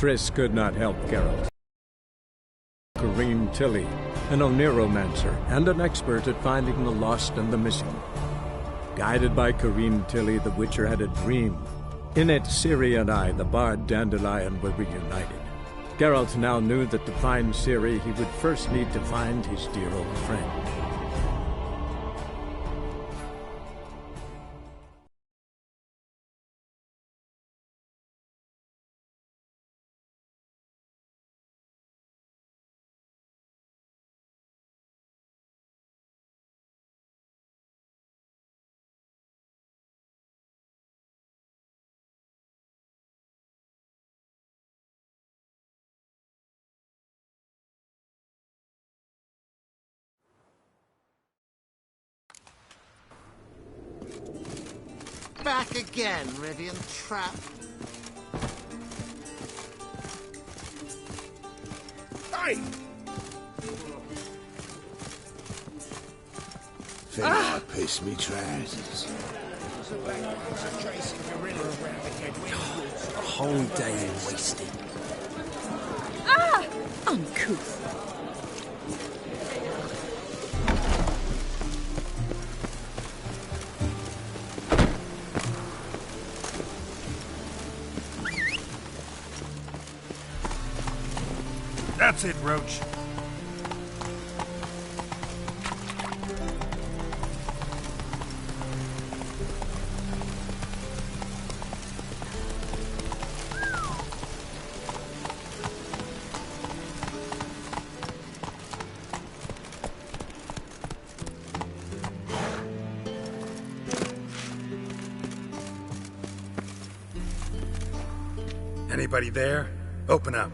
Triss could not help Geralt. Kareem Tilly, an Oniromancer and an expert at finding the lost and the missing. Guided by Kareem Tilly, the Witcher had a dream. In it, Ciri and I, the bard Dandelion, were reunited. Geralt now knew that to find Ciri, he would first need to find his dear old friend. Back again, Rivian Trap. Hey! Think I piss me trousers. A whole day wasted. Ah! Uncouth. That's it, Roach. Anybody there? Open up.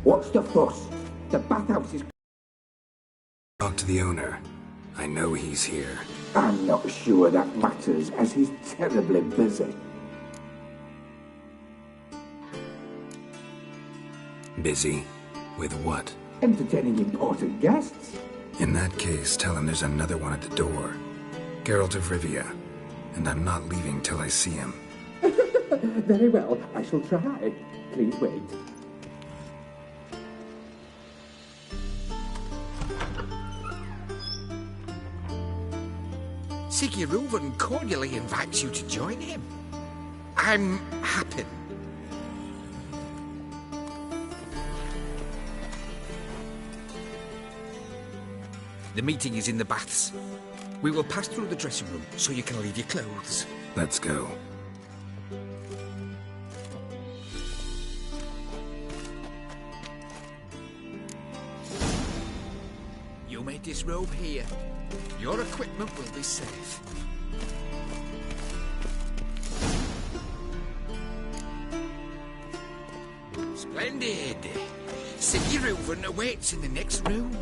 What's the fuss? The bathhouse is... Talk to the owner. I know he's here. I'm not sure that matters, as he's terribly busy. Busy? With what? Entertaining important guests. In that case, tell him there's another one at the door. Geralt of Rivia. And I'm not leaving till I see him. Very well, I shall try. Please wait. Siggy Reuven cordially invites you to join him. I'm happy. The meeting is in the baths. We will pass through the dressing room so you can leave your clothes. Let's go. You may disrobe here. Your equipment will be safe. Splendid! Siggy Reuven awaits in the next room.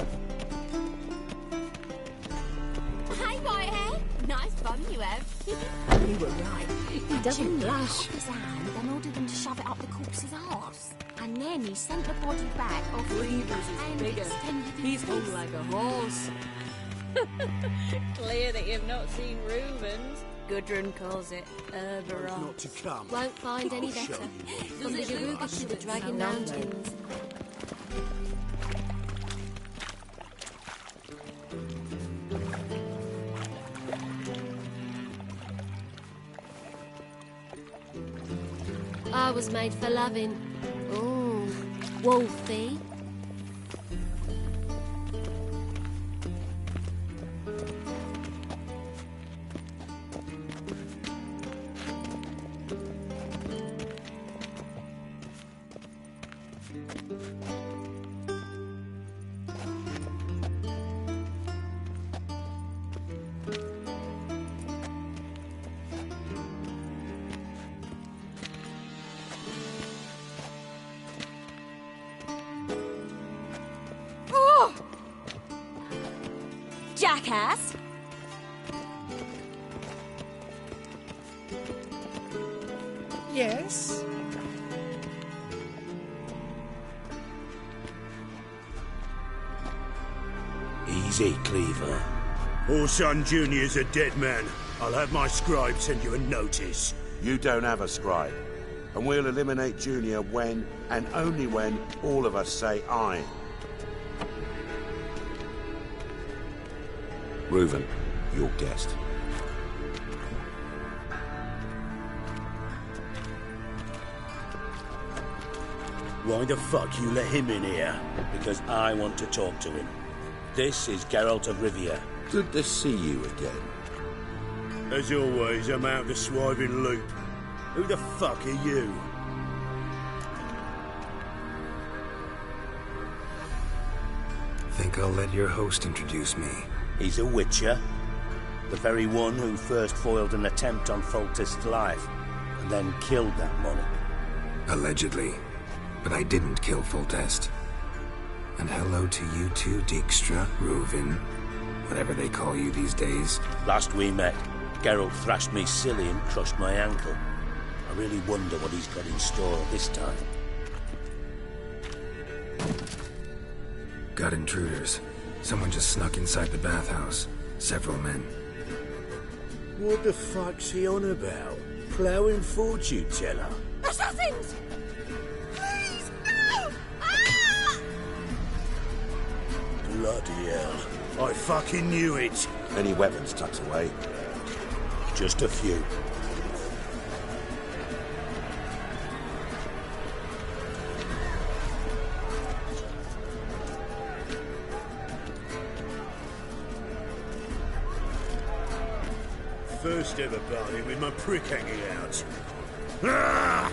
Hey, Whitehead. Nice bum you have. You were right. He doesn't blush. His hand, then ordered them to shove it up the corpse's arse. And then he sent the body back. Oh, Reavers is bigger. He's hung like a horse. Clear that you've not seen Reuven's. Gudrun calls it Herberos. Not to come. Won't find any better. From the Yaruga to the Dragon Mountains. I was made for loving. Ooh, Wolfie. Jackass! Yes? Easy, Cleaver. Orson Jr.'s a dead man. I'll have my scribe send you a notice. You don't have a scribe. And we'll eliminate Junior when, and only when, all of us say aye. Reuven, your guest. Why the fuck you let him in here? Because I want to talk to him. This is Geralt of Rivia. Good to see you again. As always, I'm out the swiving loop. Who the fuck are you? Think I'll let your host introduce me. He's a witcher. The very one who first foiled an attempt on Foltest's life, and then killed that monarch. Allegedly. But I didn't kill Foltest. And hello to you too, Dijkstra, Reuven, whatever they call you these days. Last we met, Geralt thrashed me silly and crushed my ankle. I really wonder what he's got in store this time. Got intruders. Someone just snuck inside the bathhouse. Several men. What the fuck's he on about? Ploughing fortune teller? Assassins! Please, no! Ah! Bloody hell. I fucking knew it. Any weapons tucked away? Just a few. First ever party with my prick hanging out. Ah!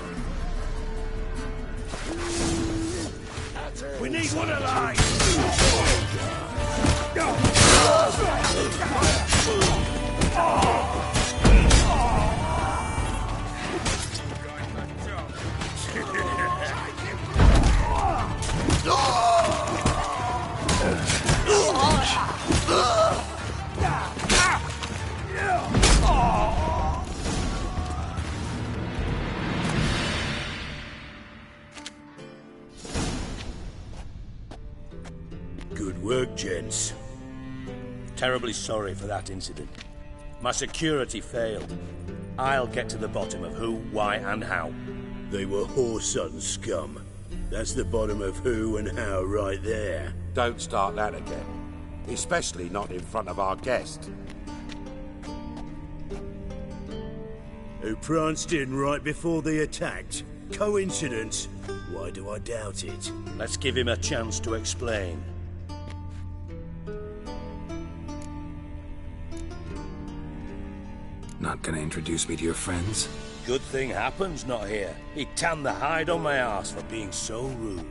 We need one alive! Good work, gents. Terribly sorry for that incident. My security failed. I'll get to the bottom of who, why, and how. They were whoreson scum. That's the bottom of who and how right there. Don't start that again. Especially not in front of our guest. Who pranced in right before they attacked. Coincidence? Why do I doubt it? Let's give him a chance to explain. Not gonna introduce me to your friends? Good thing Happen's not here. He'd tan the hide on my arse for being so rude.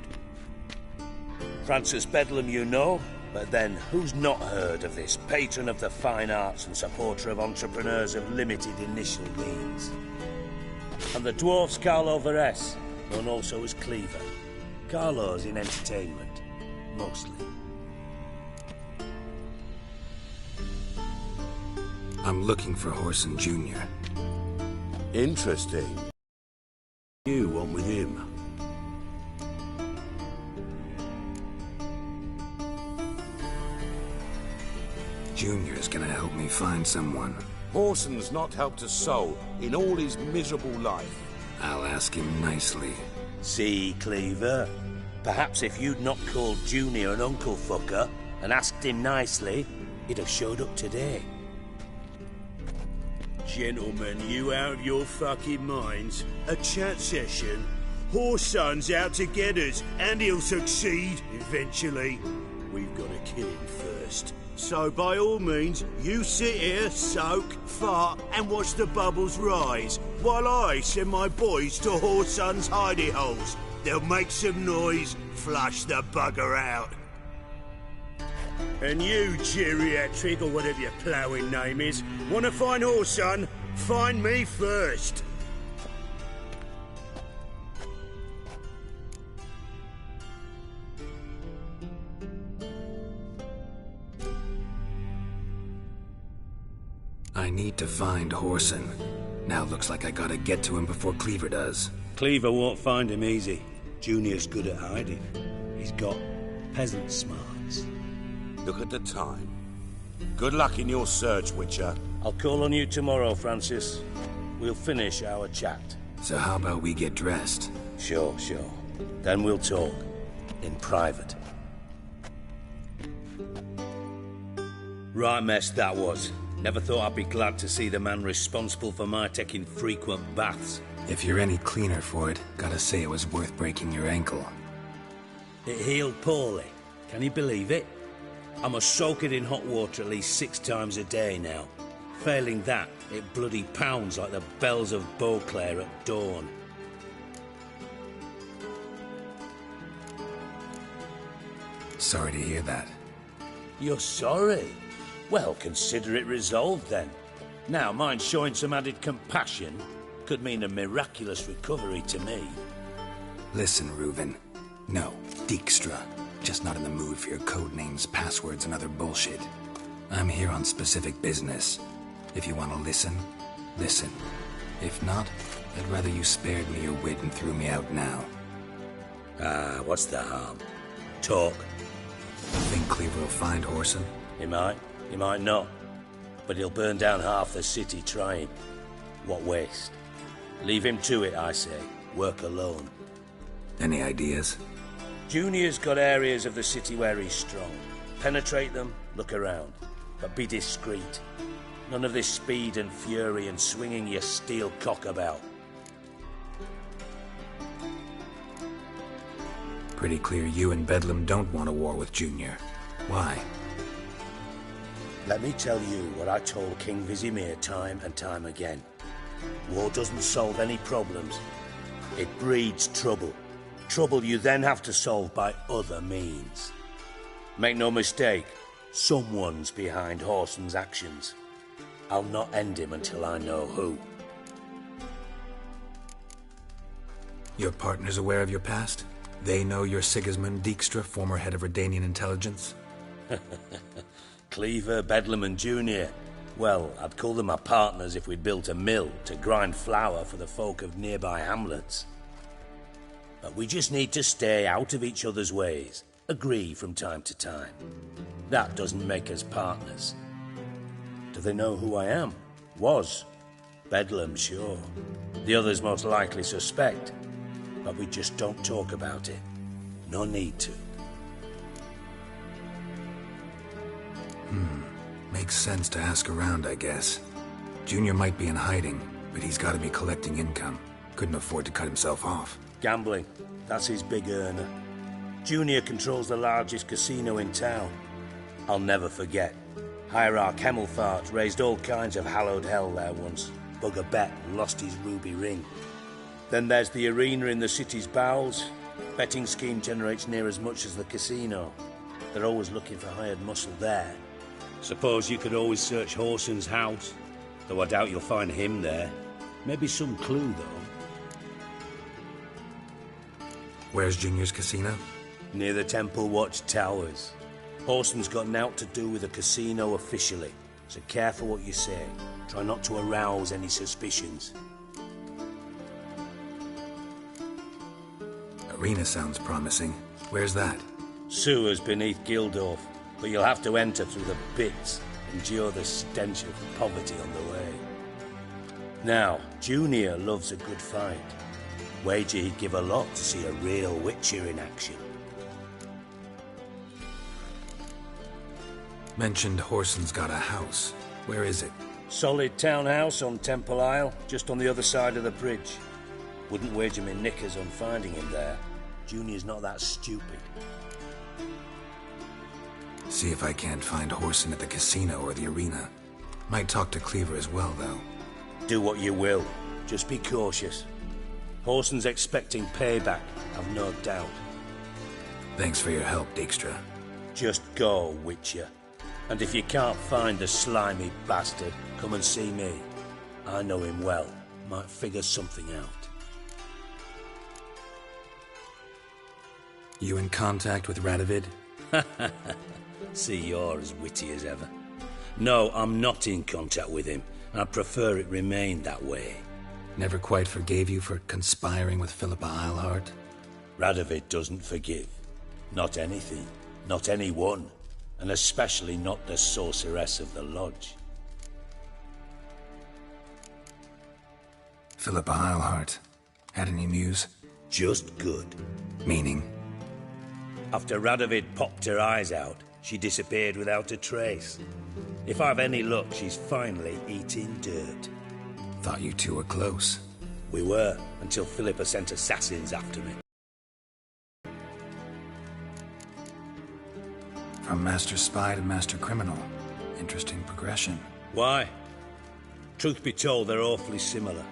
Francis Bedlam you know, but then who's not heard of this patron of the fine arts and supporter of entrepreneurs of limited initial means? And the dwarf's Carlo Veres, known also as Cleaver. Carlo's in entertainment, mostly. I'm looking for Whoreson Jr. Interesting. You want with him? Junior's gonna help me find someone. Whoreson's not helped a soul in all his miserable life. I'll ask him nicely. See, Cleaver? Perhaps if you'd not called Junior an uncle fucker and asked him nicely, he'd have showed up today. Gentlemen, you out of your fucking minds? A chat session? Whoreson's out to get us, and he'll succeed eventually. We've got to kill him first. So by all means, you sit here, soak, fart, and watch the bubbles rise, while I send my boys to Whoreson's hidey holes. They'll make some noise, flush the bugger out. And you, geriatric, or whatever your ploughing name is, want to find Whoreson? Find me first. I need to find Whoreson. Now looks like I gotta get to him before Cleaver does. Cleaver won't find him easy. Junior's good at hiding. He's got peasant smarts. Look at the time. Good luck in your search, Witcher. I'll call on you tomorrow, Francis. We'll finish our chat. So how about we get dressed? Sure. Then we'll talk. In private. Right mess that was. Never thought I'd be glad to see the man responsible for my taking frequent baths. If you're any cleaner for it, gotta say it was worth breaking your ankle. It healed poorly. Can you believe it? I must soak it in hot water at least 6 times a day now. Failing that, it bloody pounds like the bells of Beauclair at dawn. Sorry to hear that. You're sorry? Well, consider it resolved then. Now, mind showing some added compassion could mean a miraculous recovery to me. Listen, Reuven. No, Dijkstra. Just not in the mood for your code names, passwords, and other bullshit. I'm here on specific business. If you want to listen, listen. If not, I'd rather you spared me your wit and threw me out now. What's the harm? Talk. Think Cleaver will find Whoreson? He might not. But he'll burn down half the city trying. What waste? Leave him to it, I say. Work alone. Any ideas? Junior's got areas of the city where he's strong. Penetrate them, look around. But be discreet. None of this speed and fury and swinging your steel cock about. Pretty clear you and Bedlam don't want a war with Junior. Why? Let me tell you what I told King Vizimir time and time again. War doesn't solve any problems. It breeds trouble. Trouble you then have to solve by other means. Make no mistake, someone's behind Whoreson's actions. I'll not end him until I know who. Your partner's aware of your past? They know you're Sigismund Dijkstra, former head of Redanian intelligence? Cleaver, Bedlam and Junior. Well, I'd call them my partners if we'd built a mill to grind flour for the folk of nearby hamlets. But we just need to stay out of each other's ways. Agree from time to time. That doesn't make us partners. Do they know who I am? Was. Bedlam, sure. The others most likely suspect. But we just don't talk about it. No need to. Makes sense to ask around, I guess. Junior might be in hiding, but he's got to be collecting income. Couldn't afford to cut himself off. Gambling. That's his big earner. Junior controls the largest casino in town. I'll never forget. Hierarch Hemmelfart raised all kinds of hallowed hell there once. Bug a bet and lost his ruby ring. Then there's the arena in the city's bowels. Betting scheme generates near as much as the casino. They're always looking for hired muscle there. Suppose you could always search Whoreson's house, though I doubt you'll find him there. Maybe some clue, though. Where's Junior's casino? Near the Temple Watch Towers. Whoreson's got naught to do with the casino officially, so careful what you say. Try not to arouse any suspicions. Arena sounds promising. Where's that? Sewers beneath Gildorf, but you'll have to enter through the pits, endure the stench of poverty on the way. Now, Junior loves a good fight. Wager he'd give a lot to see a real Witcher in action. Mentioned Whoreson's got a house. Where is it? Solid townhouse on Temple Isle, just on the other side of the bridge. Wouldn't wager me knickers on finding him there. Junior's not that stupid. See if I can't find Whoreson at the casino or the arena. Might talk to Cleaver as well, though. Do what you will. Just be cautious. Whoreson's expecting payback, I've no doubt. Thanks for your help, Dijkstra. Just go, Witcher. And if you can't find the slimy bastard, come and see me. I know him well. Might figure something out. You in contact with Radovid? See, you're as witty as ever. No, I'm not in contact with him. I prefer it remained that way. Never quite forgave you for conspiring with Philippa Eilhart? Radovid doesn't forgive. Not anything. Not anyone. And especially not the sorceress of the lodge. Philippa Eilhart. Had any news? Just good. Meaning? After Radovid popped her eyes out, she disappeared without a trace. If I've any luck, she's finally eating dirt. Thought you two were close. We were, until Philippa sent assassins after me. From master spy to master criminal. Interesting progression. Why? Truth be told, they're awfully similar.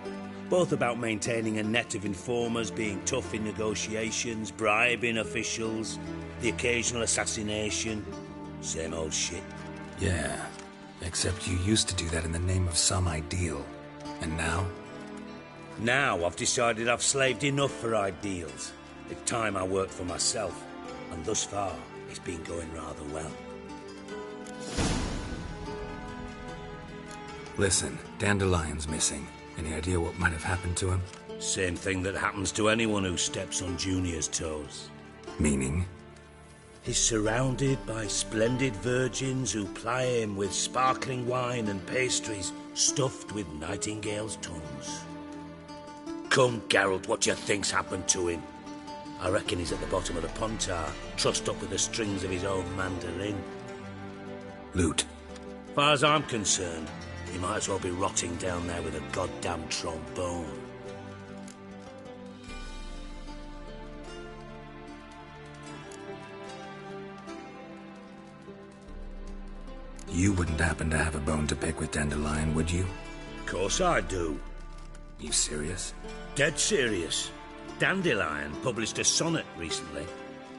Both about maintaining a net of informers, being tough in negotiations, bribing officials, the occasional assassination. Same old shit. Yeah, except you used to do that in the name of some ideal. And now? Now I've decided I've slaved enough for ideals. It's time I worked for myself. And thus far, it's been going rather well. Listen, Dandelion's missing. Any idea what might have happened to him? Same thing that happens to anyone who steps on Junior's toes. Meaning? He's surrounded by splendid virgins who ply him with sparkling wine and pastries stuffed with nightingales' tongues. Come, Geralt, what do you think's happened to him? I reckon he's at the bottom of the Pontar, trussed up with the strings of his own mandolin. Loot. Far as I'm concerned, he might as well be rotting down there with a goddamn trombone. You wouldn't happen to have a bone to pick with Dandelion, would you? Course I do. You serious? Dead serious. Dandelion published a sonnet recently.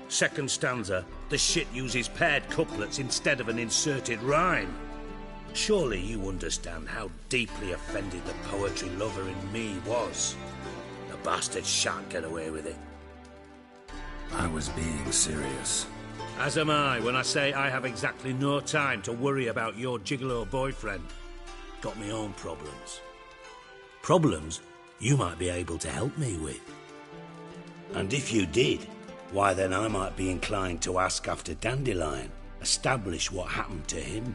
Second stanza, the shit uses paired couplets instead of an inserted rhyme. Surely you understand how deeply offended the poetry lover in me was. The bastard shan't get away with it. I was being serious. As am I when I say I have exactly no time to worry about your gigolo boyfriend. Got me own problems. Problems you might be able to help me with. And if you did, why then I might be inclined to ask after Dandelion, establish what happened to him.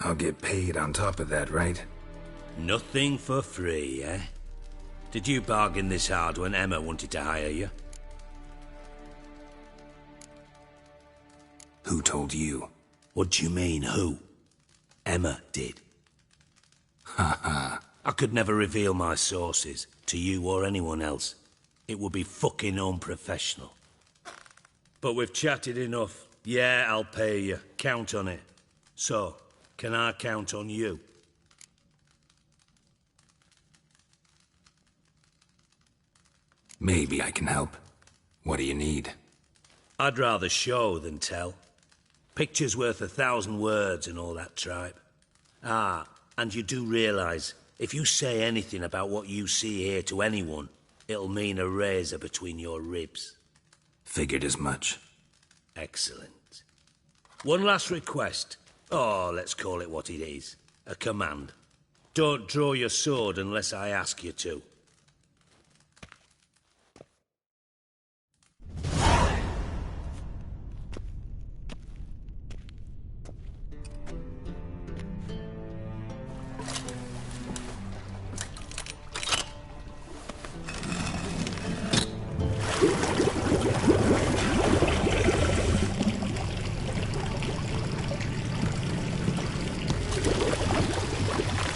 I'll get paid on top of that, right? Nothing for free, eh? Did you bargain this hard when Emma wanted to hire you? Who told you? What do you mean, who? Emma did. Ha ha. I could never reveal my sources to you or anyone else. It would be fucking unprofessional. But we've chatted enough. Yeah, I'll pay you. Count on it. So, can I count on you? Maybe I can help. What do you need? I'd rather show than tell. Picture's worth 1,000 words and all that tripe. Ah, and you do realise, if you say anything about what you see here to anyone, it'll mean a razor between your ribs. Figured as much. Excellent. One last request. Oh, let's call it what it is. A command. Don't draw your sword unless I ask you to.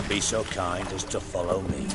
Be so kind as to follow me.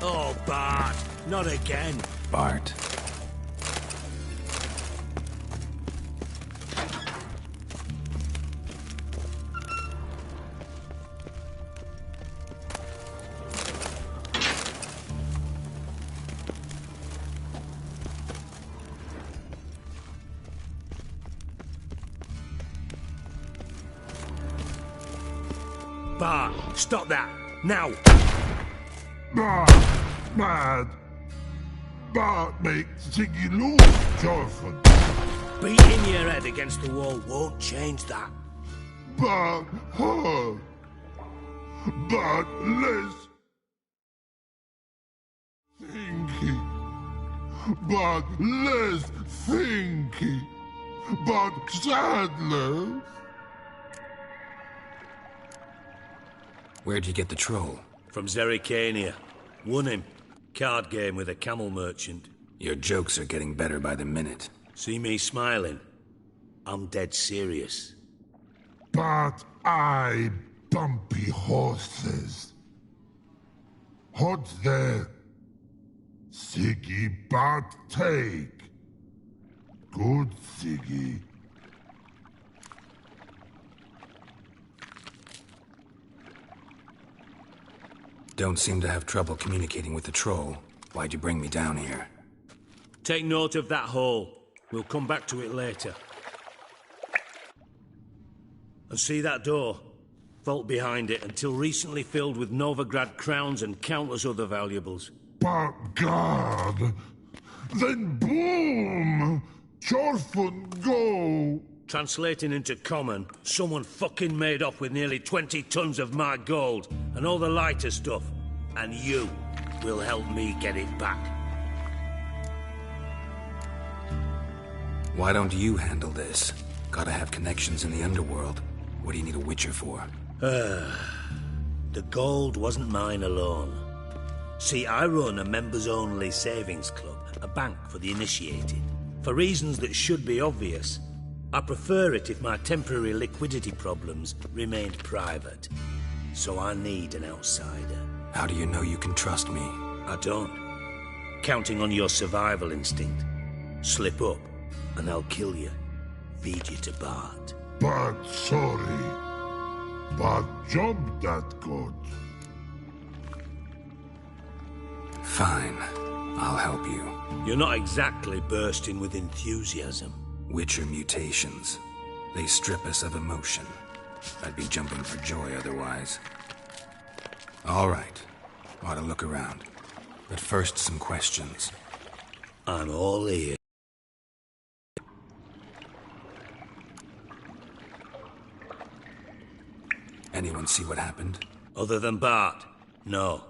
Oh, Bart, not again. Bart. Bart, stop that, now! Mad. Bart makes Ziggy lose, Jonathan. Beating your head against the wall won't change that. Bart hurt. Bart less thinking. Bart less thinking. Bart sadler. Where'd you get the troll? From Zerrikania. Won him. Card game with a camel merchant. Your jokes are getting better by the minute. See me smiling? I'm dead serious. But I bumpy horses. Hot there. Siggy Bart take. Good Siggy. Don't seem to have trouble communicating with the troll. Why'd you bring me down here? Take note of that hole. We'll come back to it later. And see that door? Vault behind it, until recently filled with Novigrad crowns and countless other valuables. But God! Then boom! Chorfun go! Translating into common, someone fucking made off with nearly 20 tons of my gold and all the lighter stuff. And you will help me get it back. Why don't you handle this? Gotta have connections in the underworld. What do you need a Witcher for? The gold wasn't mine alone. See, I run a members-only savings club, a bank for the initiated. For reasons that should be obvious, I prefer it if my temporary liquidity problems remained private. So I need an outsider. How do you know you can trust me? I don't. Counting on your survival instinct. Slip up, and I'll kill you. Feed you to Bart. But sorry. But job that good. Fine. I'll help you. You're not exactly bursting with enthusiasm. Witcher mutations. They strip us of emotion. I'd be jumping for joy otherwise. All right. Ought to look around. But first, some questions. I'm all ears. Anyone see what happened? Other than Bart? No.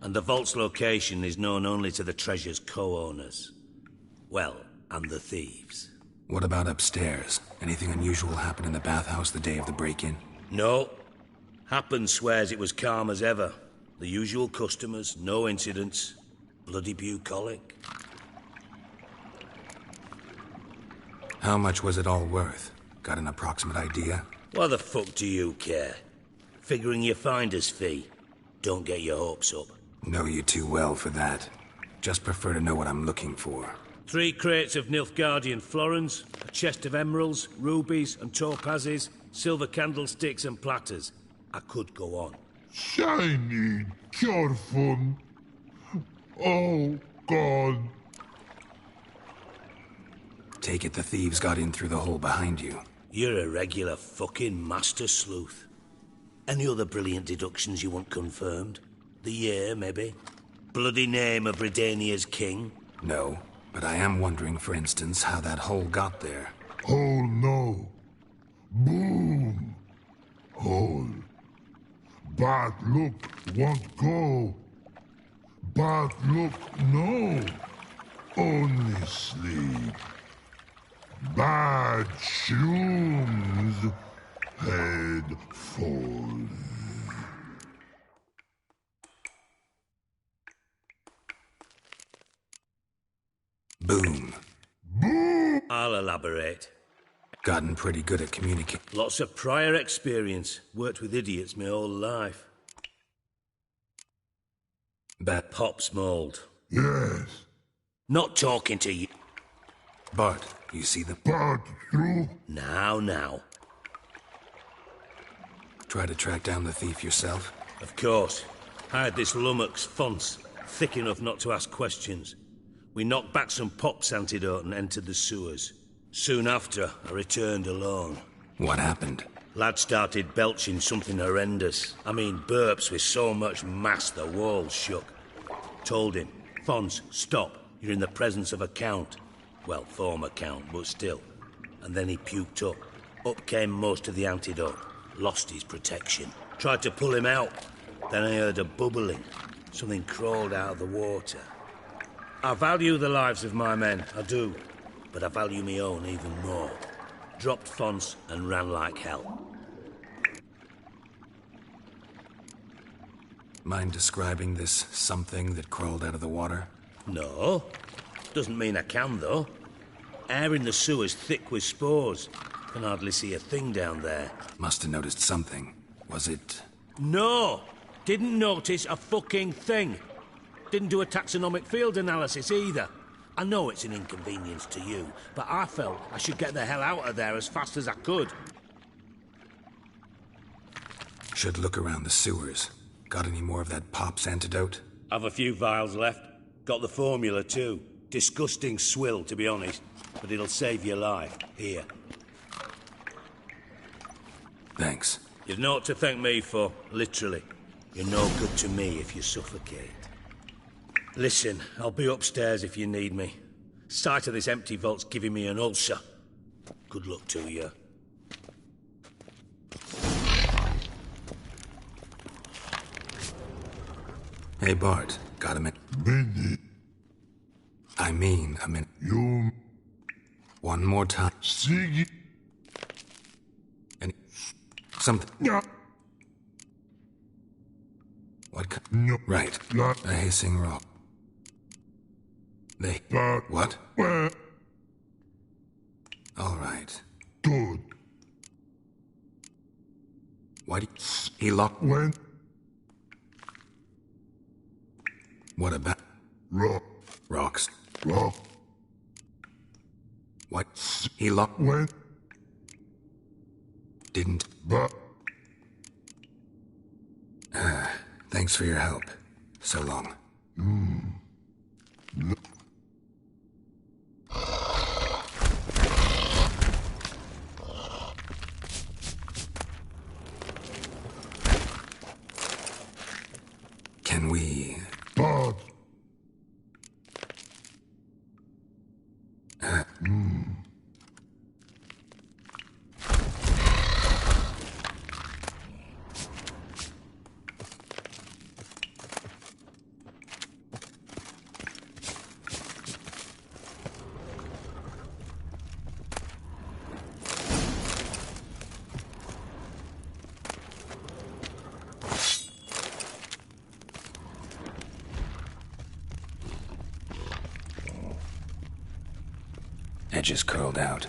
And the vault's location is known only to the treasure's co-owners. Well, and the thieves. What about upstairs? Anything unusual happen in the bathhouse the day of the break-in? No. Happen swears it was calm as ever. The usual customers, no incidents. Bloody bucolic. How much was it all worth? Got an approximate idea? Why the fuck do you care? Figuring your finder's fee. Don't get your hopes up. Know you too well for that. Just prefer to know what I'm looking for. 3 crates of Nilfgaardian florins, a chest of emeralds, rubies and topazes, silver candlesticks and platters. I could go on. Shiny, Chorfun. Oh, God. Take it the thieves got in through the hole behind you. You're a regular fucking master sleuth. Any other brilliant deductions you want confirmed? The year, maybe? Bloody name of Redania's king? No, but I am wondering, for instance, how that hole got there. Hole no. Boom. Hole. But look, won't go. But look, no. Only sleep. Bad shoes. Head falls. Boom. Boom! I'll elaborate. Gotten pretty good at communicating. Lots of prior experience. Worked with idiots my whole life. Bat Pop's mold. Yes. Not talking to you. Bart, you see the... But through. Now. Try to track down the thief yourself? Of course. I had this lummox Fonce, thick enough not to ask questions. We knocked back some Pop's antidote and entered the sewers. Soon after, I returned alone. What happened? Lad started belching something horrendous. I mean, burps with so much mass the walls shook. Told him, Fonce, stop. You're in the presence of a count. Well, former count, but still. And then he puked up. Up came most of the antidote. Lost his protection. Tried to pull him out. Then I heard a bubbling. Something crawled out of the water. I value the lives of my men, I do. But I value my own even more. Dropped Fonce and ran like hell. Mind describing this something that crawled out of the water? No. Doesn't mean I can, though. Air in the sewer's thick with spores. Can hardly see a thing down there. Must have noticed something. Was it... No! Didn't notice a fucking thing. Didn't do a taxonomic field analysis either. I know it's an inconvenience to you, but I felt I should get the hell out of there as fast as I could. Should look around the sewers. Got any more of that Pop's antidote? I've a few vials left. Got the formula too. Disgusting swill, to be honest. But it'll save your life. Here. Thanks. You've naught to thank me for, literally. You're no good to me if you suffocate. Listen, I'll be upstairs if you need me. Sight of this empty vault's giving me an ulcer. Good luck to you. Hey, Bart. Got a minute? Minute. I mean, a minute. You. One more time. See. And... something... No. What No. Right. No. A hissing rock. They... But... What? Well. All right. Good. Why do he locked... When. What about... Rock. Rocks? Rock. What? He locked... When. Didn't... But. Thanks for your help. So long. No. Can we... But. Edges curled out.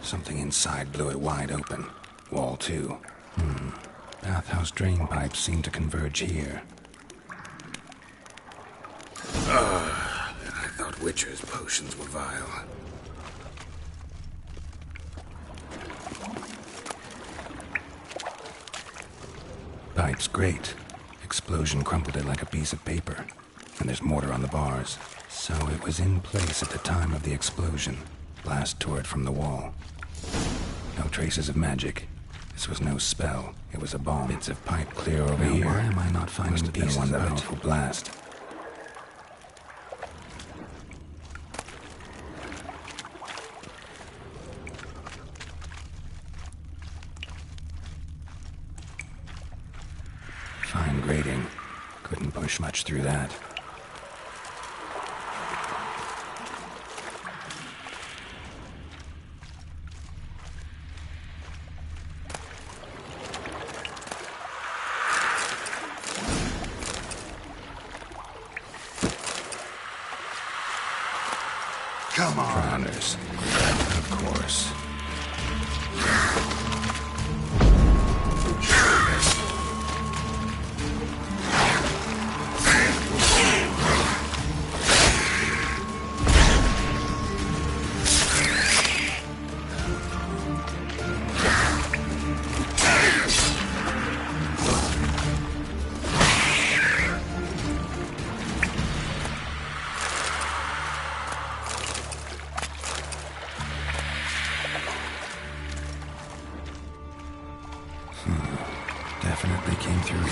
Something inside blew it wide open. Wall, too. Bathhouse drain pipes seem to converge here. I thought Witcher's potions were vile. Pipe's great. Explosion crumpled it like a piece of paper. And there's mortar on the bars. So it was in place at the time of the explosion. Blast tore it from the wall. No traces of magic. This was no spell. It was a bomb. Bits of pipe clear over here. Why am I not finding pieces of one powerful blast? Fine grating. Couldn't push much through that. Come on. Drowners. Of course. Fortunate they came through here.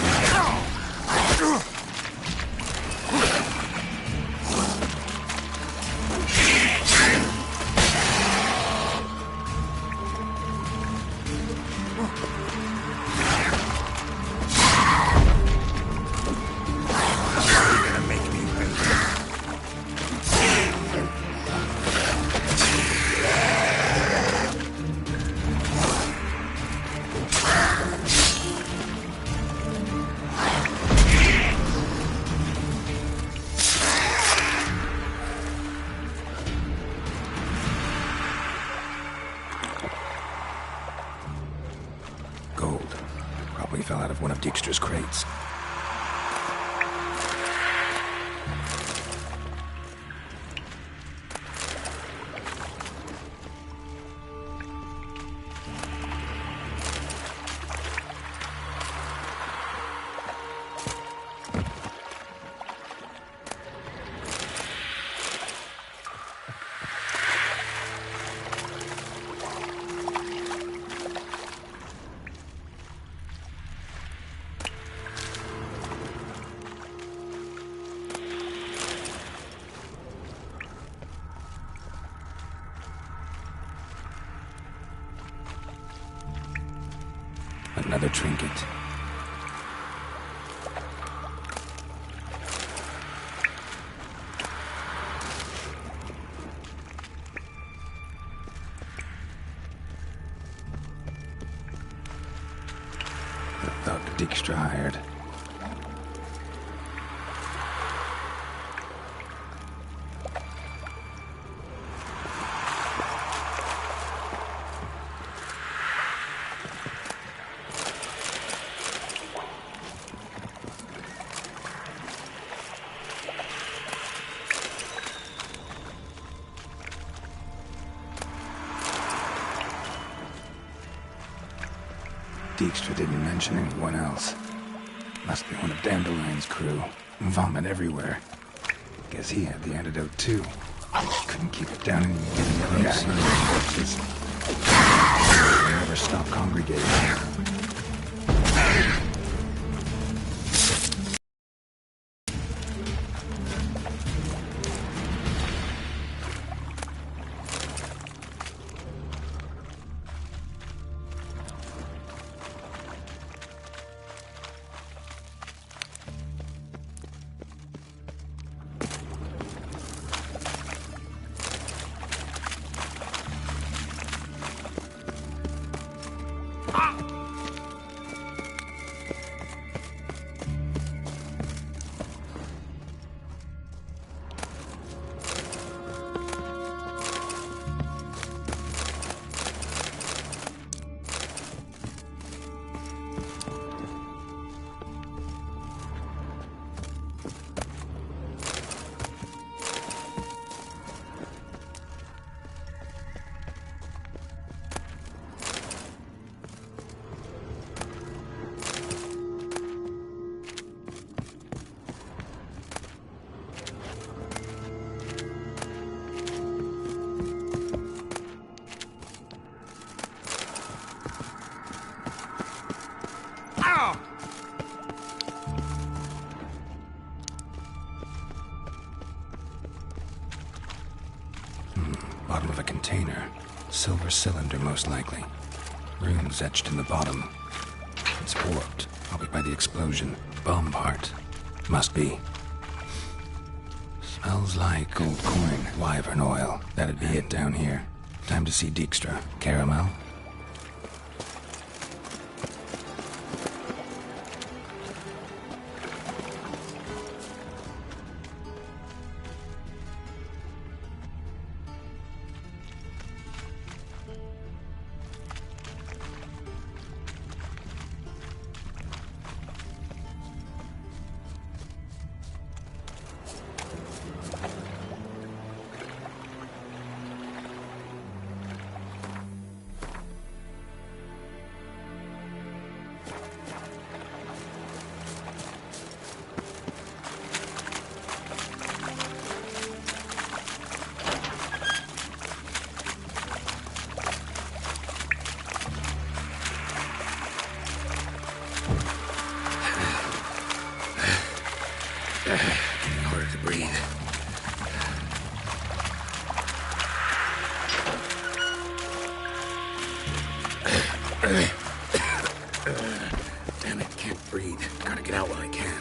Gold. Probably fell out of one of Dijkstra's crates. Another trinket. The thug Dijkstra hired. Dijkstra didn't mention anyone else. Must be one of Dandelion's crew. Vomit everywhere. Guess he had the antidote too. Couldn't keep it down and getting yellow corpses. Never stop congregating. Bottom of a container. Silver cylinder, most likely. Runes etched in the bottom. It's warped, probably by the explosion. Bomb part. Must be. Smells like gold coin. Wyvern oil. That'd be it down here. Time to see Dijkstra. Caramel? Harder to breathe. Damn it, can't breathe. Gotta get out while I can.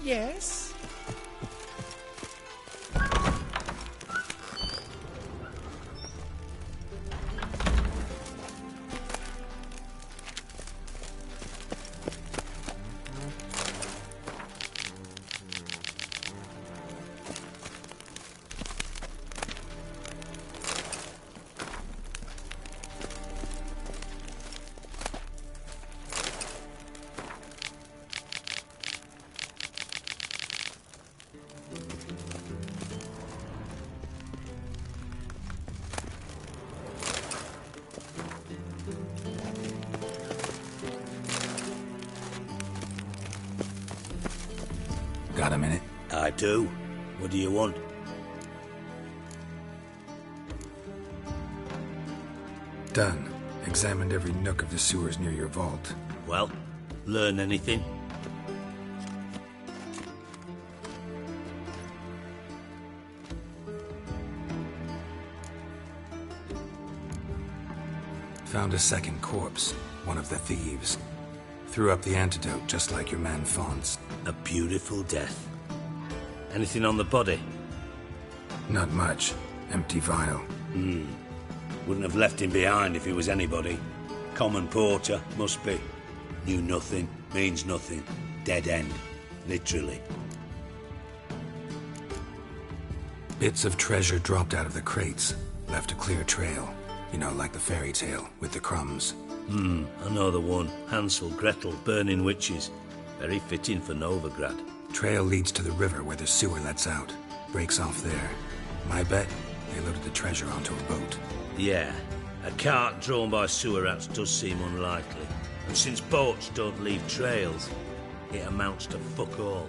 Yes? Got a minute? I do. What do you want? Done. Examined every nook of the sewers near your vault. Well, learn anything? Found a second corpse, one of the thieves. Threw up the antidote just like your man Fonz. A beautiful death. Anything on the body? Not much. Empty vial. Wouldn't have left him behind if he was anybody. Common porter, must be. Knew nothing, means nothing. Dead end. Literally. Bits of treasure dropped out of the crates. Left a clear trail. You know, like the fairy tale, with the crumbs. I know the one. Hansel, Gretel, burning witches. Very fitting for Novigrad. Trail leads to the river where the sewer lets out. Breaks off there. My bet, they loaded the treasure onto a boat. Yeah. A cart drawn by sewer rats does seem unlikely. And since boats don't leave trails, it amounts to fuck all.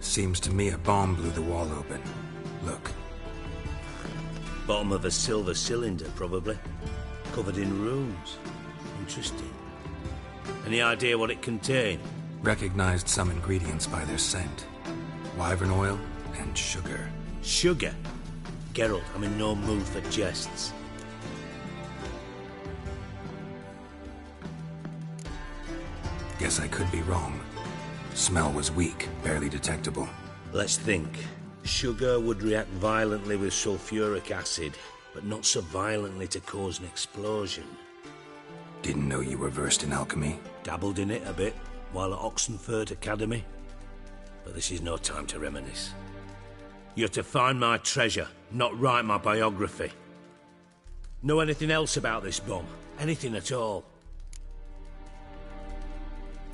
Seems to me a bomb blew the wall open. Look. Bottom of a silver cylinder, probably. Covered in runes. Interesting. Any idea what it contained? Recognized some ingredients by their scent. Wyvern oil and sugar. Sugar? Geralt, I'm in no mood for jests. Guess I could be wrong. Smell was weak, barely detectable. Let's think. Sugar would react violently with sulfuric acid, but not so violently to cause an explosion. Didn't know you were versed in alchemy. Dabbled in it a bit while at Oxenford Academy. But this is no time to reminisce. You're to find my treasure, not write my biography. Know anything else about this bomb? Anything at all?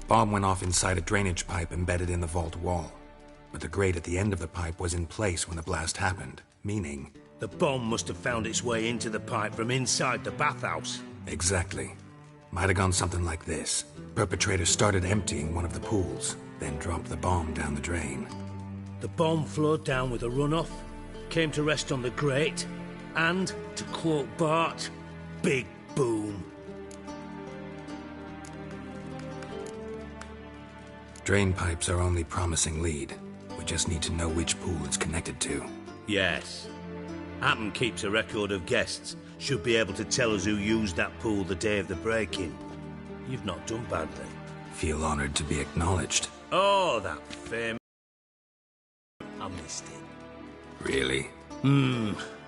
Bomb went off inside a drainage pipe embedded in the vault wall. But the grate at the end of the pipe was in place when the blast happened, meaning... The bomb must have found its way into the pipe from inside the bathhouse. Exactly. Might have gone something like this. Perpetrator started emptying one of the pools, then dropped the bomb down the drain. The bomb flowed down with a runoff, came to rest on the grate, and, to quote Bart, big boom. Drain pipes are only promising lead. We just need to know which pool it's connected to. Yes. Hammond keeps a record of guests. Should be able to tell us who used that pool the day of the break-in. You've not done badly. Feel honored to be acknowledged. Oh, that fame. I missed it. Really?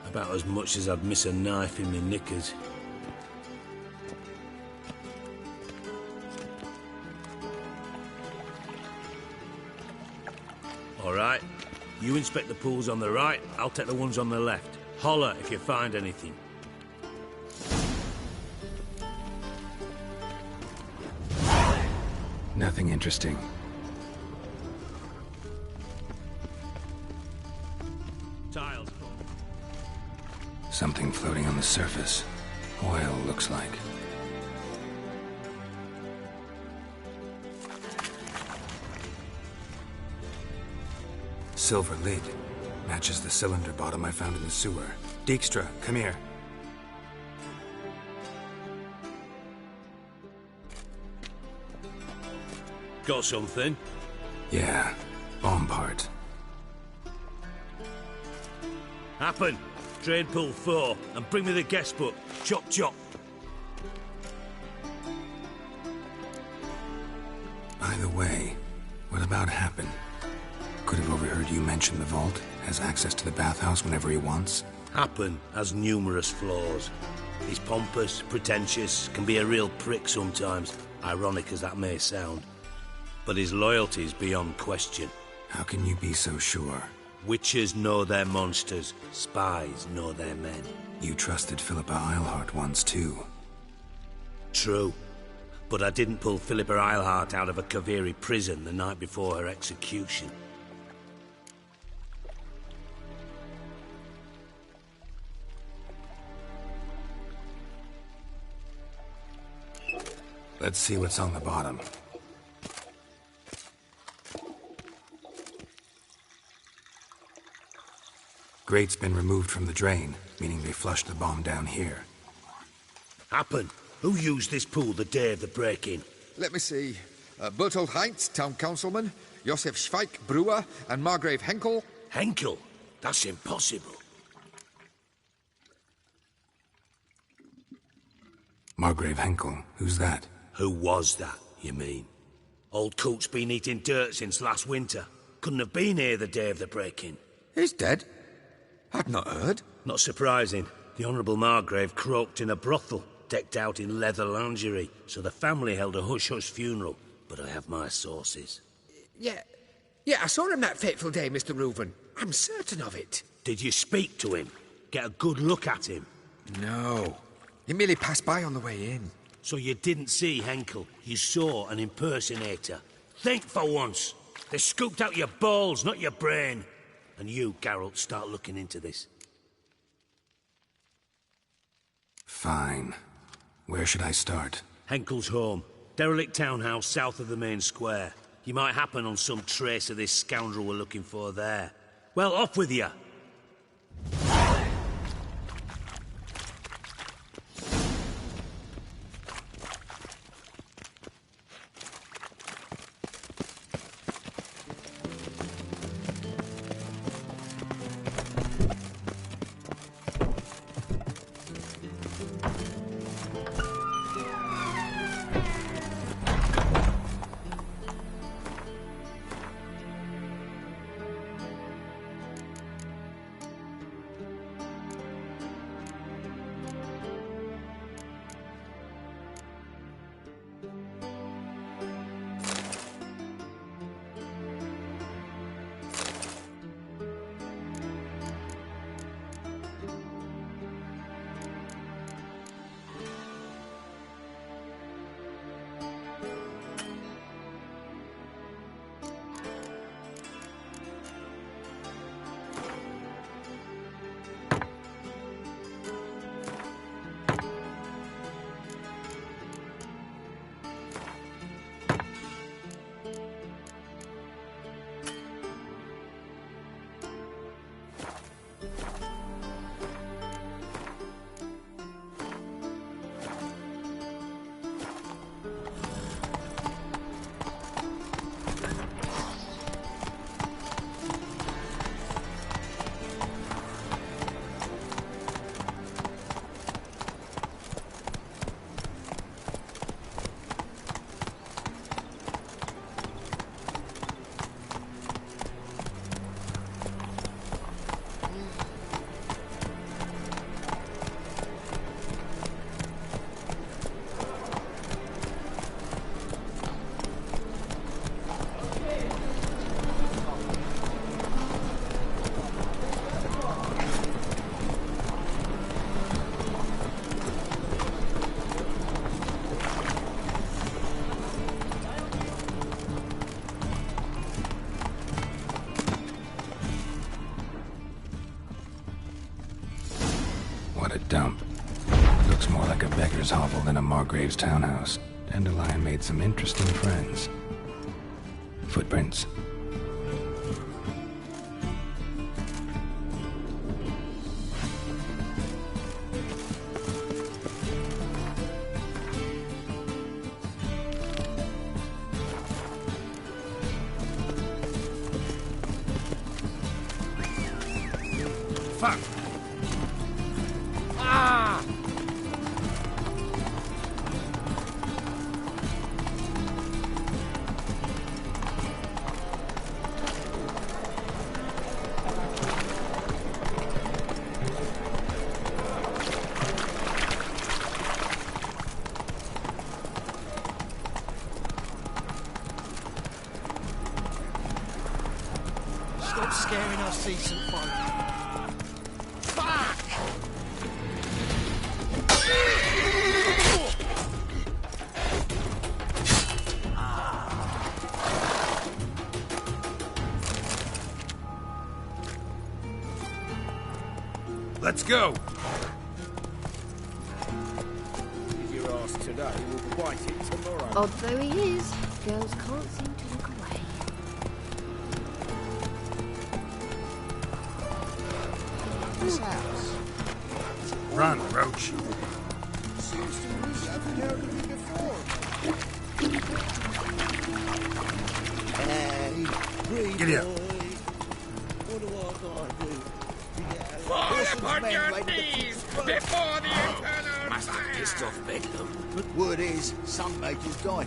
About as much as I'd miss a knife in my knickers. All right. You inspect the pools on the right, I'll take the ones on the left. Holler if you find anything. Nothing interesting. Tiles. Something floating on the surface. Oil, looks like. Silver lid. Matches the cylinder bottom I found in the sewer. Dijkstra, come here. Got something? Yeah, bomb part. Happen. Drain pool 4, and bring me the guest book. Chop chop. By the way, what about Happen? Could have overheard you mention the vault. Has access to the bathhouse whenever he wants. Happen has numerous flaws. He's pompous, pretentious, can be a real prick sometimes, ironic as that may sound. But his loyalty is beyond question. How can you be so sure? Witches know their monsters, spies know their men. You trusted Philippa Eilhart once too. True. But I didn't pull Philippa Eilhart out of a Kaviri prison the night before her execution. Let's see what's on the bottom. Grate's been removed from the drain, meaning they flushed the bomb down here. Happen. Who used this pool the day of the break-in? Let me see. Bertold Heinz, town councilman, Josef Schweik, brewer, and Margrave Henkel. Henkel? That's impossible. Margrave Henkel? Who's that? Who was that, you mean? Old Coot's been eating dirt since last winter. Couldn't have been here the day of the break-in. He's dead? I'd not heard. Not surprising. The Honourable Margrave croaked in a brothel, decked out in leather lingerie, so the family held a hush-hush funeral. But I have my sources. Yeah, I saw him that fateful day, Mr. Reuven. I'm certain of it. Did you speak to him? Get a good look at him? No. He merely passed by on the way in. So you didn't see Henkel. You saw an impersonator. Think for once. They scooped out your balls, not your brain. And you, Geralt, start looking into this. Fine. Where should I start? Henkel's home. Derelict townhouse south of the main square. You might happen on some trace of this scoundrel we're looking for there. Well, off with you. a dump. Looks more like a beggar's hovel than a Margrave's townhouse. Dandelion made some interesting friends. Footprints. Fuck! Ah! Stop scaring us decent folk. Fuck! Let's go! If your ass today, we'll quite it tomorrow. Odd though he is, girls can't seem to look away. This house. Run, Roach. Seems to me I've heard of it before. Hey, breathe, Giddy up. boy. What do I gotta do? Fall upon your knees before the eternal Must have fire! pissed off Bedlam. But word is, some majors die.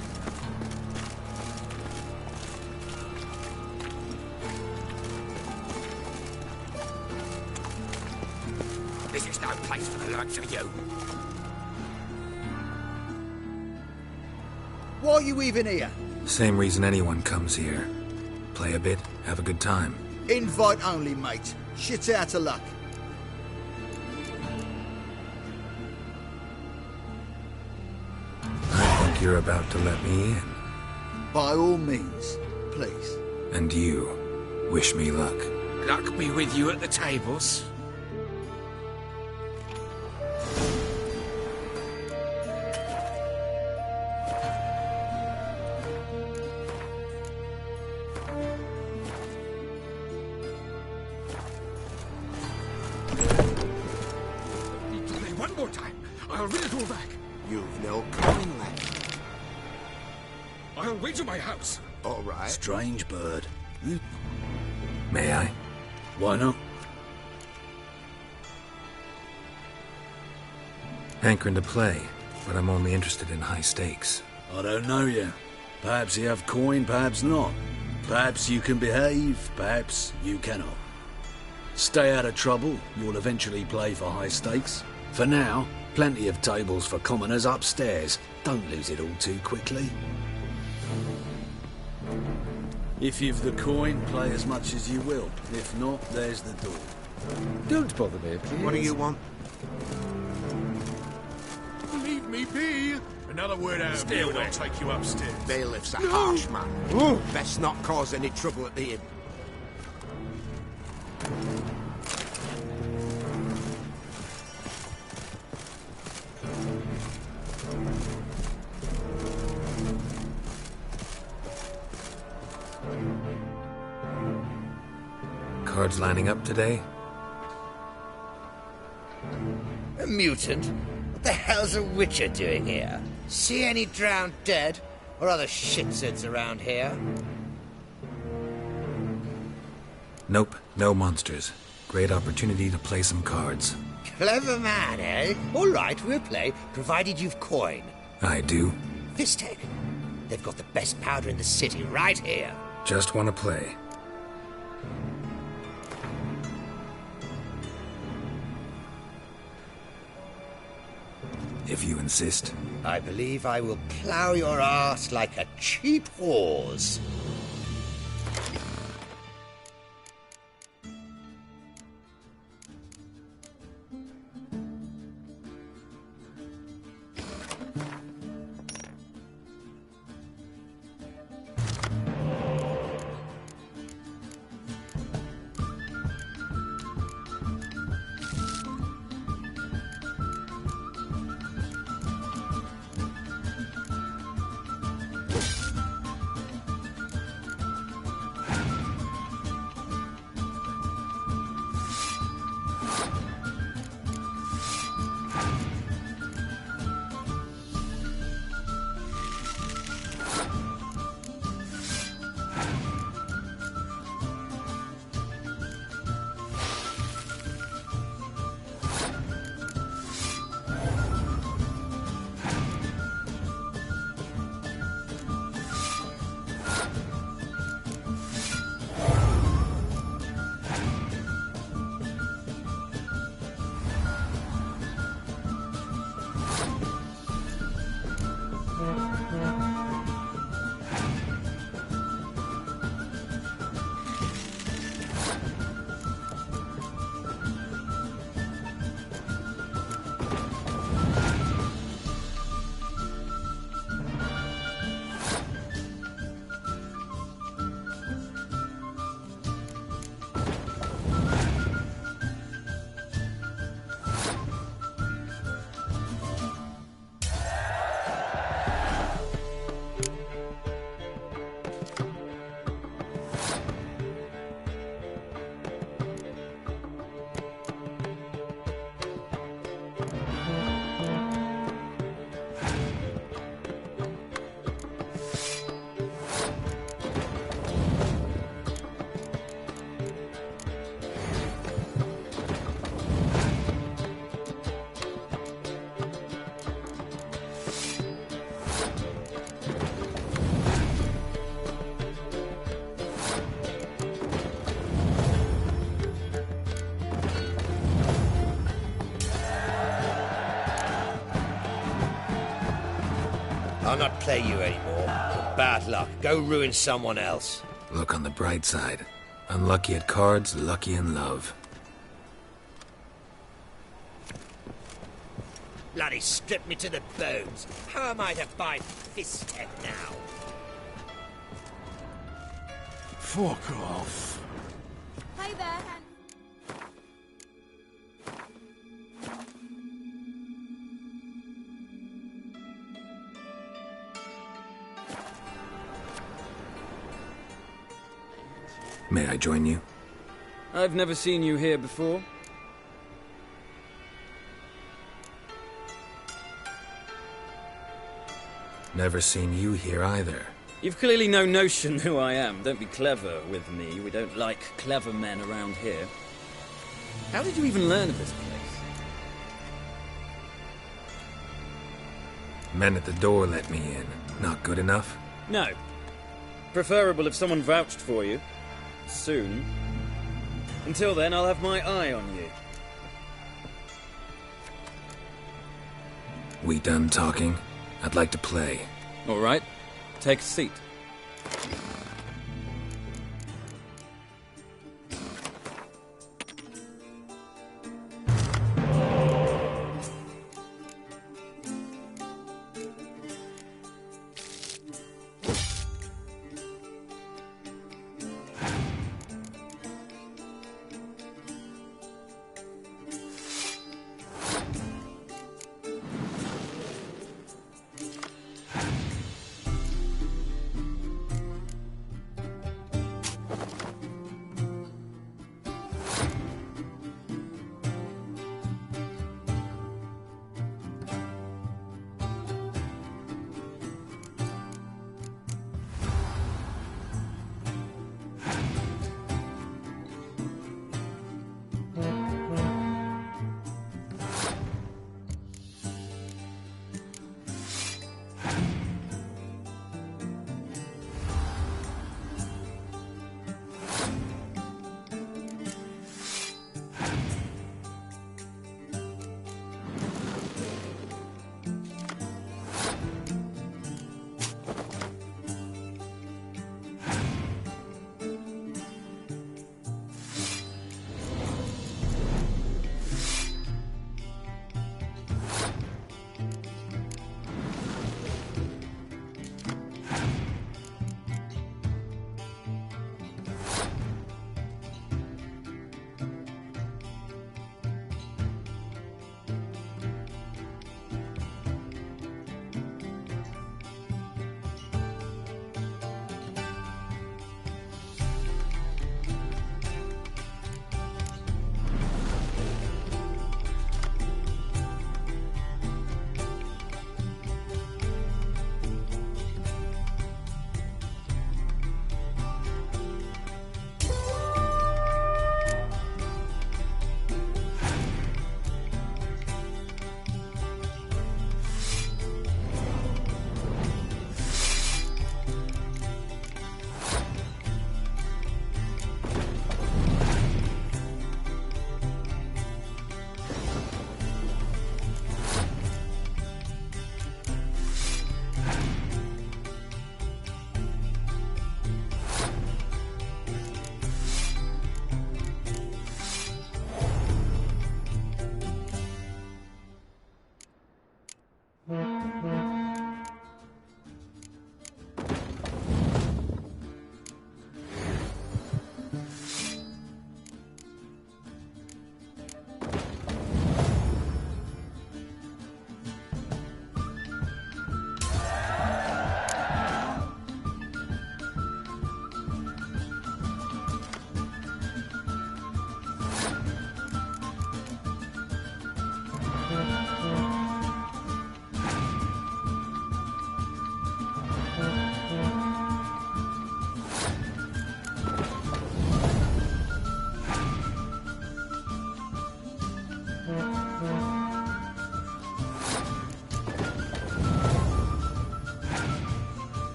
This is no place for the likes of you. Why are you even here? Same reason anyone comes here. Play a bit, have a good time. Invite only, mate. Shit's out of luck. I think you're about to let me in. By all means, please. And you, wish me luck. Luck be with you at the tables. One more time. I'll read it all back. You've no coin left. I'll wager my house. All right. Strange bird. May I? Why not? Hankering to play, but I'm only interested in high stakes. I don't know yet. Perhaps you have coin, perhaps not. Perhaps you can behave, perhaps you cannot. Stay out of trouble, you'll eventually play for high stakes. For now, plenty of tables for commoners upstairs. Don't lose it all too quickly. If you've the coin, play as much as you will. If not, there's the door. Don't bother me, please. What do you want? Leave me be. Another word out of you and I'll take you upstairs. Bailiff's a harsh man. Best not cause any trouble at the inn. Cards lining up today? A mutant? What the hell's a witcher doing here? See any drowned dead? Or other shitsuds around here? Nope, no monsters. Great opportunity to play some cards. Clever man, eh? All right, we'll play, provided you've coin. I do. Fistech. They've got the best powder in the city right here. Just want to play. If you insist. I believe I will plough your arse like a cheap horse. I'll not play you anymore. Bad luck. Go ruin someone else. Look on the bright side. Unlucky at cards, lucky in love. Bloody stripped me to the bones. How am I to buy fist head now? Fuck off. Hey there. May I join you? I've never seen you here before. Never seen you here either. You've clearly no notion who I am. Don't be clever with me. We don't like clever men around here. How did you even learn of this place? Men at the door let me in. Not good enough? No. Preferable if someone vouched for you. Soon. Until then, I'll have my eye on you. We done talking? I'd like to play. All right. Take a seat.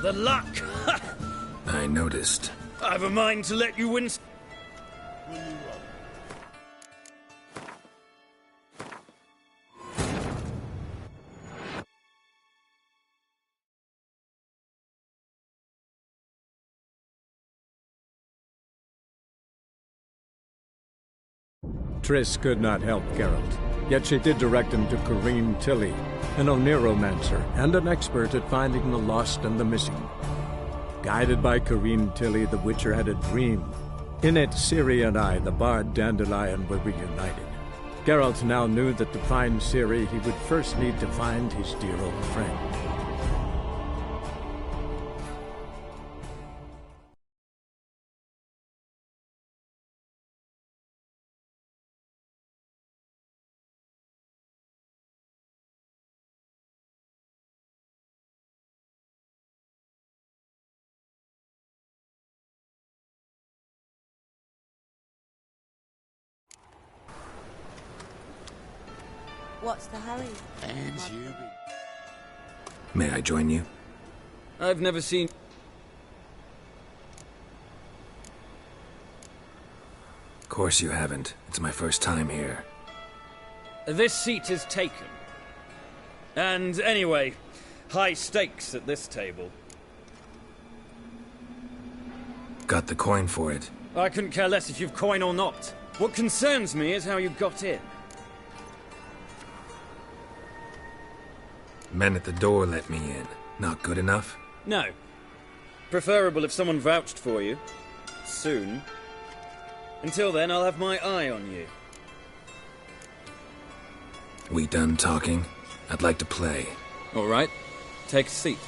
The luck! I noticed. I've a mind to let you win. Triss could not help Geralt, yet she did direct him to Kareem Tilly, an Oneiromancer and an expert at finding the lost and the missing. Guided by Kareem Tilly, the Witcher had a dream. In it, Ciri and I, the bard Dandelion, were reunited. Geralt now knew that to find Ciri, he would first need to find his dear old friend. What's the hurry? And you May I join you? I've never seen... Of course you haven't. It's my first time here. This seat is taken. And anyway, high stakes at this table. Got the coin for it. I couldn't care less if you've coin or not. What concerns me is how you got in. Men at the door let me in. Not good enough? No. Preferable if someone vouched for you. Soon. Until then, I'll have my eye on you. We done talking? I'd like to play. All right. Take a seat.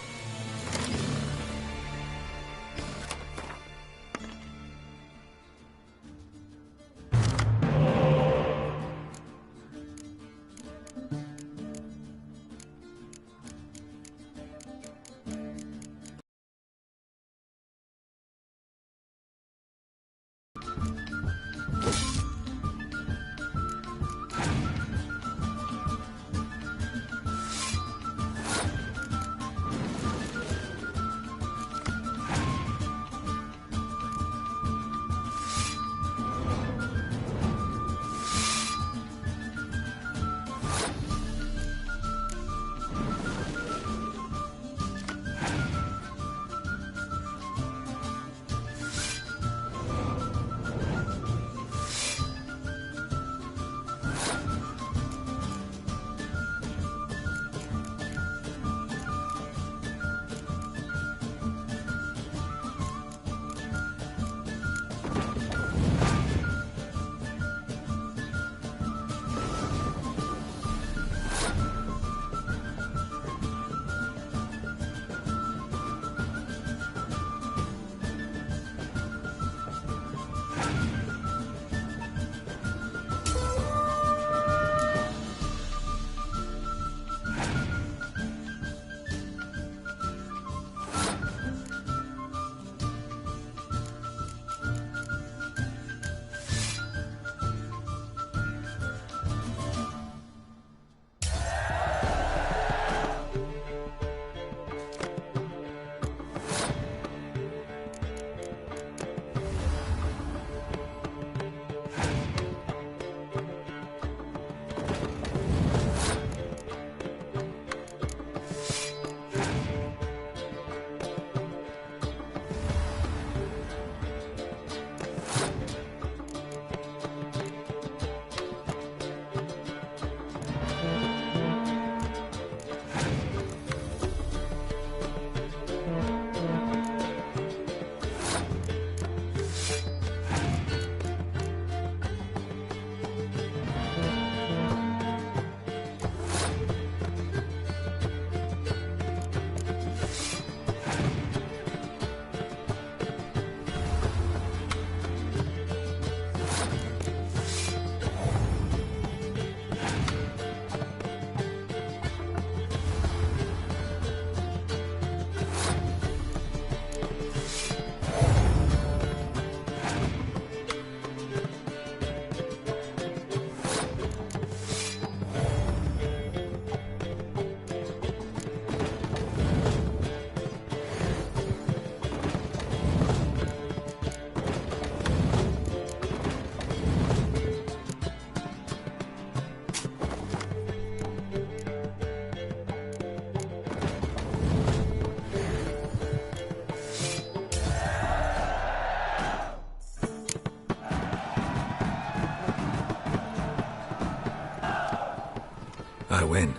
I win.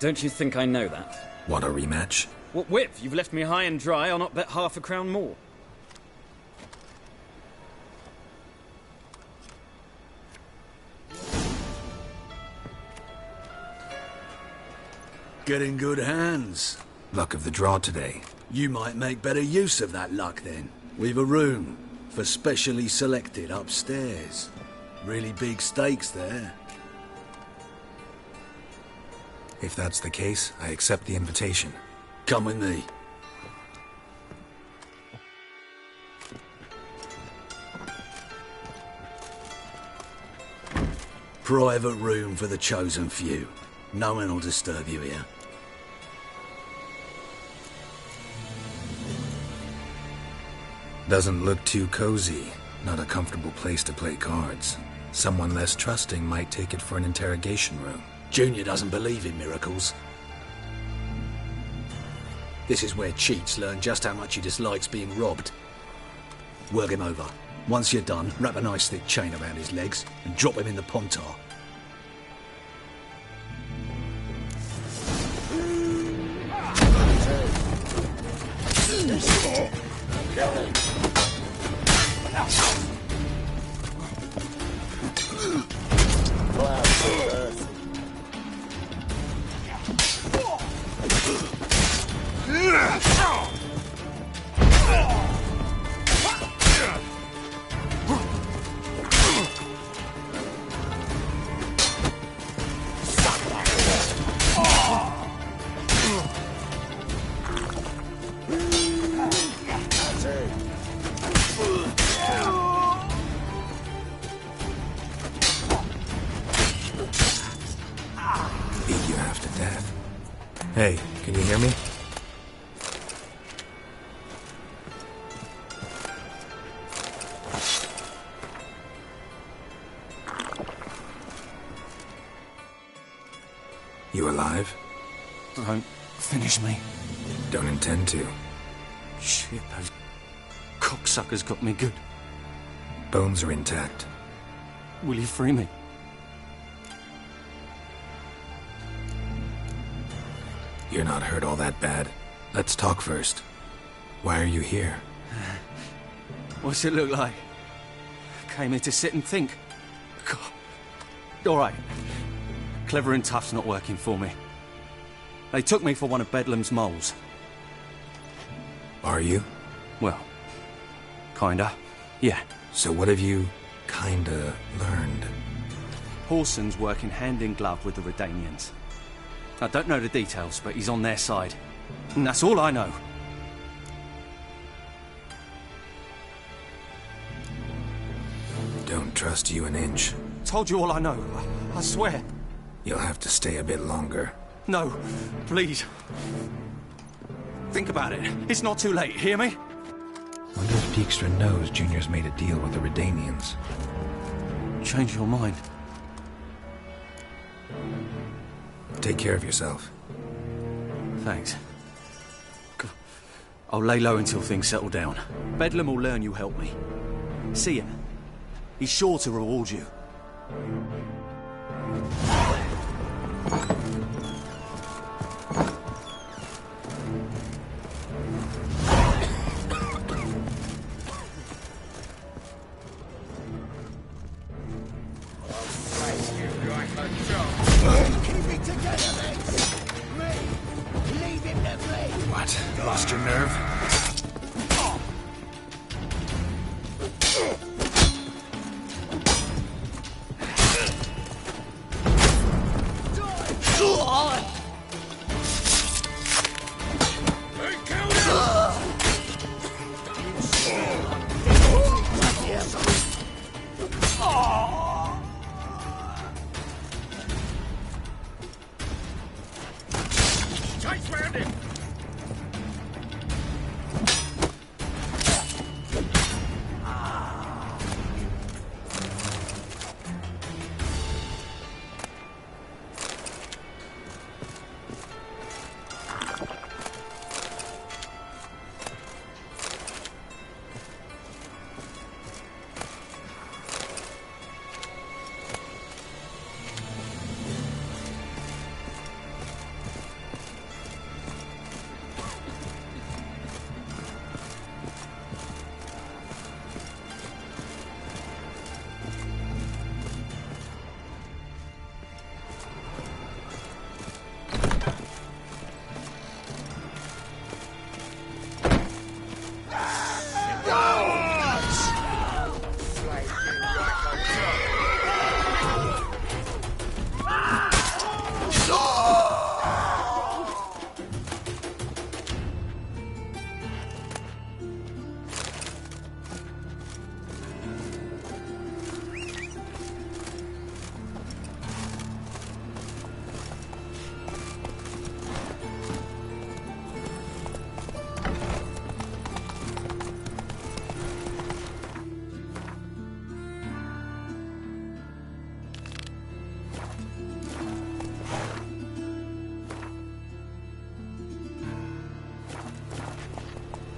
Don't you think I know that? Want a rematch? What with? You've left me high and dry. I'll not bet half a crown more. Get in good hands. Luck of the draw today. You might make better use of that luck then. We've a room for specially selected upstairs. Really big stakes there. If that's the case, I accept the invitation. Come with me. Private room for the chosen few. No one will disturb you here. Doesn't look too cozy. Not a comfortable place to play cards. Someone less trusting might take it for an interrogation room. Junior doesn't believe in miracles. This is where cheats learn just how much he dislikes being robbed. Work him over. Once you're done, wrap a nice thick chain around his legs and drop him in the pontar. Beat you half to death. Hey, can you hear me? You alive? Don't finish me. Don't intend to. Shit, those cocksuckers got me good. Bones are intact. Will you free me? You're not hurt all that bad. Let's talk first. Why are you here? What's it look like? Came here to sit and think. God. All right. Clever and tough's not working for me. They took me for one of Bedlam's moles. Are you? Well, kinda. Yeah. So what have you kinda learned? Horson's working hand in glove with the Redanians. I don't know the details, but he's on their side. And that's all I know. Don't trust you an inch. Told you all I know. I swear. You'll have to stay a bit longer. No, please. Think about it. It's not too late, hear me? Wonder if Dijkstra knows Junior's made a deal with the Redanians. Change your mind. Take care of yourself. Thanks. I'll lay low until things settle down. Bedlam will learn you helped me. See ya. He's sure to reward you. What? Lost your nerve?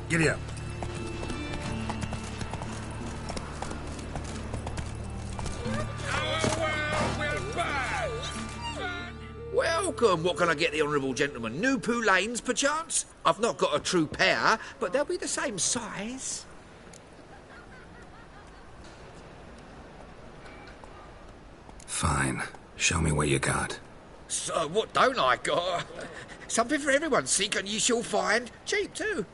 Giddy up. Welcome. What can I get the honourable gentleman? New Poo Lanes, perchance? I've not got a true pair, but they'll be the same size. Fine. Show me what you got. So, what don't I got? Something for everyone. Seek and ye shall find. Cheap, too.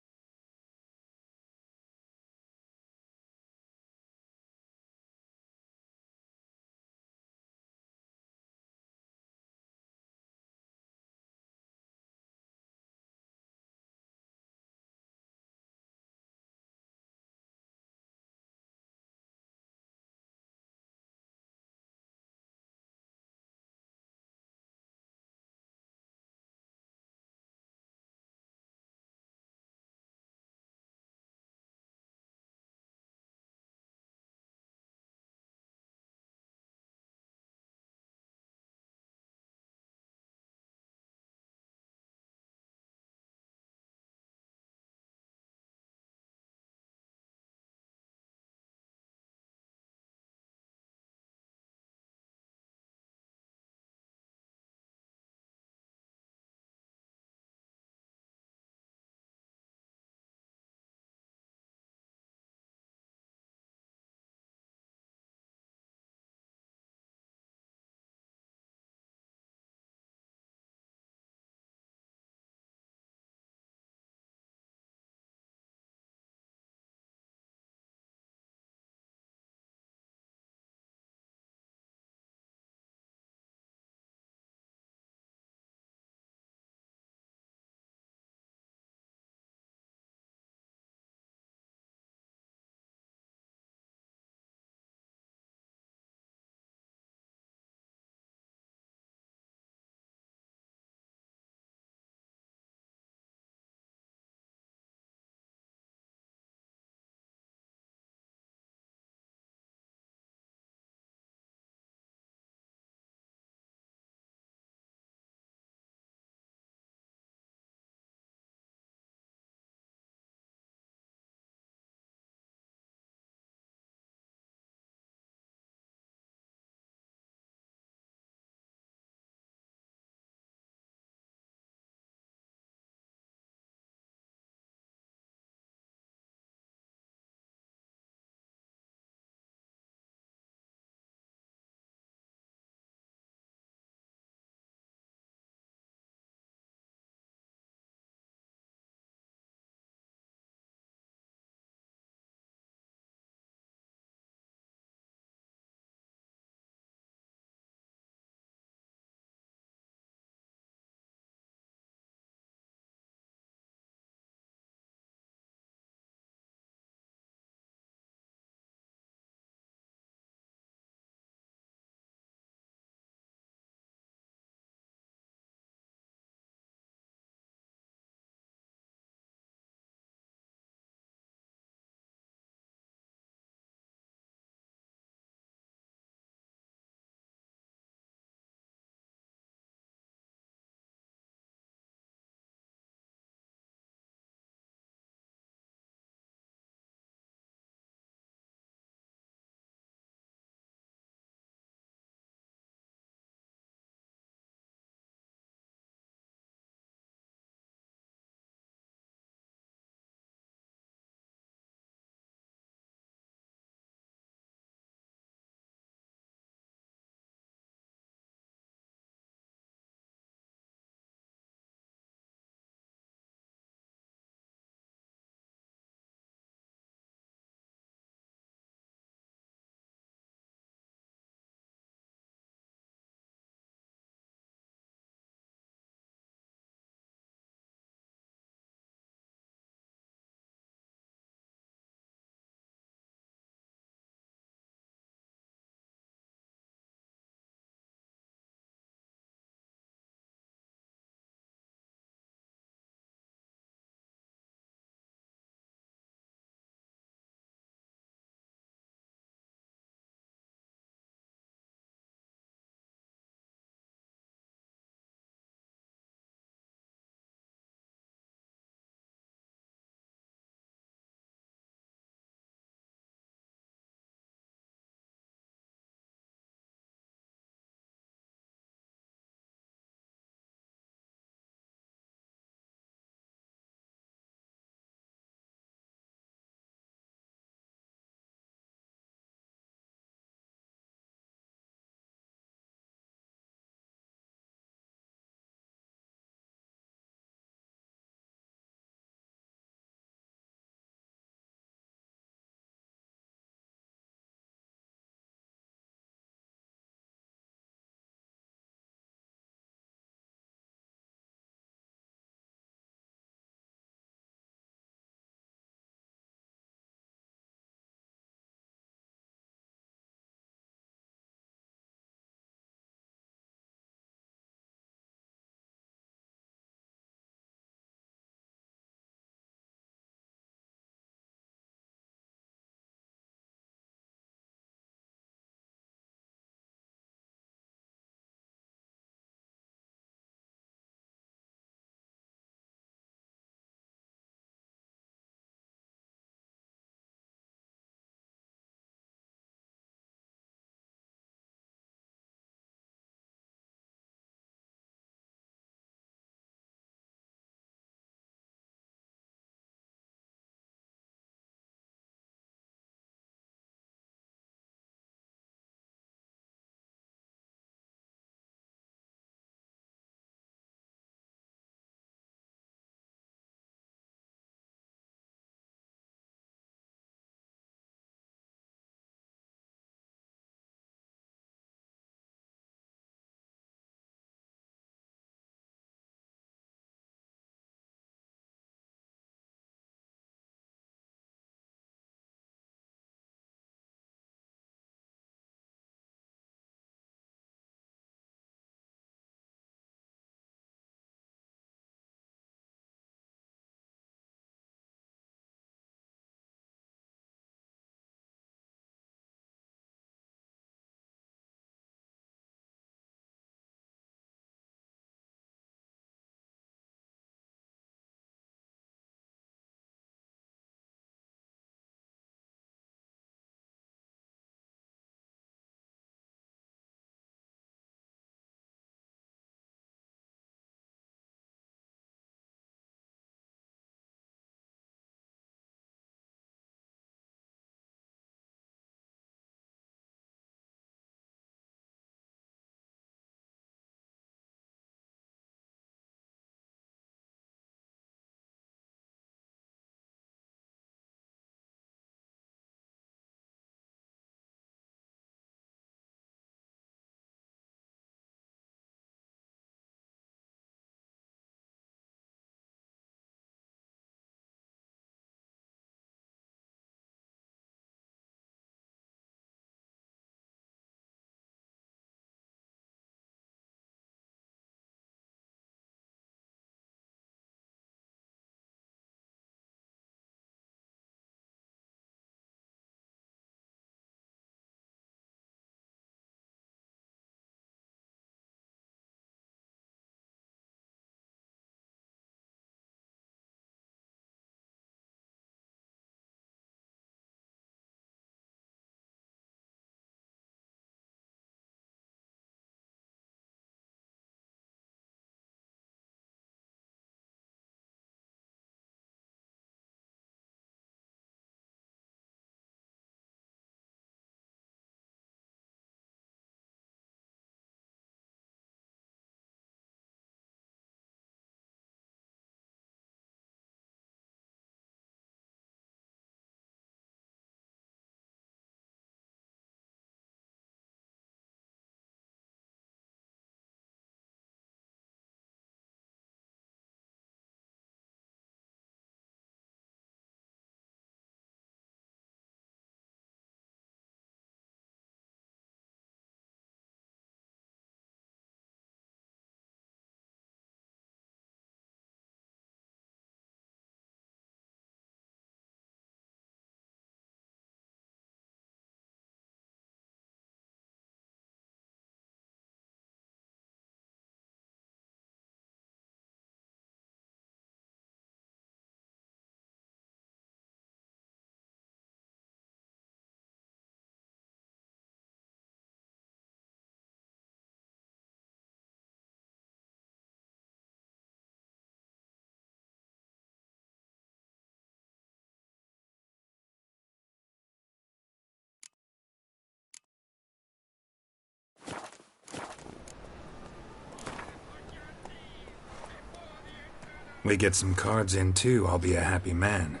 We get some cards in too, I'll be a happy man.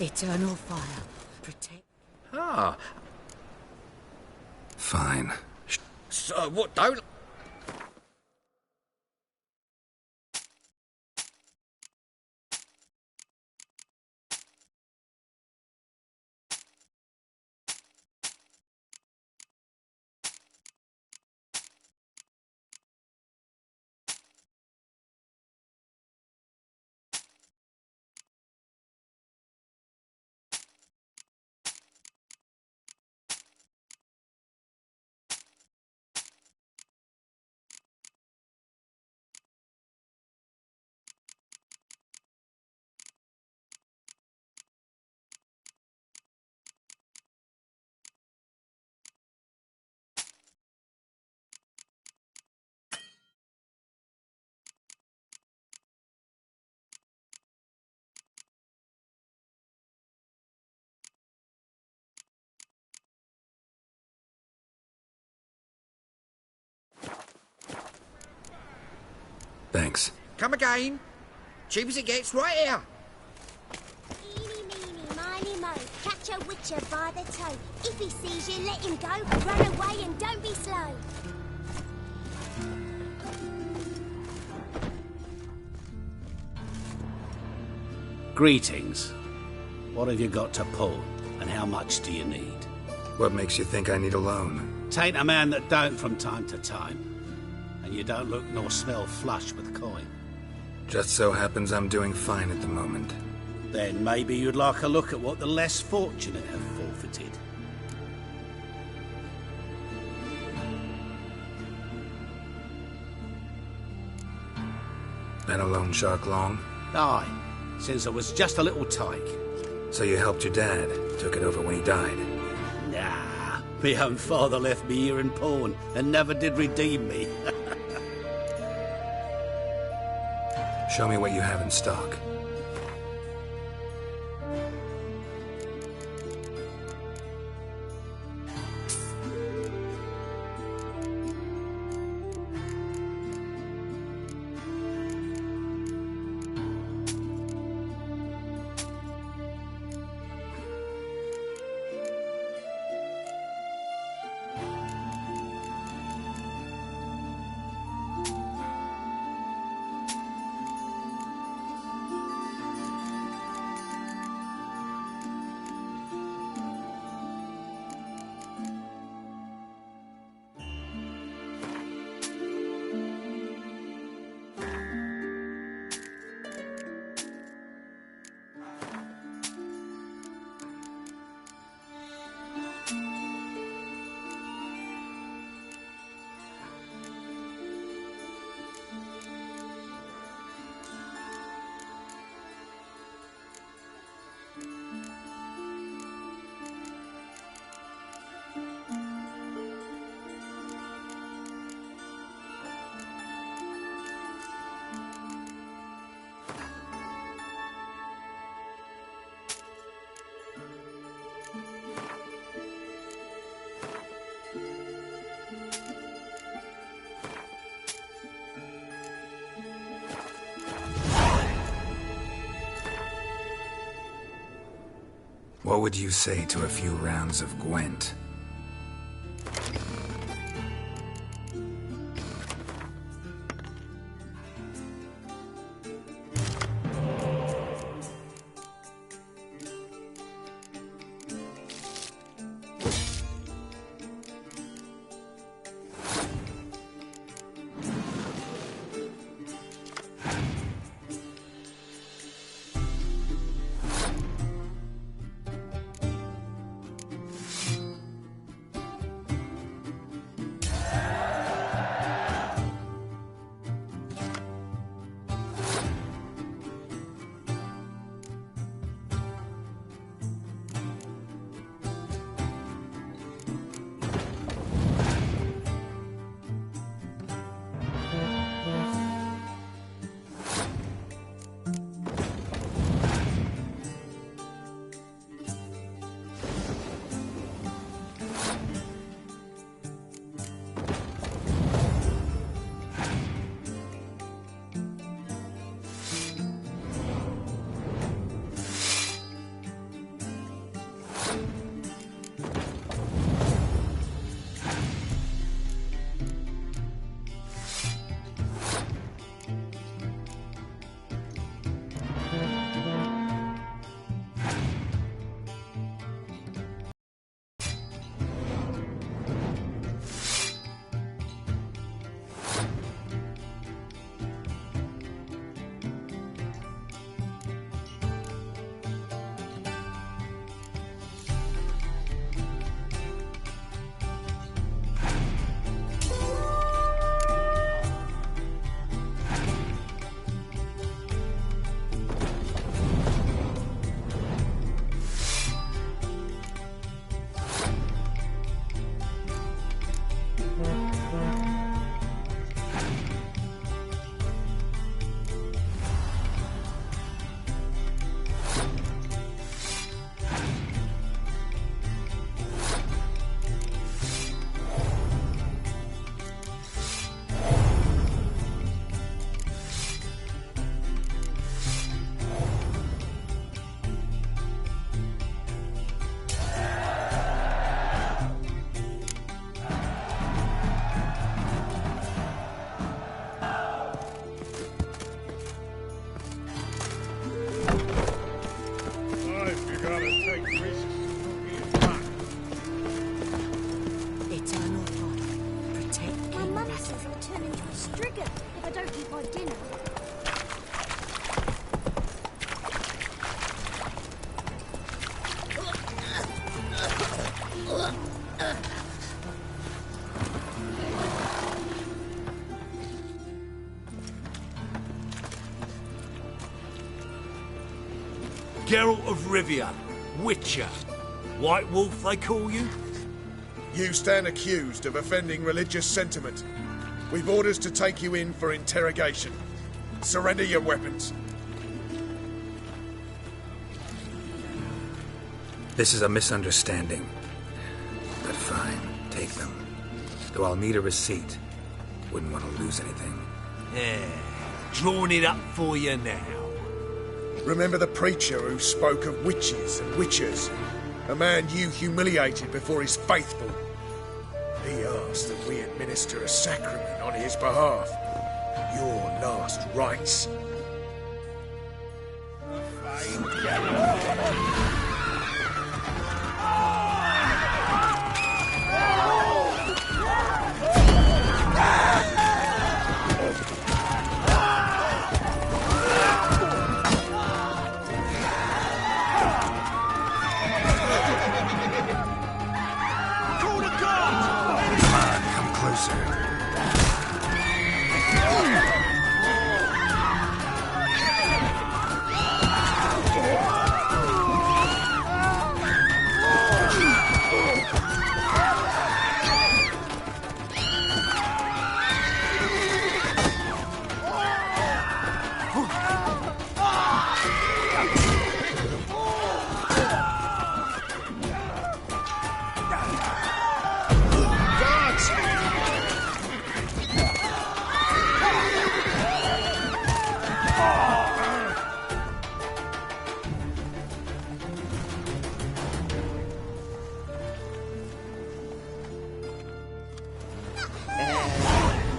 Eternal fire. Protect. Ah. Fine. So, what don't... Thanks. Come again. Cheap as it gets, right here. Eeny, meeny, miny, mo. Catch a witcher by the toe. If he sees you, let him go. Run away and don't be slow. Greetings. What have you got to pull, and how much do you need? What makes you think I need a loan? Tain't a man that don't from time to time. And you don't look nor smell flush with coin. Just so happens I'm doing fine at the moment. Then maybe you'd like a look at what the less fortunate have forfeited. Been a loan shark long? Aye, since I was just a little tyke. So you helped your dad, took it over when he died? Nah, my own father left me here in pawn and never did redeem me. Show me what you have in stock. What would you say to a few rounds of Gwent? our dinner. Geralt of Rivia, Witcher. White Wolf, they call you? You stand accused of offending religious sentiment. We've orders to take you in for interrogation. Surrender your weapons. This is a misunderstanding. But fine, take them. Though I'll need a receipt. Wouldn't want to lose anything. Yeah, drawing it up for you now. Remember the preacher who spoke of witches and witchers? A man you humiliated before his faithful. He asked that we administer a sacrament on his behalf. Your last rites.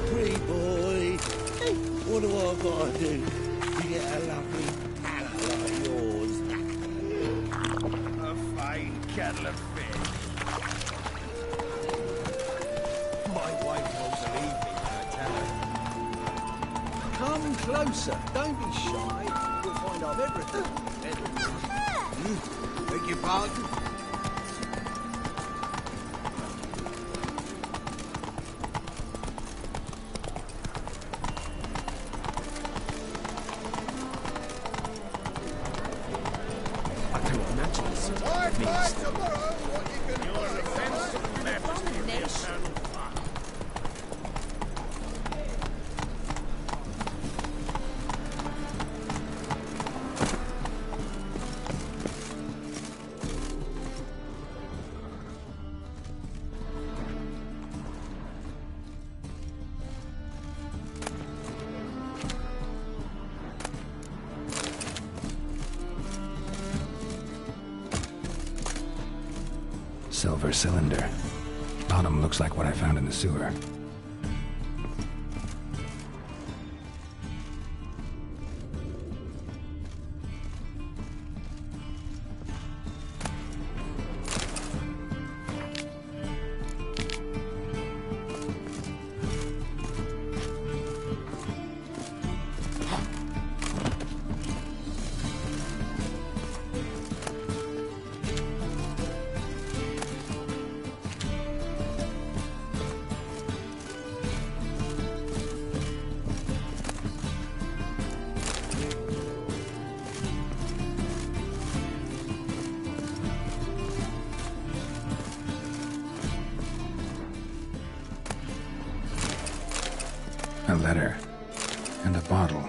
Pretty boy. What do I gotta do to get a lovely palate like yours? A fine kettle of fish. My wife won't believe me when I tell her. Come closer. Don't be shy. You'll find I've everything. Beg your pardon? Silver cylinder. Bottom looks like what I found in the sewer. A letter. And a bottle.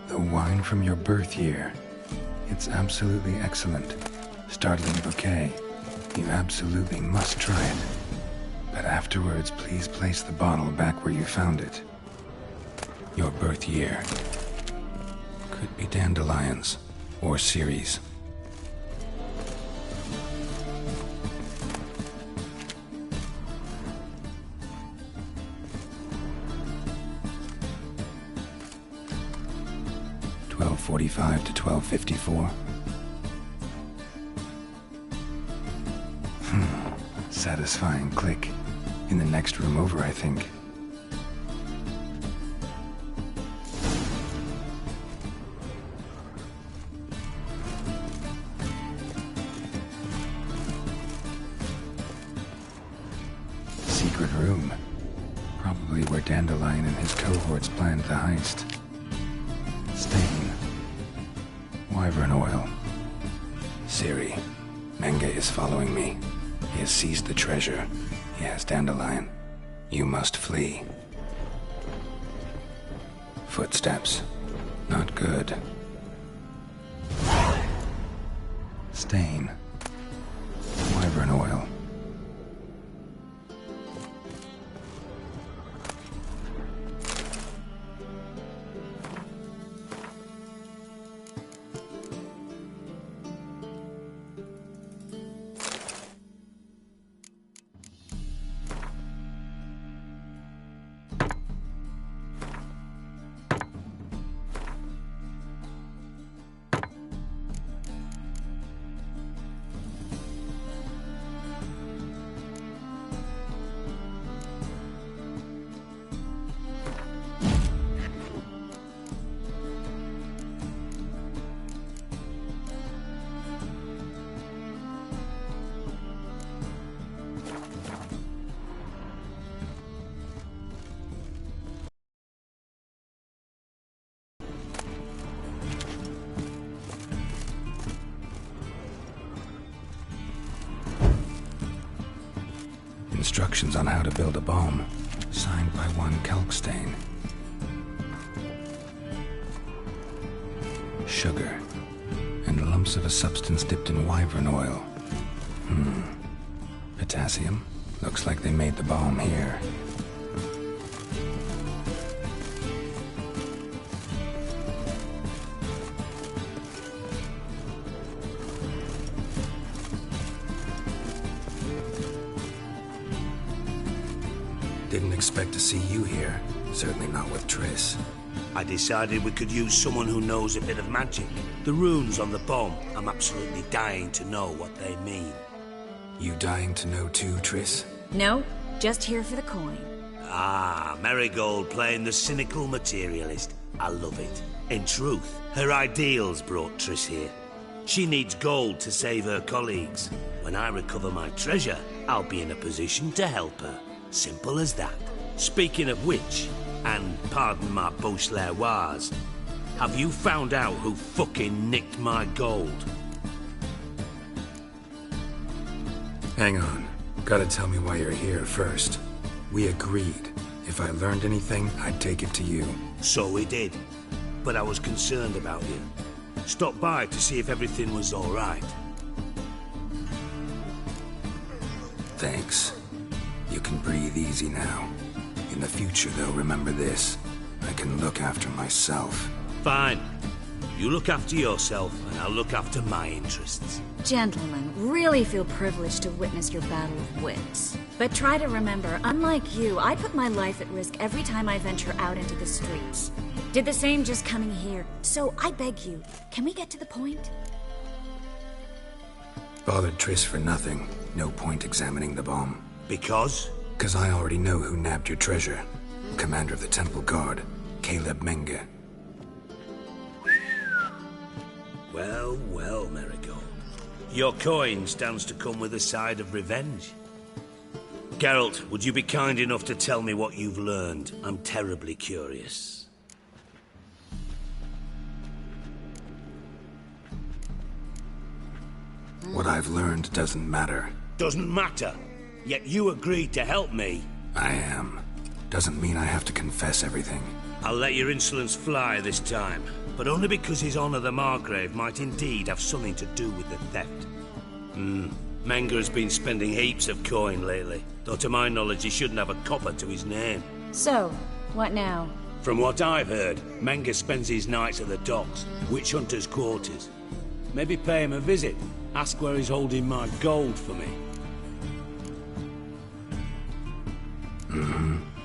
The wine from your birth year. It's absolutely excellent. Startling bouquet. You absolutely must try it. But afterwards, please place the bottle back where you found it. Your birth year. Could be dandelions. Or Ceres. .45 to 12:54. Satisfying click. In the next room over, I think. secret room. Probably where Dandelion and his cohorts planned the heist. Stain. Wyvern oil. Ciri. Menge is following me. He has seized the treasure. He has Dandelion. You must flee. Footsteps. Not good. Stain. Wyvern oil. Instructions on how to build a bomb, signed by one Kalkstain. Sugar, and lumps of a substance dipped in wyvern oil. Potassium? Looks like they made the bomb here. Didn't expect to see you here. Certainly not with Triss. I decided we could use someone who knows a bit of magic. The runes on the bomb, I'm absolutely dying to know what they mean. You dying to know too, Triss? No, just here for the coin. Ah, Marigold playing the cynical materialist. I love it. In truth, her ideals brought Triss here. She needs gold to save her colleagues. When I recover my treasure, I'll be in a position to help her. Simple as that. Speaking of which, and pardon my Beauclervois, have you found out who fucking nicked my gold? Hang on. Gotta tell me why you're here first. We agreed. If I learned anything, I'd take it to you. So we did. But I was concerned about you. Stopped by to see if everything was all right. Thanks. You can breathe easy now. In the future, though, remember this. I can look after myself. Fine. You look after yourself, and I'll look after my interests. Gentlemen, really feel privileged to witness your battle of wits. But try to remember, unlike you, I put my life at risk every time I venture out into the streets. Did the same just coming here. So I beg you, can we get to the point? Bothered Triss for nothing. No point examining the bomb. Because? Because I already know who nabbed your treasure. Commander of the Temple Guard, Caleb Menge. Well, well, Marigold. Your coin stands to come with a side of revenge. Geralt, would you be kind enough to tell me what you've learned? I'm terribly curious. What I've learned doesn't matter. Doesn't matter? Yet you agreed to help me. I am. Doesn't mean I have to confess everything. I'll let your insolence fly this time, but only because His Honor the Margrave might indeed have something to do with the theft. Menge has been spending heaps of coin lately, though to my knowledge he shouldn't have a copper to his name. So, what now? From what I've heard, Menge spends his nights at the docks, witch hunters' quarters. Maybe pay him a visit, ask where he's holding my gold for me.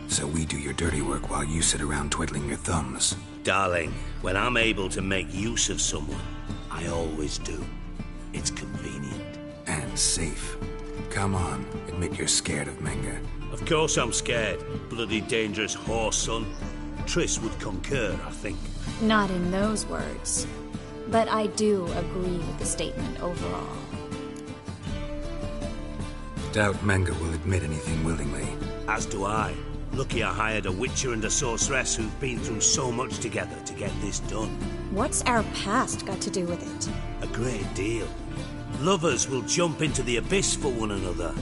So we do your dirty work while you sit around twiddling your thumbs. Darling, when I'm able to make use of someone, I always do. It's convenient. And safe. Come on, admit you're scared of Menge. Of course I'm scared. Bloody dangerous whore, son. Triss would concur, I think. Not in those words. But I do agree with the statement overall. Doubt Menge will admit anything willingly. As do I. Lucky I hired a witcher and a sorceress who've been through so much together to get this done. What's our past got to do with it? A great deal. Lovers will jump into the abyss for one another.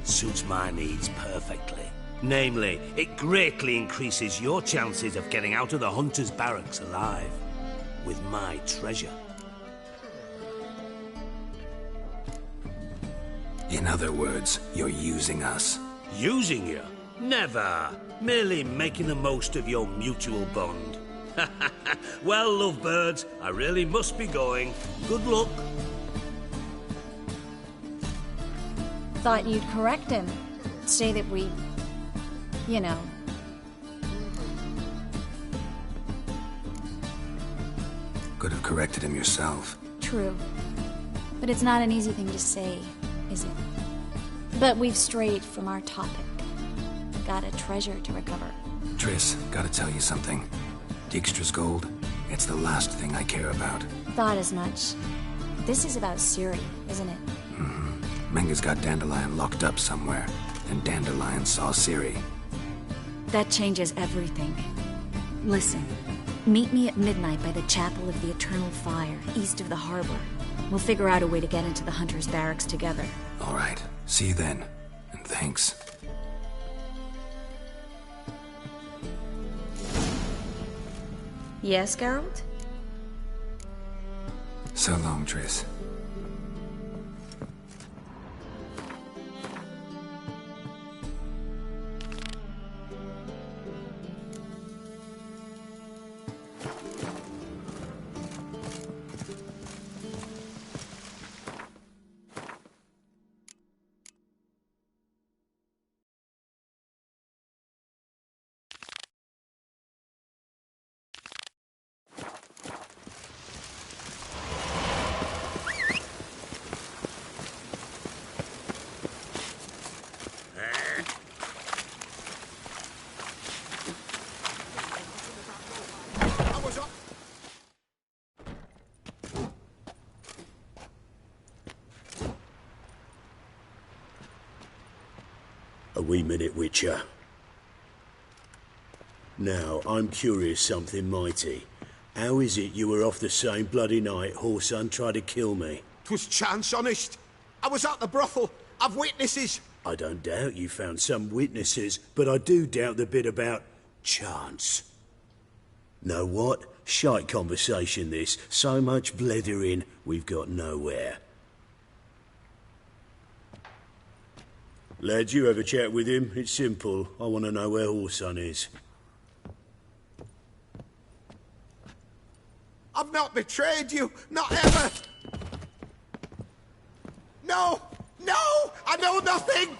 Suits my needs perfectly. Namely, it greatly increases your chances of getting out of the hunter's barracks alive. With my treasure. In other words, you're using us. Using you? Never. Merely making the most of your mutual bond. Well, lovebirds, I really must be going. Good luck. Thought you'd correct him. Say that we... you know... Could have corrected him yourself. True. But it's not an easy thing to say, is it? But we've strayed from our topic. Got a treasure to recover. Triss, gotta tell you something. Dijkstra's gold, it's the last thing I care about. Thought as much. This is about Ciri, isn't it? Mm-hmm. Menga's got Dandelion locked up somewhere, and Dandelion saw Ciri. That changes everything. Listen, meet me at midnight by the Chapel of the Eternal Fire, east of the harbor. We'll figure out a way to get into the Hunter's barracks together. All right. See you then. And thanks. Yes, Geralt? So long, Triss. A wee minute, Witcher. Now, I'm curious something mighty. How is it you were off the same bloody night Whoreson tried to kill me? 'Twas chance, honest. I was at the brothel. I've witnesses. I don't doubt you found some witnesses, but I do doubt the bit about chance. Know what? Shite conversation this. So much blethering, we've got nowhere. Lads, you have a chat with him. It's simple. I want to know where Whoreson is. I've not betrayed you. Not ever. No! No! I know nothing!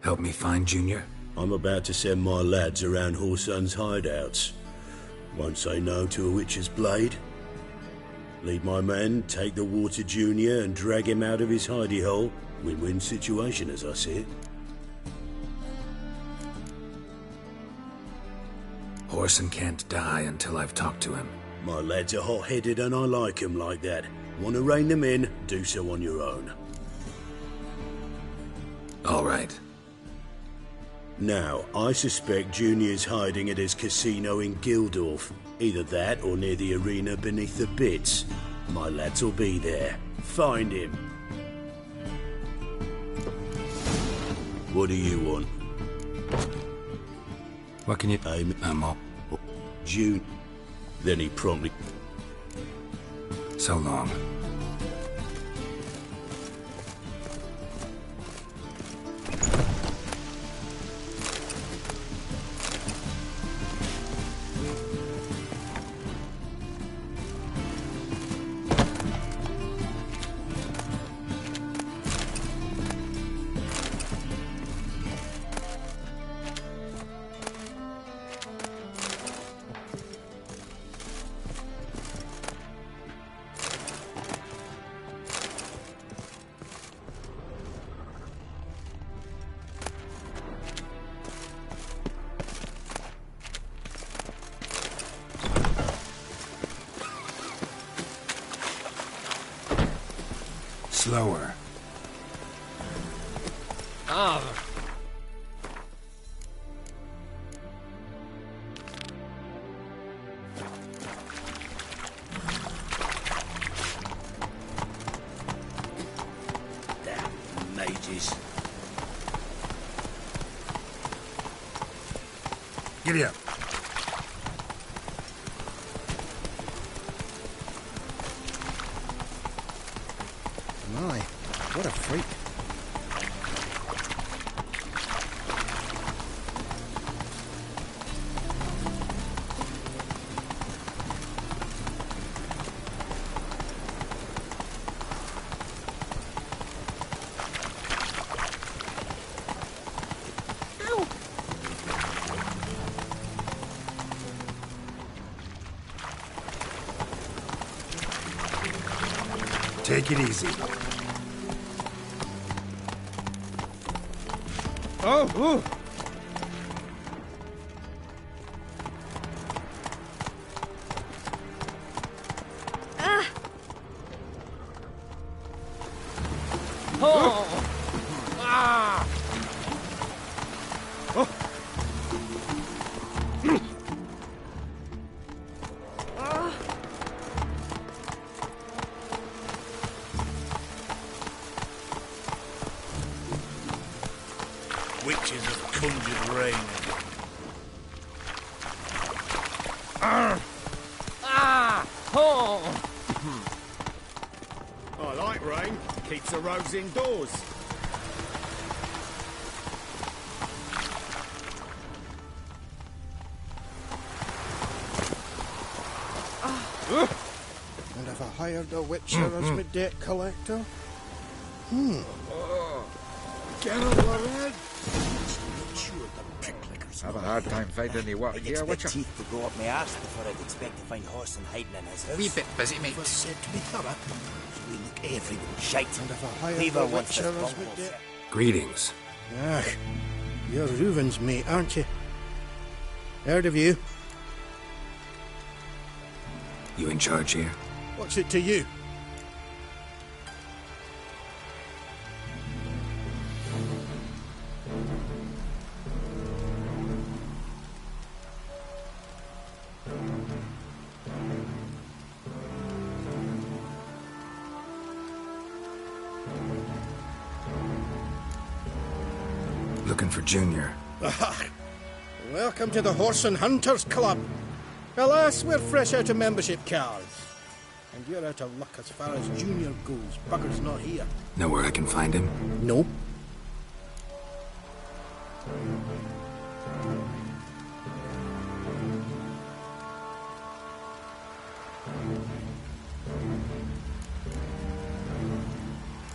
Help me find Junior? I'm about to send my lads around Whoreson's hideouts. Won't say no to a witch's blade. Lead my men, take the water Junior and drag him out of his hidey hole. Win-win situation as I see it. Whoreson can't die until I've talked to him. My lads are hot-headed and I like 'em like that. Want to rein them in, do so on your own. All right. Now, I suspect Junior's hiding at his casino in Gildorf. Either that or near the arena beneath the bits. My lads will be there. Find him. What do you want? What can you... I'm up. June. Then he promptly... So long. Slower. Ah. Damn mages. Giddy up. My, what a freak. Take it easy. Oh, ooh. Ah! Oh! Ah! Oh! Ah! Witches have conjured rain. Ah! Oh! I like rain. Keeps the rogues indoors. And if I hired a witcher as my debt collector? Geralt, lad. Have a hard time finding any work I'd here, expect Witcher. teeth to go up my arse before I'd expect to find Horson hiding in his house. Wee bit busy, mate. Was said to be thorough. So we look everywhere. Shite. And if I hired Lever a wants witcher this as my bungle debt... set. Greetings. Ah, you're Reuven's mate, aren't you? Heard of you. You in charge here? What's it to you? Looking for Junior. Welcome to the Horse and Hunters Club. Alas, we're fresh out of membership cards. And you're out of luck as far as Junior goes. Bugger's not here. Know where I can find him? No.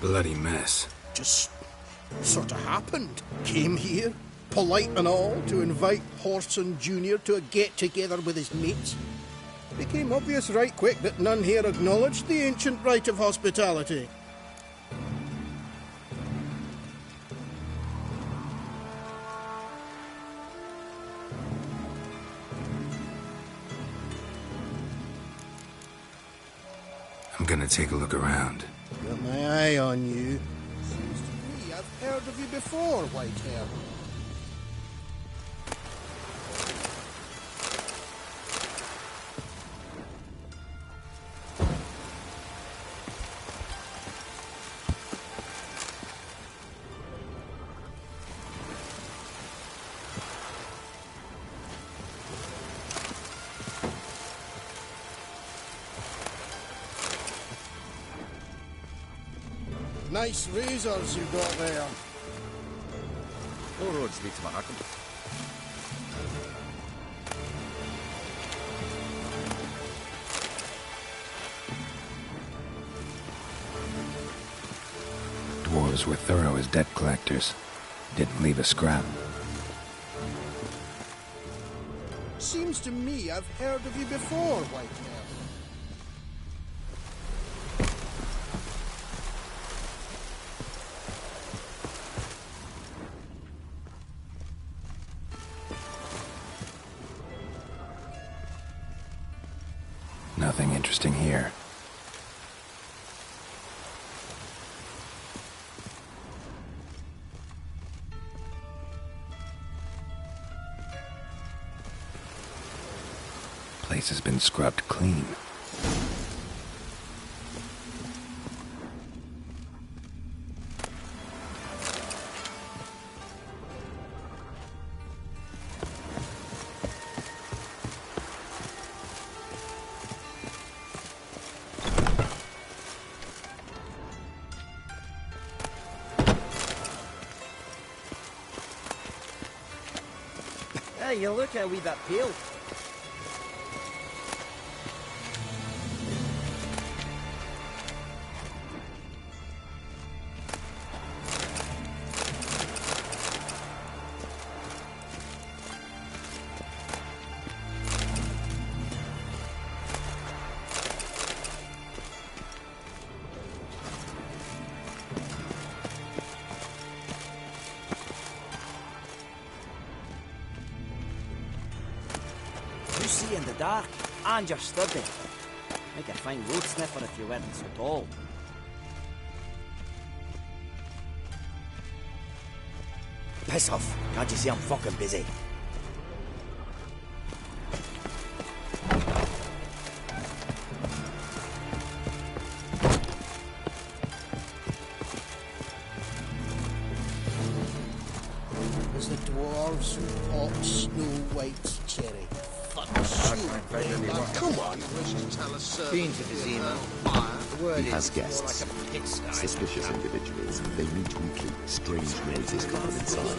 Bloody mess. Just sort of happened. Came here, polite and all, to invite Horson Jr. to a get-together with his mates. Became obvious right quick that none here acknowledged the ancient rite of hospitality. I'm gonna take a look around. Got my eye on you. Seems to me I've heard of you before, Whitehair. Nice razors you got there. All roads lead to Mahakam. Dwarves were thorough as debt collectors. Didn't leave a scrap. Seems to me I've heard of you before, Whitehair. Nothing interesting here. place has been scrubbed clean. Hey, you look how we that peel. You see in the dark, and you're sturdy. Make a fine road sniffer if you weren't so tall. Piss off. Can't you see I'm fucking busy? As the dwarves who bought Snow White's cherry. Come on. Been to Vizima. The word He has is guests. more like a pigsty. Suspicious individuals. They meet weekly. Strange noises come from inside.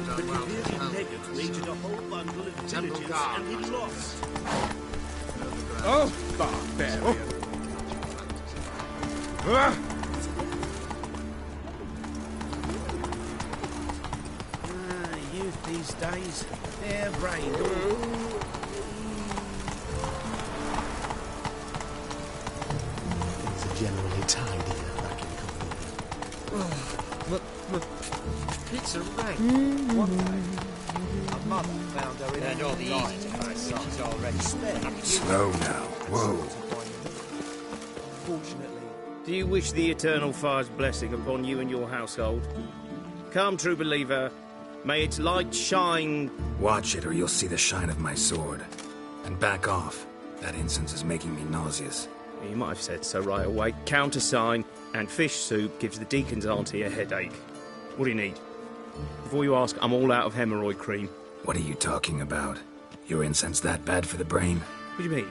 But he appeared in Negus waged a whole bundle of intelligence and he lost. Oh, barbarian! Youth these days, they're brained. Things are generally tidy back in company. Pizza rang. One day, my mother found her in and all the easy to find songs already spent. Slow now. Whoa. Fortunately, Do you wish the Eternal Fire's blessing upon you and your household? Come, true believer, may its light shine... Watch it or you'll see the shine of my sword. And back off. That incense is making me nauseous. You might have said so right away. Countersign and fish soup gives the deacon's auntie a headache. What do you need? Before you ask, I'm all out of hemorrhoid cream. What are you talking about? Your incense that bad for the brain? What do you mean?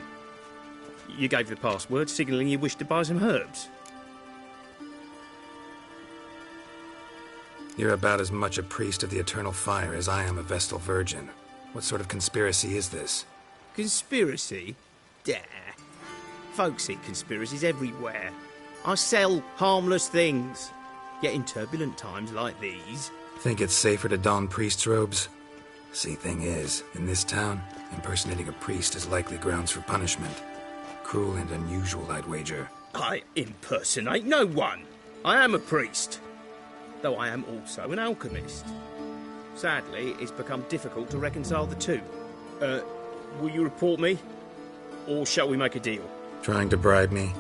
You gave the password, signalling you wished to buy some herbs. You're about as much a priest of the Eternal Fire as I am a Vestal Virgin. What sort of conspiracy is this? Conspiracy? Dah. Folks see conspiracies everywhere. I sell harmless things. Yet in turbulent times like these... Think it's safer to don priest's robes? See, thing is, in this town, impersonating a priest is likely grounds for punishment. Cruel and unusual, I'd wager. I impersonate no one. I am a priest. Though I am also an alchemist. Sadly, it's become difficult to reconcile the two. Will you report me? Or shall we make a deal? Trying to bribe me?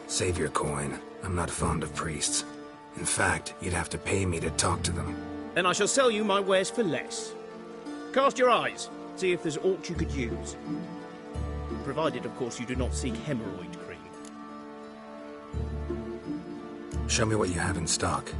Save your coin. I'm not fond of priests. In fact, you'd have to pay me to talk to them. Then I shall sell you my wares for less. Cast your eyes. See if there's aught you could use. Provided, of course, you do not seek hemorrhoid cream. Show me what you have in stock.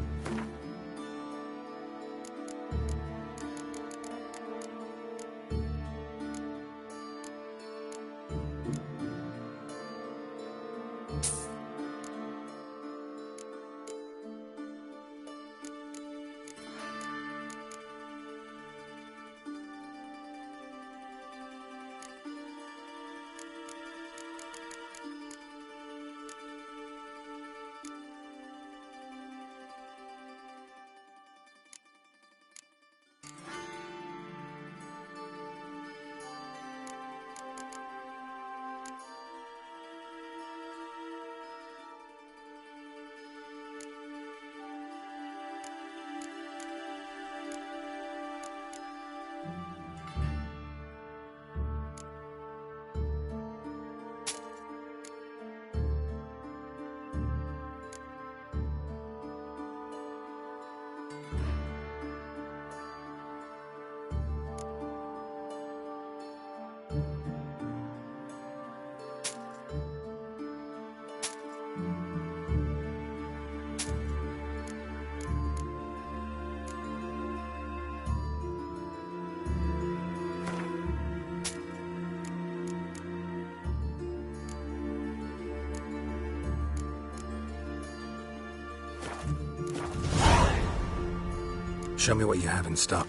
Show me what you have in stock.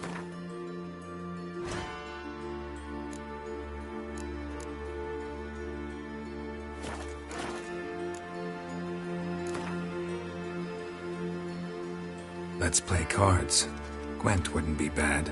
Let's play cards. Gwent wouldn't be bad.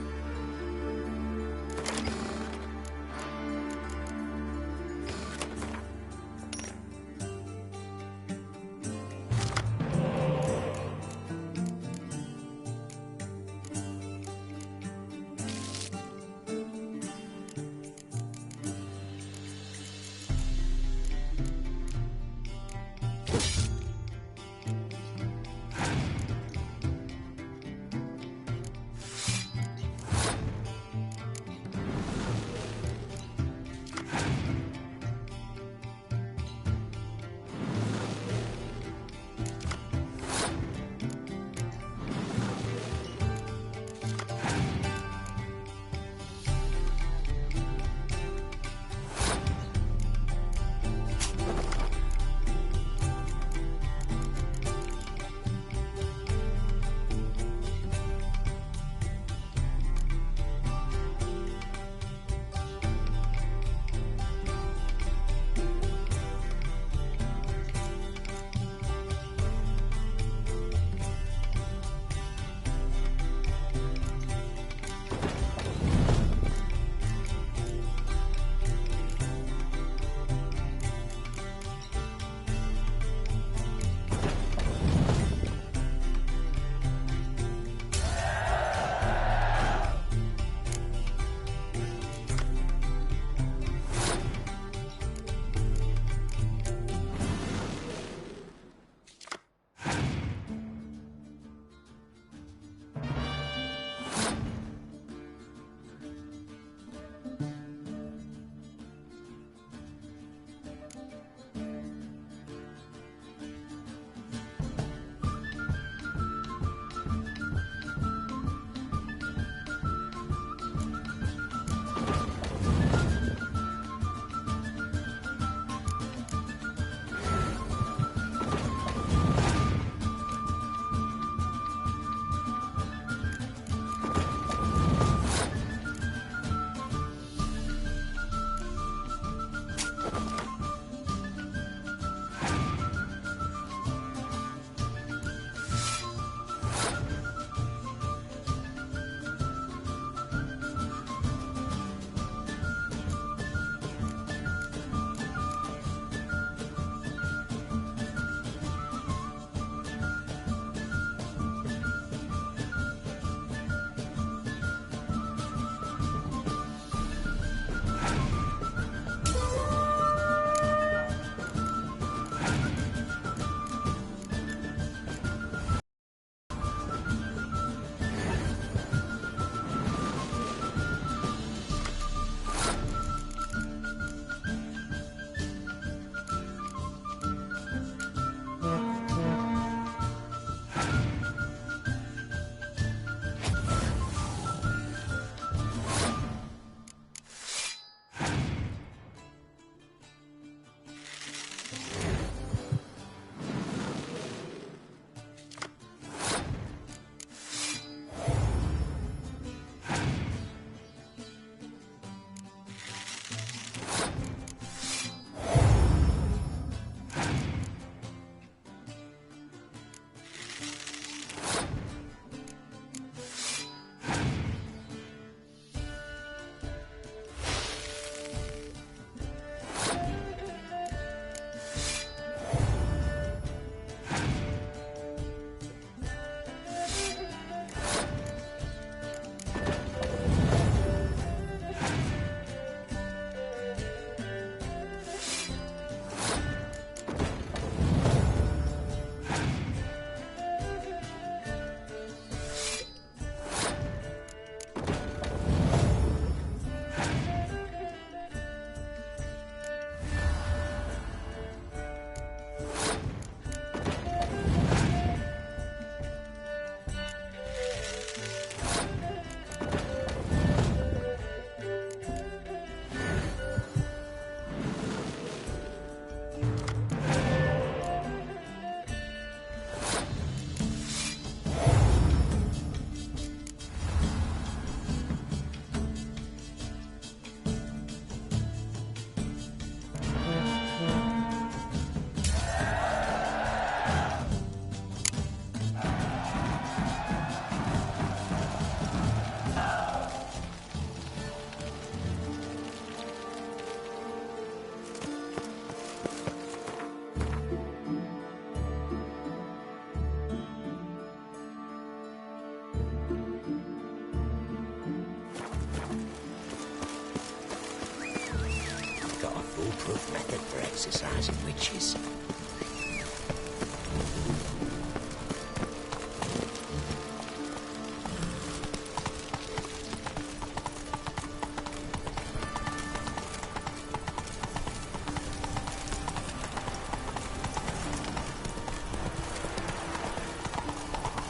foolproof method for exercising witches.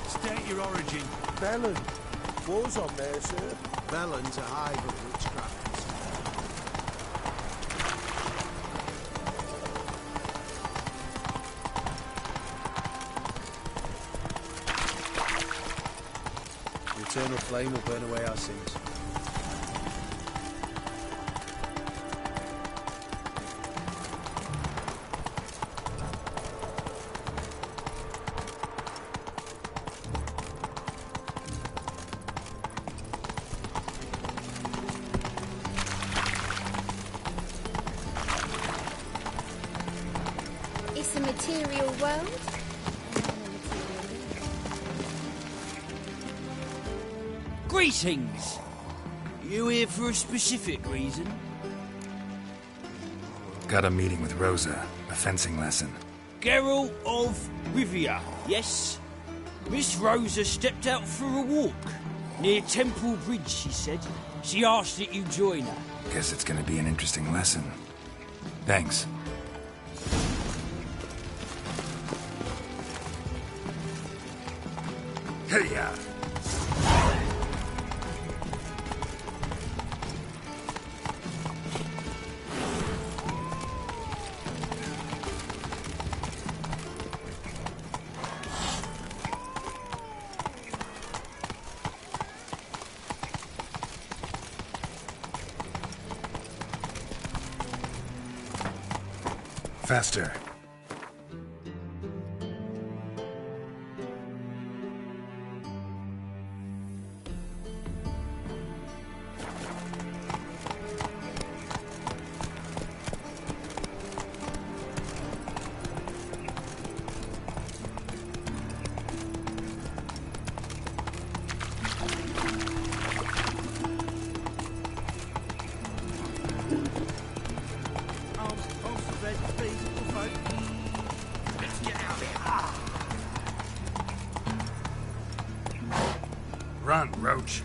State your origin. Bellon. War's on there, sir. Bellon's a hive of witchcraft. The eternal flame will burn away our sins. It's a material world. Greetings! You here for a specific reason? Got a meeting with Rosa, a fencing lesson. Geralt of Rivia, yes? Miss Rosa stepped out for a walk. Near Temple Bridge, she said. She asked that you join her. Guess it's gonna be an interesting lesson. Thanks. Hey-ya! Faster. Run, Roach.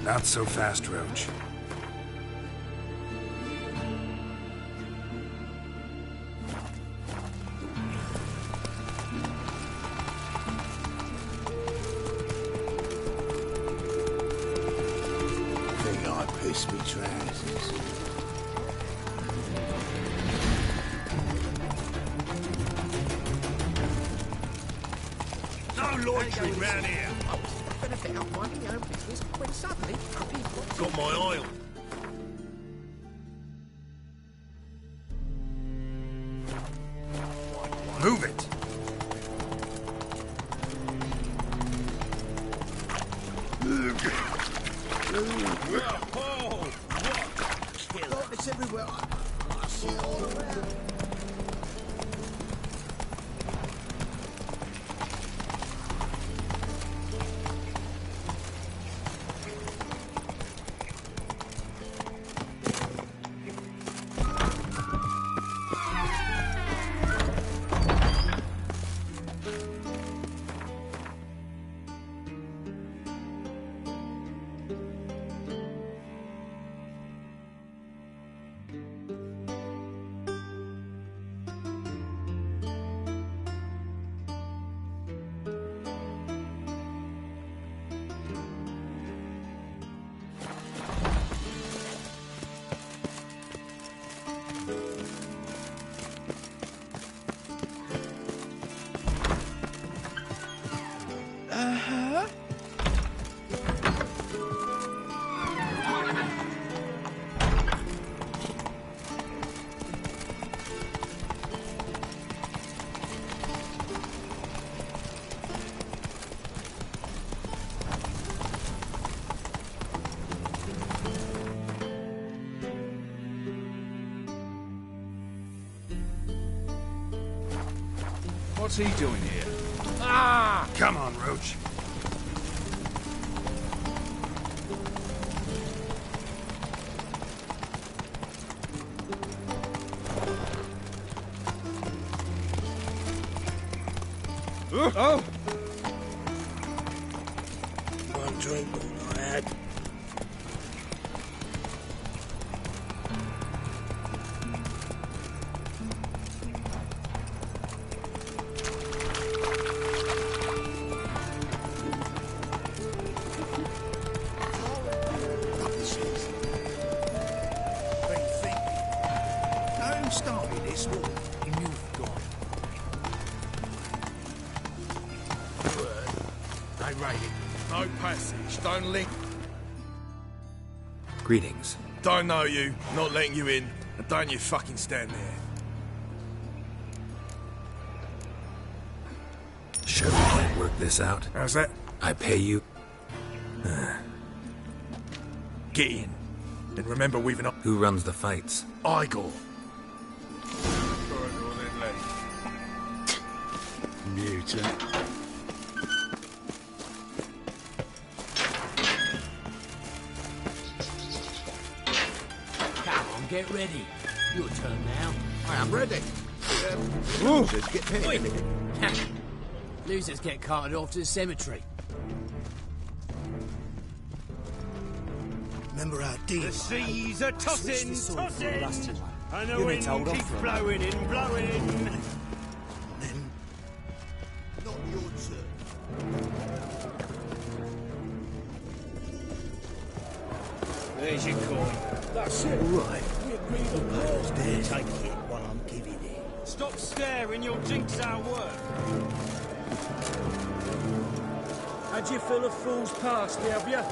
Not so fast, Roach. Think I pissed me trousers. No loitering round here. When suddenly, Got my eye on. Move it! It's everywhere. I see it all around. What's he doing here? Ah! Come on, Roach. Oh! One drink all I had. Who started this war? You've got. They raid it. No passage. Don't link. Greetings. Don't know you. Not letting you in. And don't you fucking stand there. Sure we can't work this out? How's that? I pay you. Get in. And remember we've an... Who runs the fights? Igor. Mutant. Come on, get ready. Your turn now. I am ready. Losers get paid. Losers get carted off to the cemetery. Remember our deal? The seas are tossing, tossing, and the You wind need to hold on keeps for a blowing in, blowing in. Then, not your turn. There's your coin. That's it. All right. We agreed on that. Take it while I'm giving it. Stop staring, you'll jinx our work. How'd you fill a fool's pasty, have you?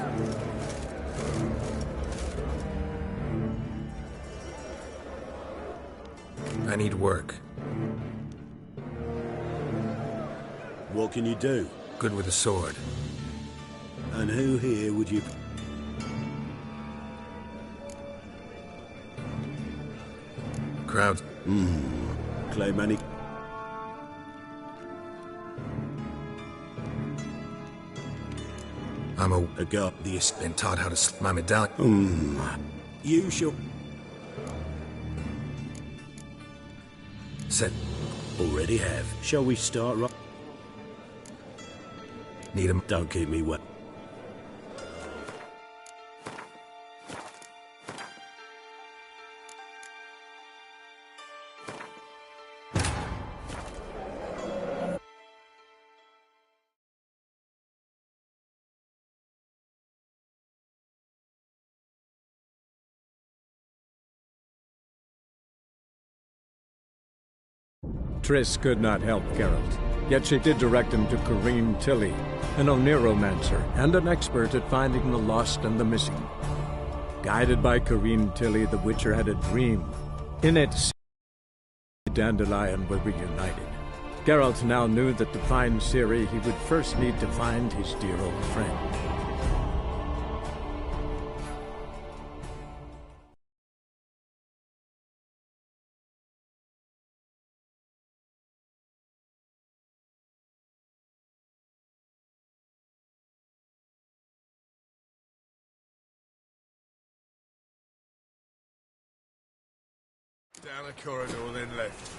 I need work. What can you do? Good with a sword. And who here would you... Crowds. Claim any... I'm a girl. been taught how to slip my medallion. You shall... Said. Already have. Shall we start right? Need 'em. Don't keep me wet. Triss could not help Geralt, yet she did direct him to Corrine Tilly, an Oniromancer and an expert at finding the lost and the missing. Guided by Corrine Tilly, the Witcher had a dream. In it, Dandelion were reunited. Geralt now knew that to find Ciri, he would first need to find his dear old friend. Down the corridor, then left.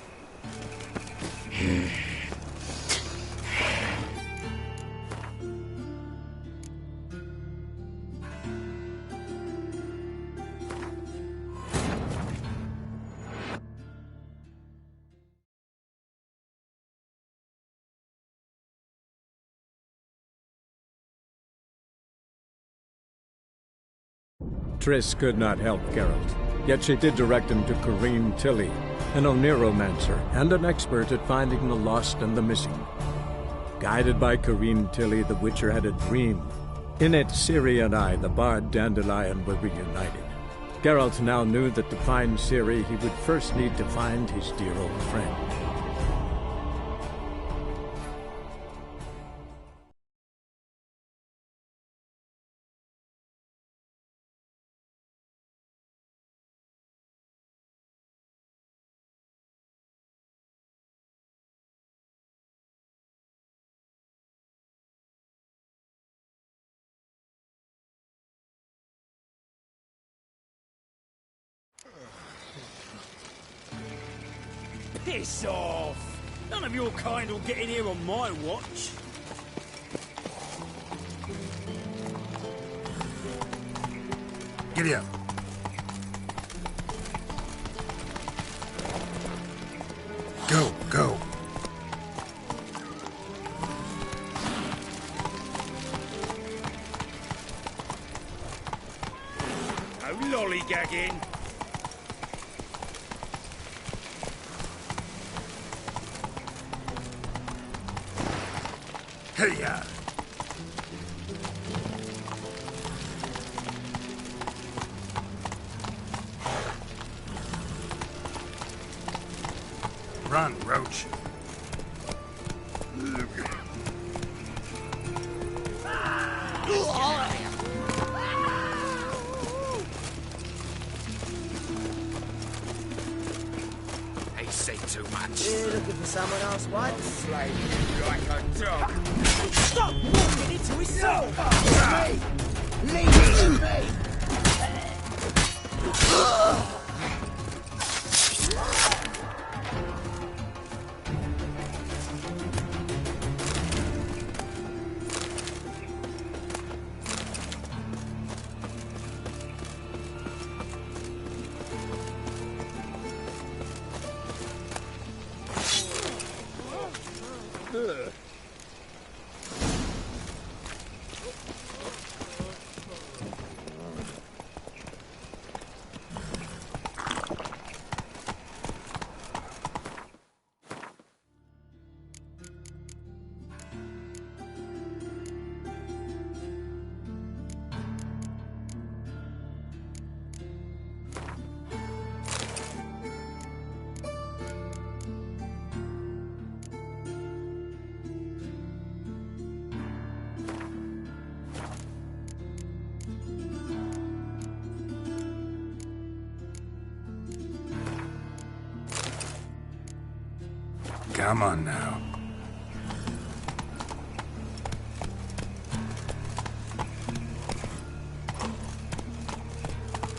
Triss could not help Geralt, yet she did direct him to Corrine Tilly, an Oniromancer and an expert at finding the lost and the missing. Guided by Corrine Tilly, the Witcher had a dream. In it, Ciri and I, the bard Dandelion, were reunited. Geralt now knew that to find Ciri, he would first need to find his dear old friend. Piss off! None of your kind will get in here on my watch. Giddy up. Go. No lollygagging. Hey-ya. Run, Roach. They say too much. You looking for someone else, what? Slay you like a dog. Stop walking into his soul! Leave it to me! Come on now.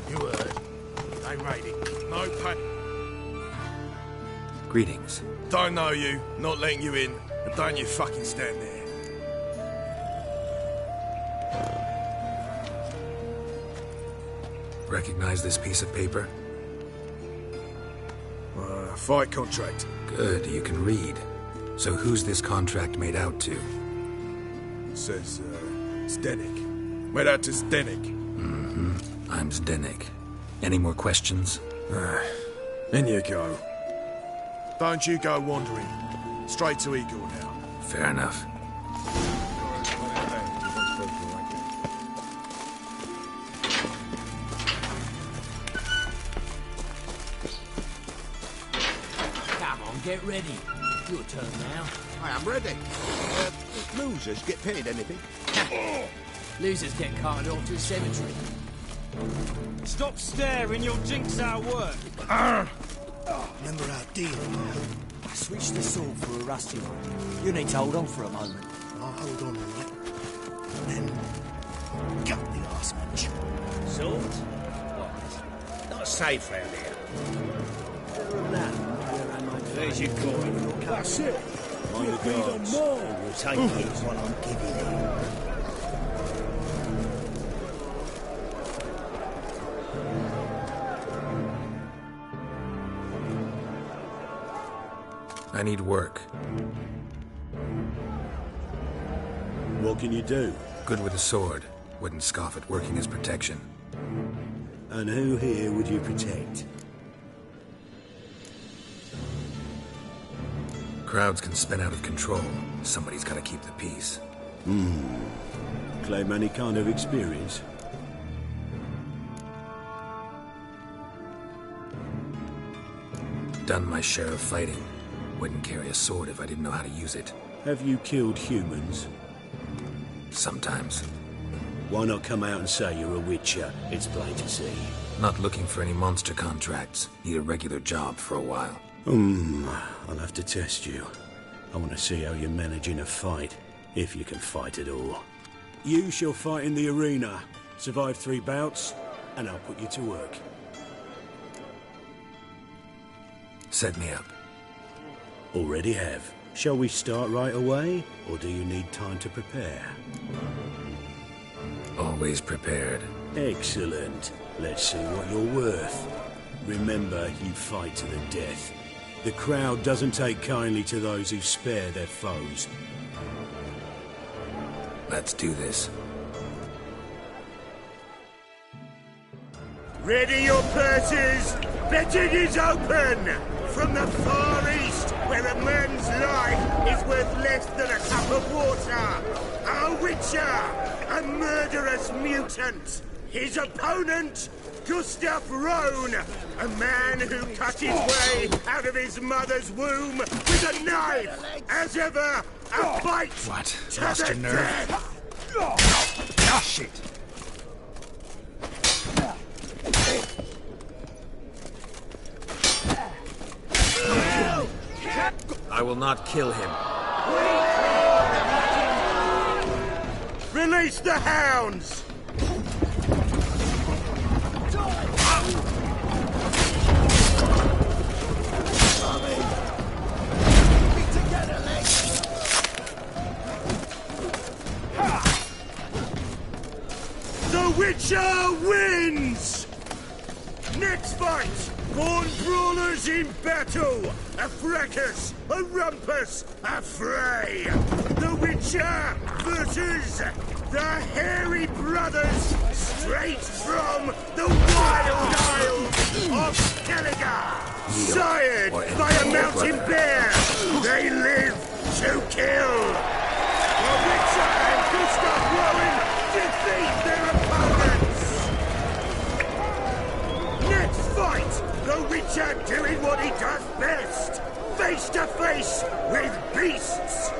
You heard. They raided. No pay. Greetings. Don't know you, not letting you in, and don't you fucking stand there. Recognize this piece of paper? Fight contract. Good, you can read. So who's this contract made out to? Says, Zdenek. Made out to Zdenek. Mm-hmm. I'm Zdenek. Any more questions? In you go. Don't you go wandering. Straight to Igor now. Fair enough. Get ready. Your turn now. I am ready. Losers get paid anything? Losers get carted off to the cemetery. Stop staring, you'll jinx our work. Remember our deal now? I switched the sword for a rusty one. You need to hold on for a moment. I'll hold on a minute. Then gut the arse munch. Sword? What? Not safe round here. There's your coin. That's it. Mind the guards. We'll take it while I'm giving I need work. What can you do? Good with a sword. Wouldn't scoff at working as protection. And who here would you protect? Crowds can spin out of control. Somebody's got to keep the peace. Claim any kind of experience? Done my share of fighting. Wouldn't carry a sword if I didn't know how to use it. Have you killed humans? Sometimes. Why not come out and say you're a witcher? It's plain to see. Not looking for any monster contracts. Need a regular job for a while. I'll have to test you. I want to see how you manage in a fight, if you can fight at all. You shall fight in the arena, survive 3 bouts, and I'll put you to work. Set me up. Already have. Shall we start right away, or do you need time to prepare? Always prepared. Excellent. Let's see what you're worth. Remember, you fight to the death. The crowd doesn't take kindly to those who spare their foes. Let's do this. Ready your purses! Betting is open! From the Far East, where a man's life is worth less than a cup of water! A witcher! A murderous mutant! His opponent, Gustav Rohn! A man who cut his way out of his mother's womb with a knife! As ever, a fight What? to Lost the your nerve? death! Ah, shit! I will not kill him. Release the hounds! The Witcher wins! Next fight! Born brawlers in battle! A fracas! A rumpus! A fray! The Witcher versus the Hairy Brothers, straight from the Wild Isles of Skellige! Sired by a mountain bear! They live to kill! The Witcher and Gustav Rowan defeat their opponents! Next fight! The Witcher doing what he does best! Face to face with beasts!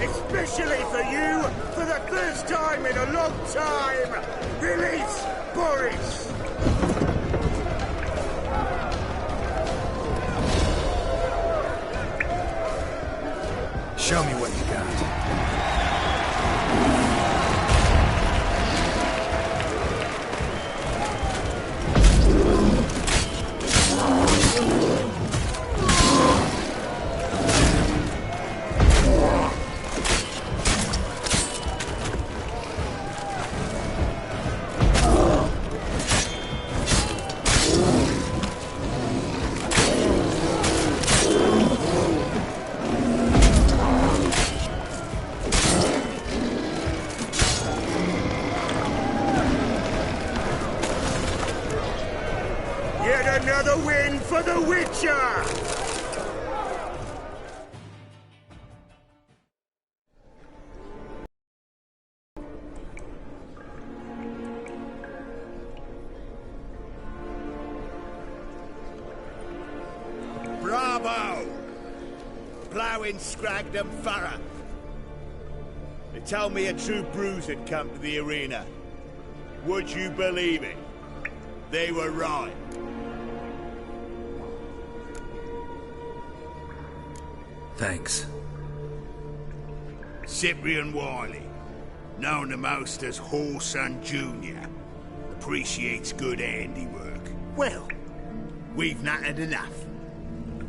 Especially for you, for the first time in a long time, release Boris! Show me what you got. Yet another win for the Witcher! Bravo! Ploughing Scragdon Thorough. They told me a true bruise had come to the arena. Would you believe it? They were right. Thanks. Cyprian Wiley, known to most as Whoreson Jr., appreciates good handiwork. Well, we've not had enough.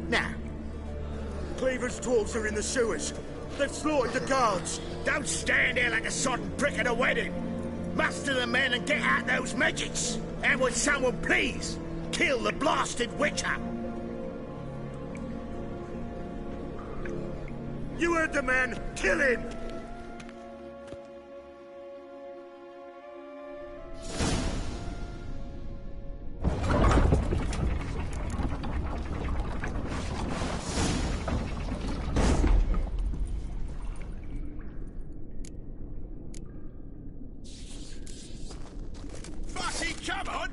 Now, Cleaver's dwarves are in the sewers. They've slaughtered the guards. Don't stand there like a sodden prick at a wedding. Muster the men and get out those midgets. And would someone please kill the blasted witcher? You heard the man. Kill him! Fussy, come on!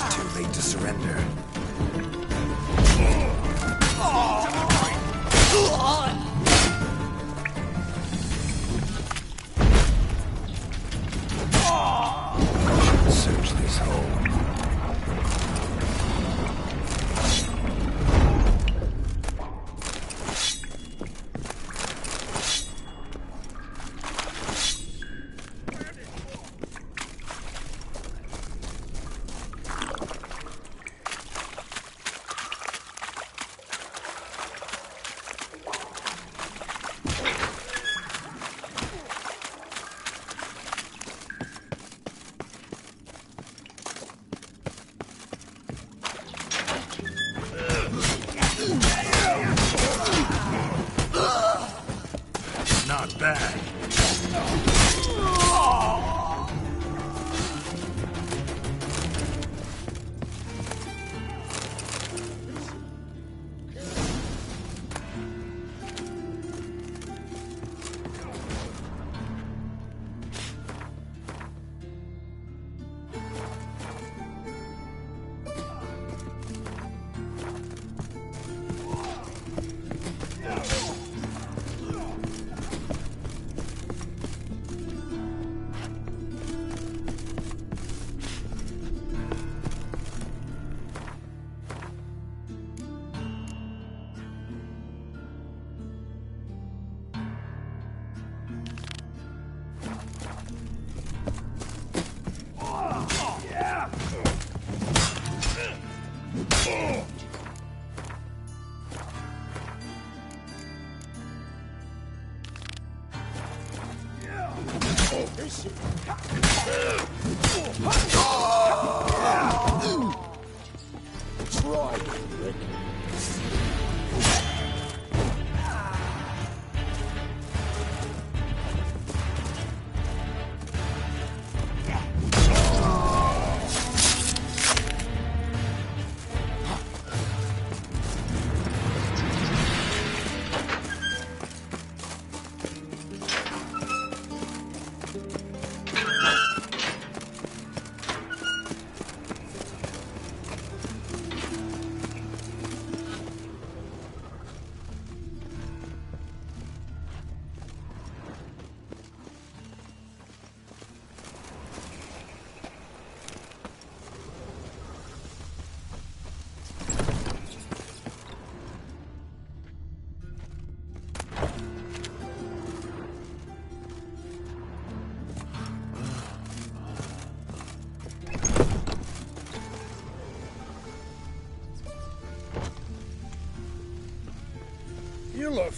Too late to surrender. Search this hole.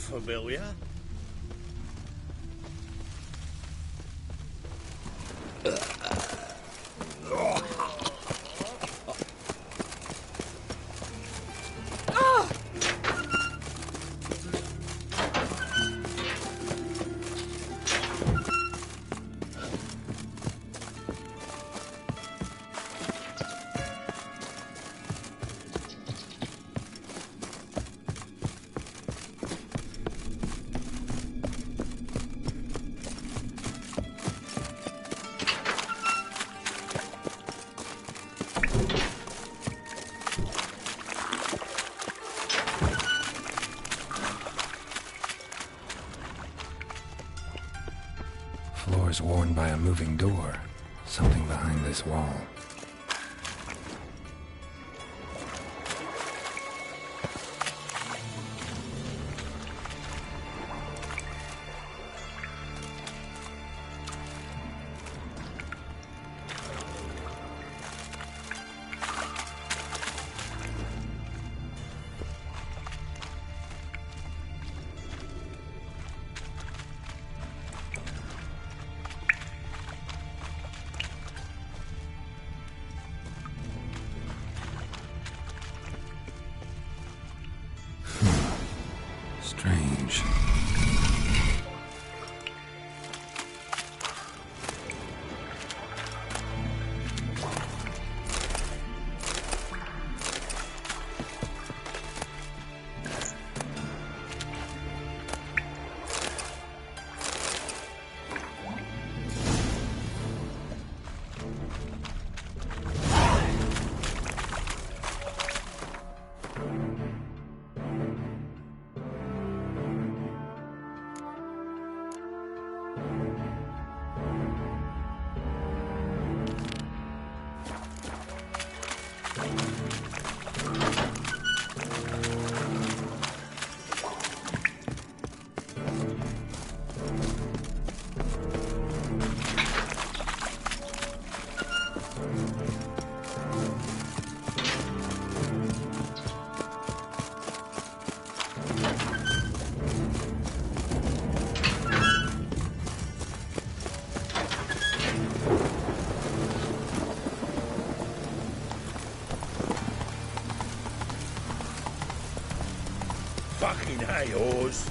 familiar. Floors worn by a moving door. Something behind this wall. Strange. Fucking hay, Oars.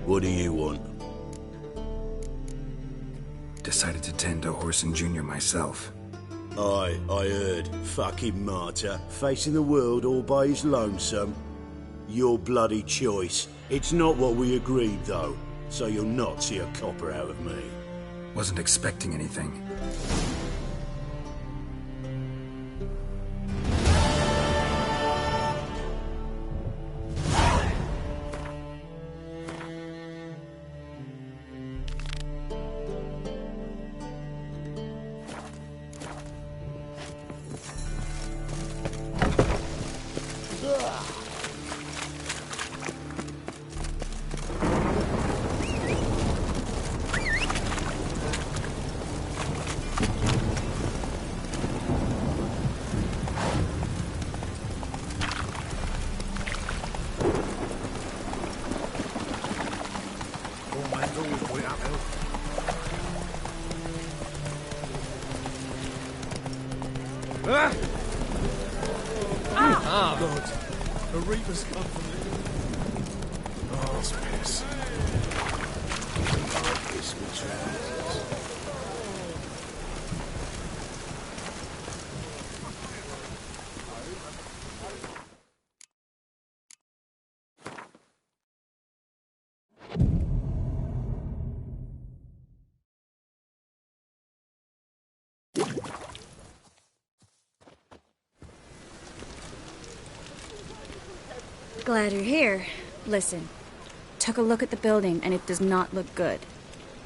What do you want? Decided to tend to Horson Jr. myself. Aye, I heard. Fucking martyr, facing the world all by his lonesome. Your bloody choice. It's not what we agreed, though, so you'll not see a copper out of me. Wasn't expecting anything. Oh, God. The Reaper's come for me. Oh, that's piss. Kiss me trousers. Glad you're here. Listen, took a look at the building and it does not look good.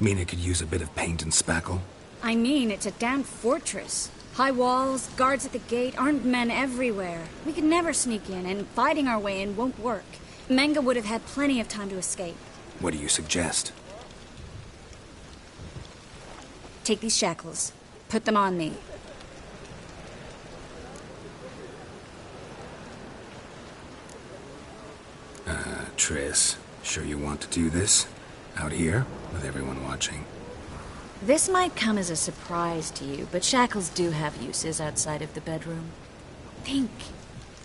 Mean it could use a bit of paint and spackle? I mean, it's a damn fortress. High walls, guards at the gate, armed men everywhere. We could never sneak in, and fighting our way in won't work. Menge would have had plenty of time to escape. What do you suggest? Take these shackles. Put them on me. Triss, sure you want to do this? Out here, with everyone watching? This might come as a surprise to you, but shackles do have uses outside of the bedroom. Think.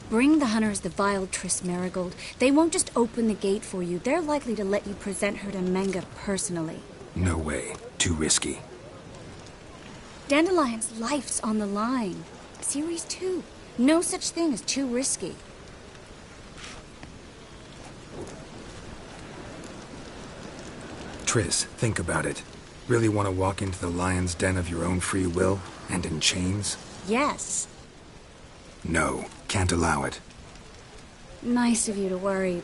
Bring the hunters the vile Triss Marigold. They won't just open the gate for you. They're likely to let you present her to Menge personally. No way. Too risky. Dandelion's life's on the line. Series 2. No such thing as too risky. Triss, think about it. Really want to walk into the lion's den of your own free will, and in chains? Yes. No, can't allow it. Nice of you to worry,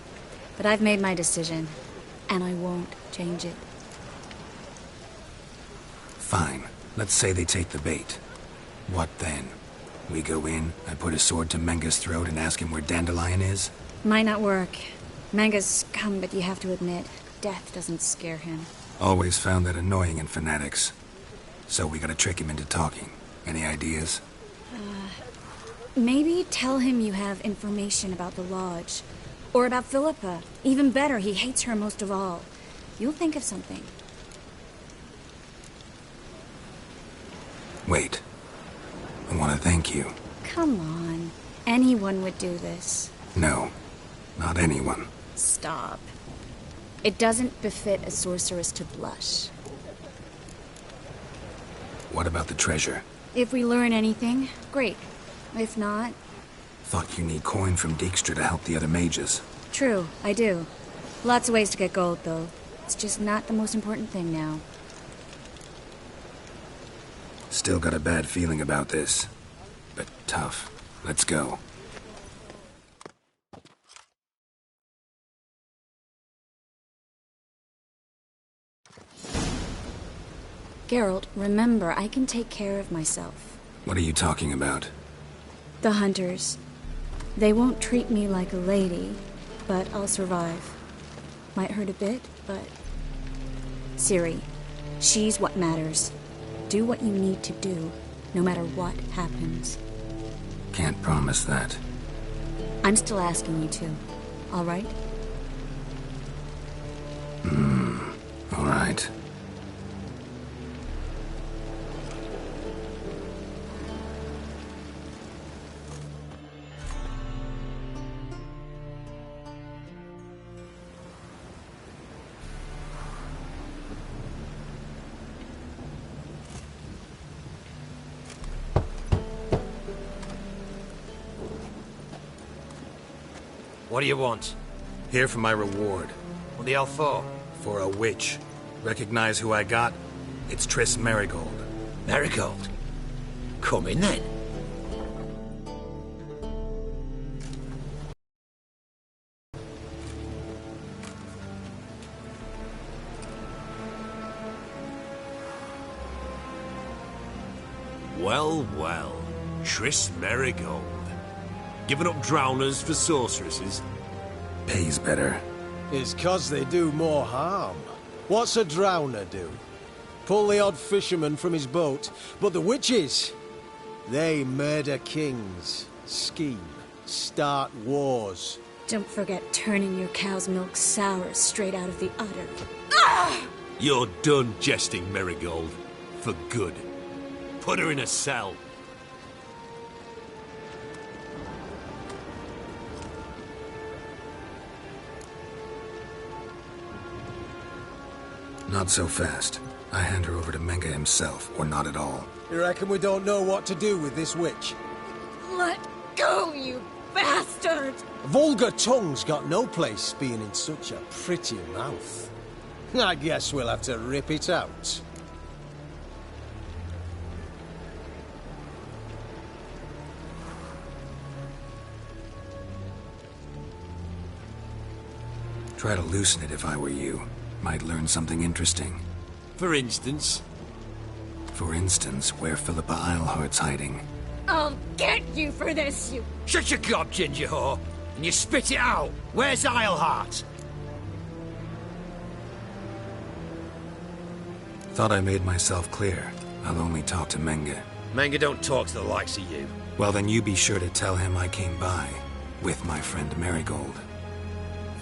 but I've made my decision, and I won't change it. Fine. Let's say they take the bait. What then? We go in, I put a sword to Menge's throat and ask him where Dandelion is? Might not work. Menge's scum, but you have to admit, death doesn't scare him. Always found that annoying in fanatics. So we gotta trick him into talking. Any ideas? Maybe tell him you have information about the Lodge. Or about Philippa. Even better, he hates her most of all. You'll think of something. Wait. I want to thank you. Come on. Anyone would do this. No. Not anyone. Stop. It doesn't befit a sorceress to blush. What about the treasure? If we learn anything, great. If not... Thought you need coin from Dijkstra to help the other mages. True, I do. Lots of ways to get gold, though. It's just not the most important thing now. Still got a bad feeling about this. But tough. Let's go. Geralt, remember, I can take care of myself. What are you talking about? The hunters. They won't treat me like a lady, but I'll survive. Might hurt a bit, but... Ciri, she's what matters. Do what you need to do, no matter what happens. Can't promise that. I'm still asking you to, all right? All right. What do you want? Here for my reward. What the hell for? For a witch. Recognize who I got? It's Triss Marigold. Marigold? Come in then. Well, well. Triss Marigold. Giving up drowners for sorceresses? Pays better. It's 'cause they do more harm. What's a drowner do? Pull the odd fisherman from his boat. But the witches, they murder kings, scheme, start wars. Don't forget turning your cow's milk sour straight out of the udder. You're done jesting, Marigold. For good. Put her in a cell. Not so fast. I hand her over to Menge himself, or not at all. You reckon we don't know what to do with this witch? Let go, you bastard! Vulgar tongue's got no place being in such a pretty mouth. I guess we'll have to rip it out. Try to loosen it if I were you. Might learn something interesting. For instance? For instance, where Philippa Eilhart's hiding. I'll get you for this, you... Shut your gob, ginger whore, and you spit it out. Where's Eilhart? Thought I made myself clear. I'll only talk to Menge. Menge don't talk to the likes of you. Well, then you be sure to tell him I came by. With my friend Marigold.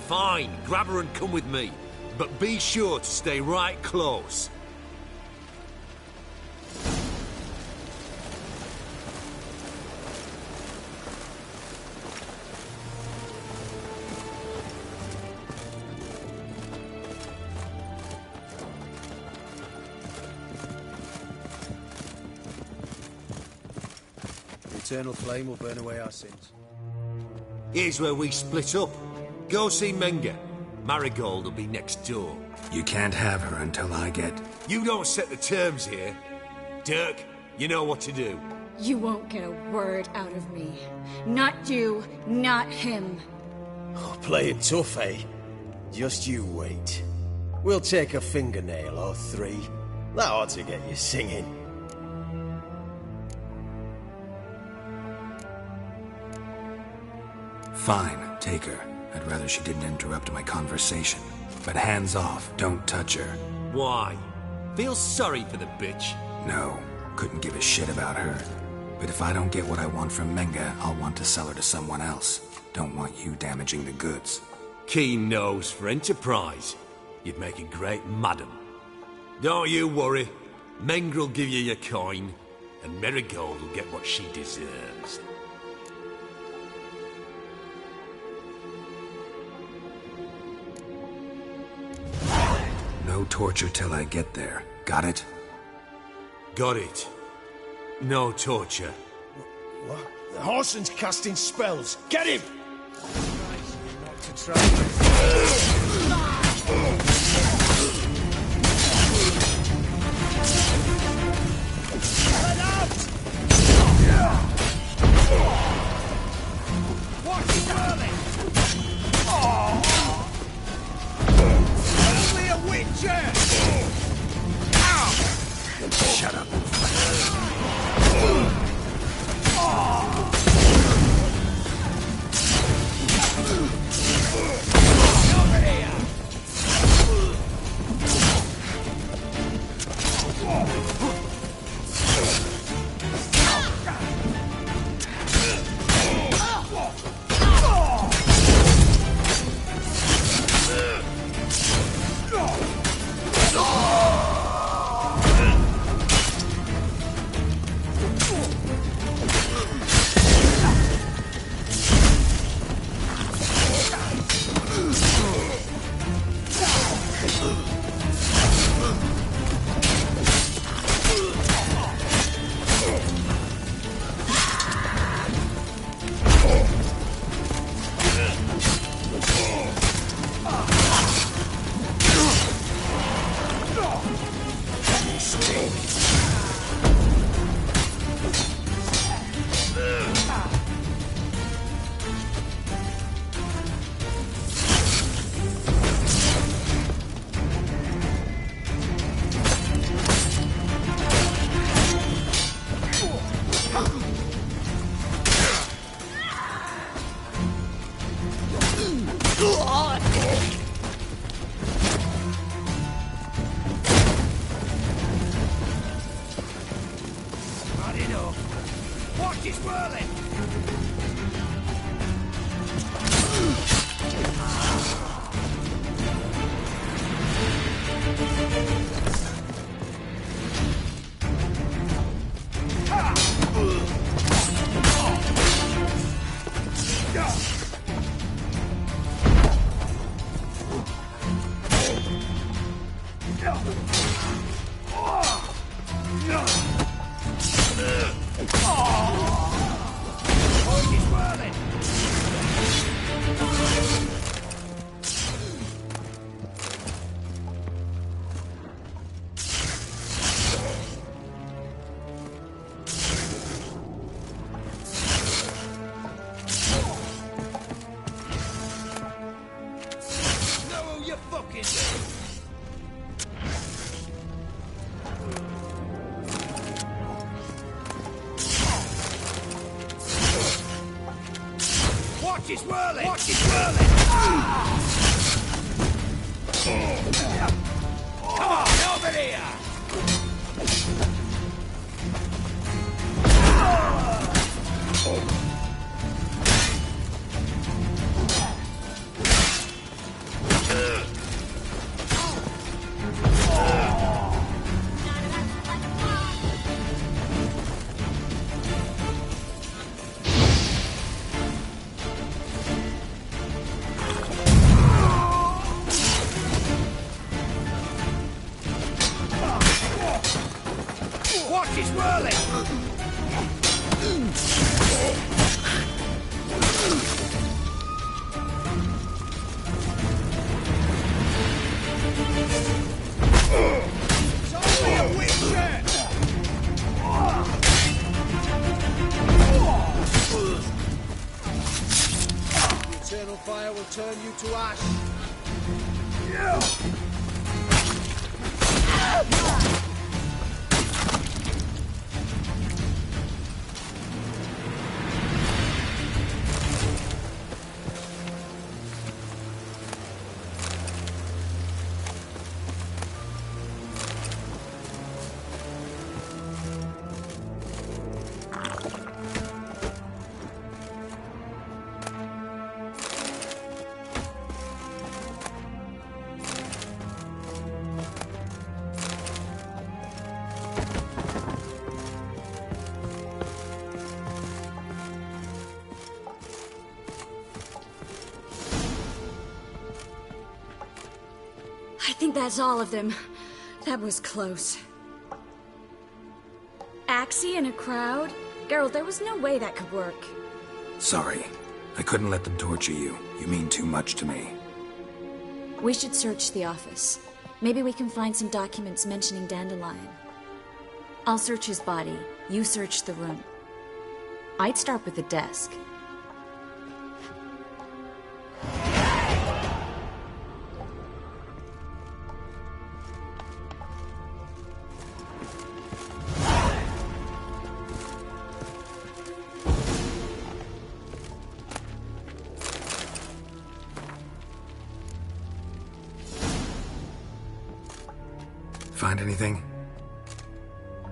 Fine, grab her and come with me. But be sure to stay right close. The eternal flame will burn away our sins. Here's where we split up. Go see Menge. Marigold will be next door. You can't have her until I get... You don't set the terms here. Dirk, you know what to do. You won't get a word out of me. Not you, not him. Oh, play it tough, eh? Just you wait. We'll take a fingernail or three. That ought to get you singing. Fine, take her. I'd rather she didn't interrupt my conversation. But hands off, don't touch her. Why? Feel sorry for the bitch? No, couldn't give a shit about her. But if I don't get what I want from Menge, I'll want to sell her to someone else. Don't want you damaging the goods. Keen nose for enterprise. You'd make a great madam. Don't you worry. Menge'll give you your coin, and Marigold will get what she deserves. No torture till I get there. Got it? Got it. No torture. What? The Horson's casting spells. Get him! Not to try. Let out! Watch it early! Only a witcher! Shut up. Over here! Watch his whirling! Watch it whirling! Watch it whirling! Come on, over here! Watch it whirling! It's only a witcher! The eternal fire will turn you to ash. I think that's all of them. That was close. Axie in a crowd? Geralt, there was no way that could work. Sorry. I couldn't let them torture you. You mean too much to me. We should search the office. Maybe we can find some documents mentioning Dandelion. I'll search his body. You search the room. I'd start with the desk. Find anything?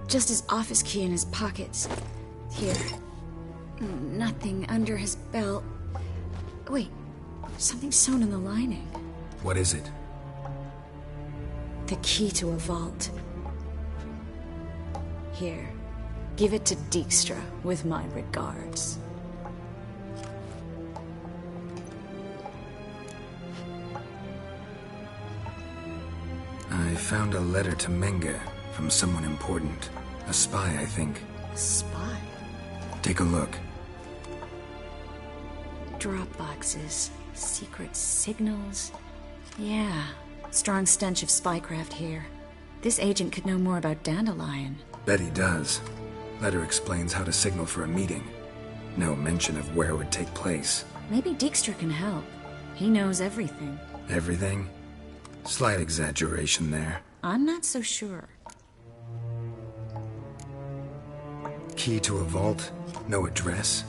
Just his office key in his pockets. Here. Nothing under his belt. Wait, something sewn in the lining. What is it? The key to a vault. Here. Give it to Dijkstra with my regards. I found a letter to Menga from someone important. A spy, I think. A spy? Take a look. Drop boxes, secret signals. Yeah, strong stench of spycraft here. This agent could know more about Dandelion. Bet he does. Letter explains how to signal for a meeting. No mention of where it would take place. Maybe Dijkstra can help. He knows everything. Everything? Slight exaggeration there. I'm not so sure. Key to a vault? No address?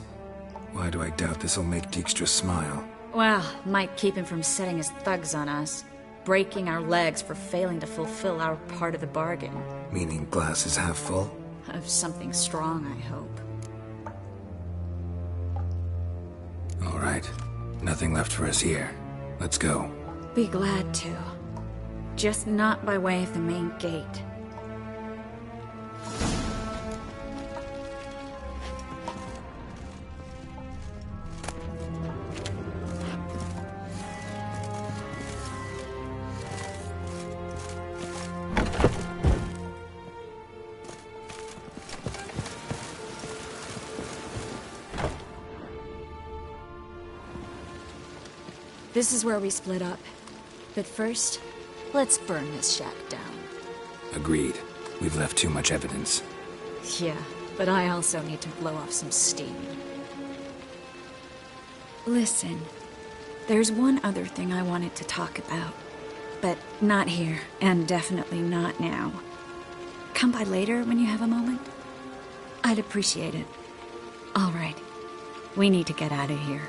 Why do I doubt this'll make Dijkstra smile? Well, might keep him from setting his thugs on us. Breaking our legs for failing to fulfill our part of the bargain. Meaning glass is half full? Of something strong, I hope. All right. Nothing left for us here. Let's go. Be glad to. Just not by way of the main gate. This is where we split up. But first, let's burn this shack down. Agreed. We've left too much evidence. Yeah, but I also need to blow off some steam. Listen, there's one other thing I wanted to talk about. But not here, and definitely not now. Come by later when you have a moment? I'd appreciate it. All right. We need to get out of here.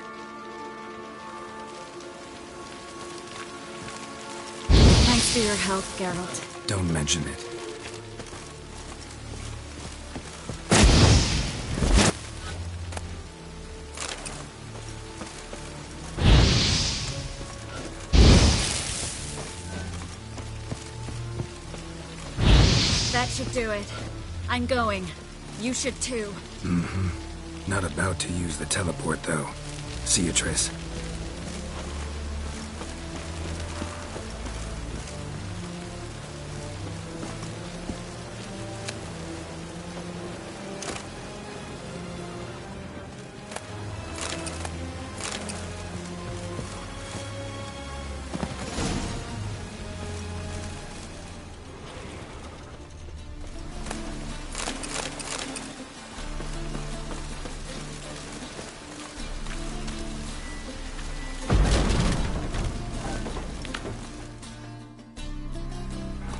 for your help, Geralt. Don't mention it. That should do it. I'm going. You should too. Mm-hmm. Not about to use the teleport, though. See you, Triss.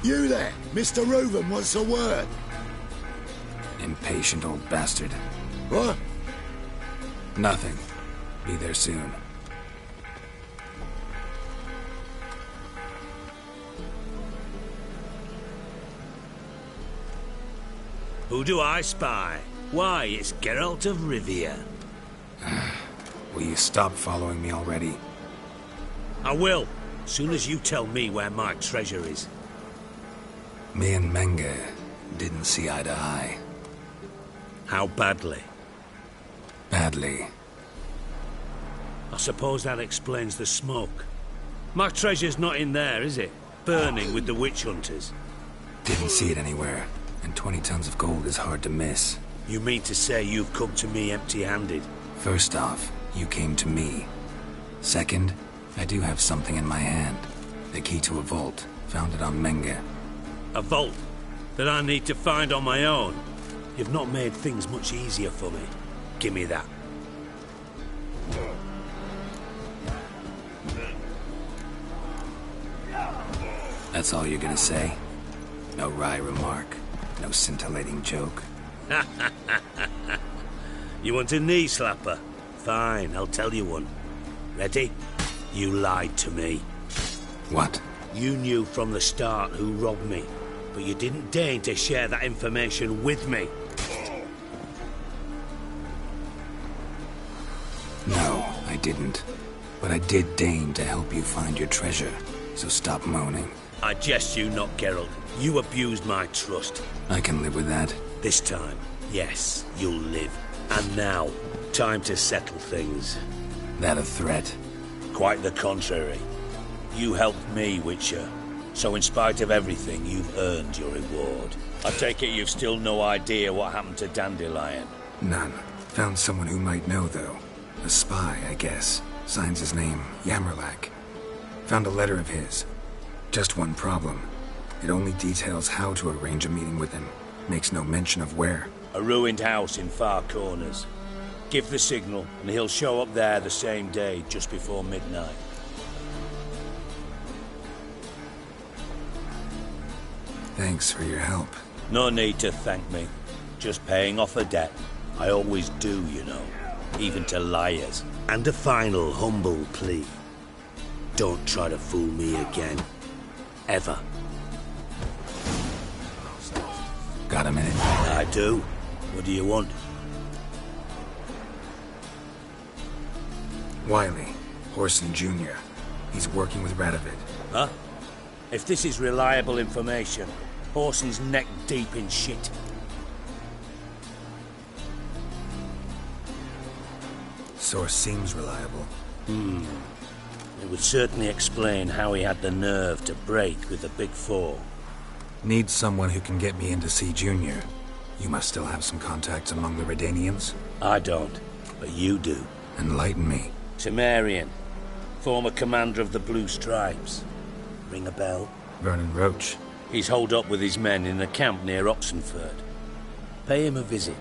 You there, Mr. Reuven wants a word. Impatient old bastard. What? Nothing. Be there soon. Who do I spy? Why, it's Geralt of Rivia. Will you stop following me already? I will, soon as you tell me where my treasure is. Me and Menge didn't see eye to eye. How badly? Badly. I suppose that explains the smoke. My treasure's not in there, is it? Burning with the witch hunters. Didn't see it anywhere, and 20 tons of gold is hard to miss. You mean to say you've come to me empty-handed? First off, you came to me. Second, I do have something in my hand. The key to a vault, found it on Menge. A vault that I need to find on my own. You've not made things much easier for me. Give me that. That's all you're gonna say? No wry remark, no scintillating joke? You want a knee slapper? Fine, I'll tell you one. Ready? You lied to me. What? You knew from the start who robbed me, but you didn't deign to share that information with me. No, I didn't. But I did deign to help you find your treasure, so stop moaning. I jest you not, Geralt. You abused my trust. I can live with that. This time, yes, you'll live. And now, time to settle things. That a threat? Quite the contrary. You helped me, Witcher. So in spite of everything, you've earned your reward. I take it you've still no idea what happened to Dandelion? None. Found someone who might know, though. A spy, I guess. Signs his name, Yammerlak. Found a letter of his. Just one problem. It only details how to arrange a meeting with him. Makes no mention of where. A ruined house in Far Corners. Give the signal, and he'll show up there the same day, just before midnight. Thanks for your help. No need to thank me. Just paying off a debt. I always do, you know. Even to liars. And a final humble plea. Don't try to fool me again. Ever. Got a minute? I do. What do you want? Wiley, Horson Jr. He's working with Radovid. Huh? If this is reliable information, Horson's neck deep in shit. Source seems reliable. It would certainly explain how he had the nerve to break with the Big Four. Need someone who can get me in to see Junior. You must still have some contacts among the Redanians? I don't, but you do. Enlighten me. Temerian, former commander of the Blue Stripes. Ring a bell? Vernon Roach. He's holed up with his men in a camp near Oxenford. Pay him a visit.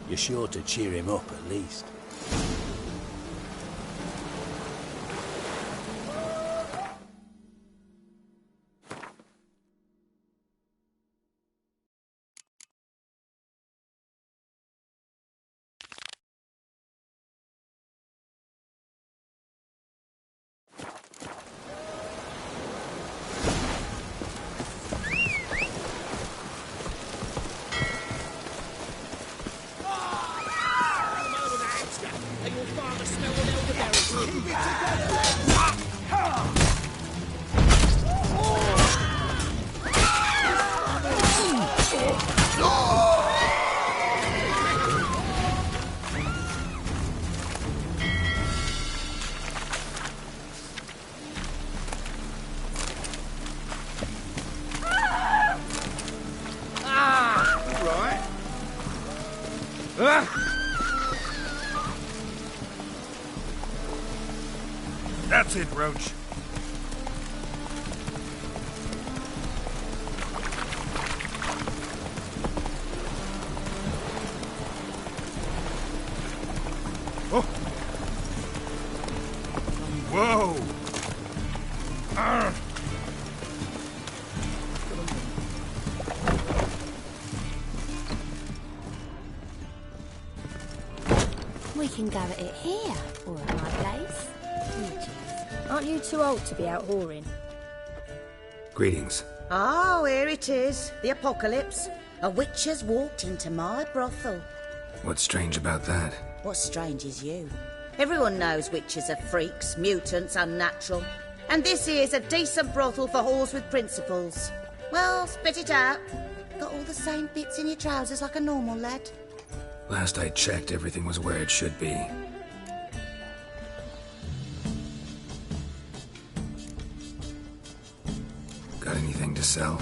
You're sure to cheer him up at least. That's it, Roach. Oh. Whoa. We can go at it here, or at my place. Aren't you too old to be out whoring? Greetings. Oh, here it is. The apocalypse. A witch has walked into my brothel. What's strange about that? What's strange is you. Everyone knows witches are freaks, mutants, unnatural. And this here's a decent brothel for whores with principles. Well, spit it out. Got all the same bits in your trousers like a normal lad. Last I checked, everything was where it should be. Got anything to sell?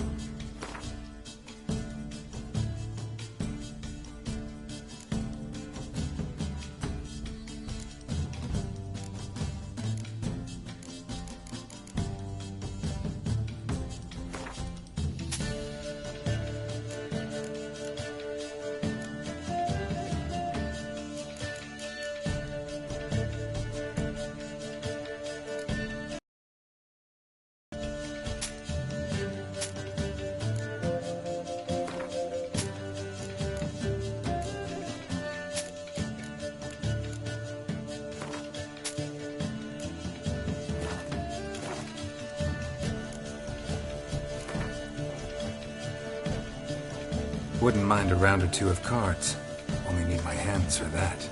Wouldn't mind a round or two of cards. Only need my hands for that.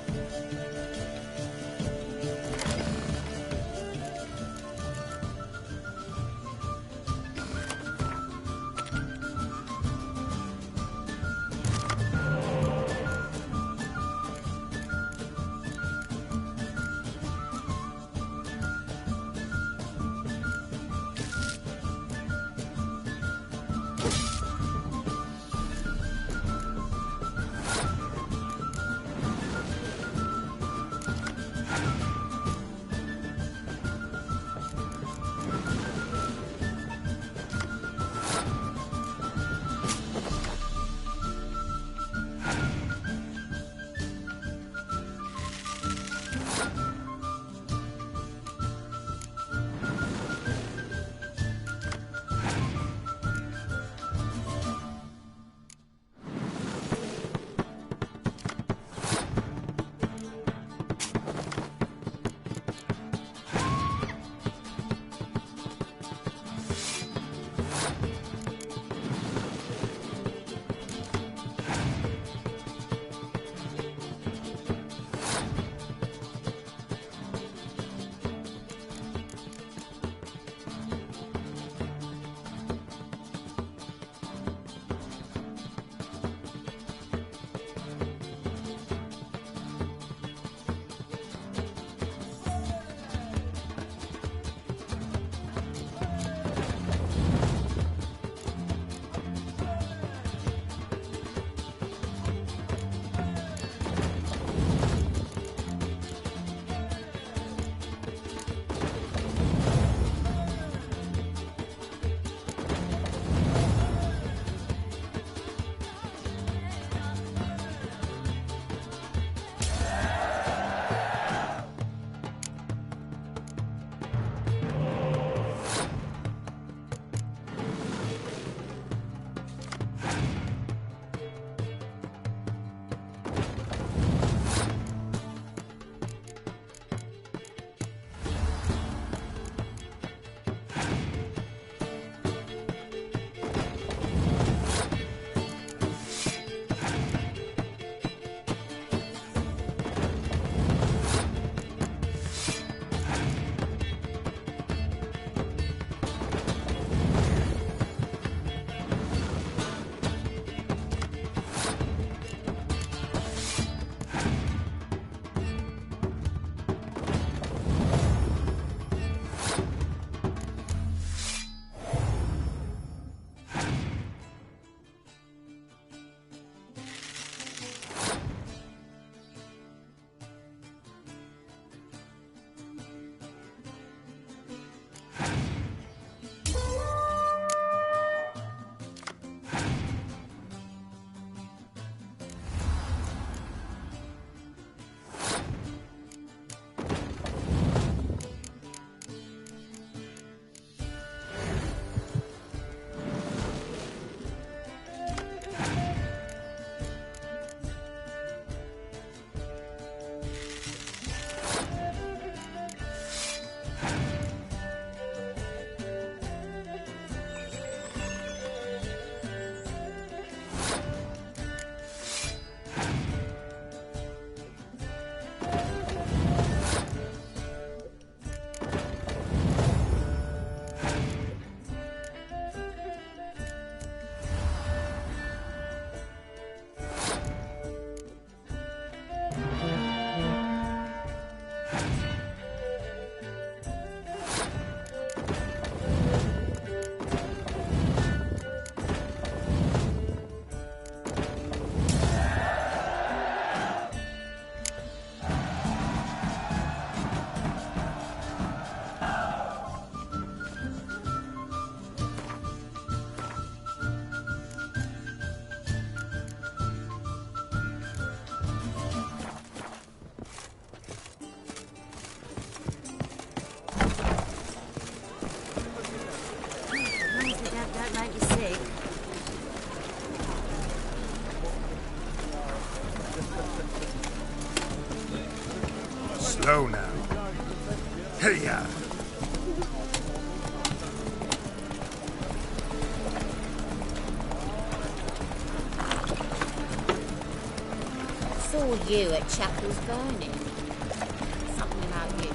saw you at Chapel's Burning. Something about you.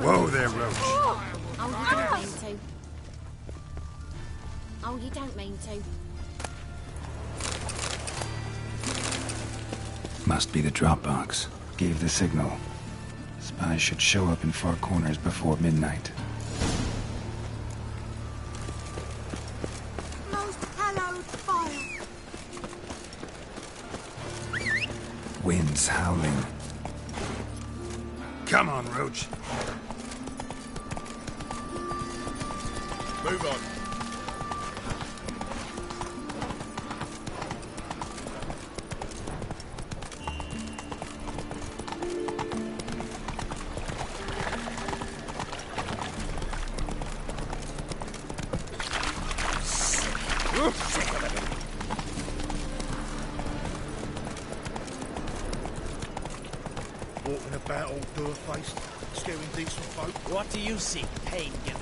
Whoa there, Roach. Oh, you don't mean to. Must be the drop box. Gave the signal. Spies should show up in far corners before midnight. Most hallowed fire. Winds howling. Come on, Roach. Move on. Walking about all door-faced, scaring decent folk. What do you seek, pain giver?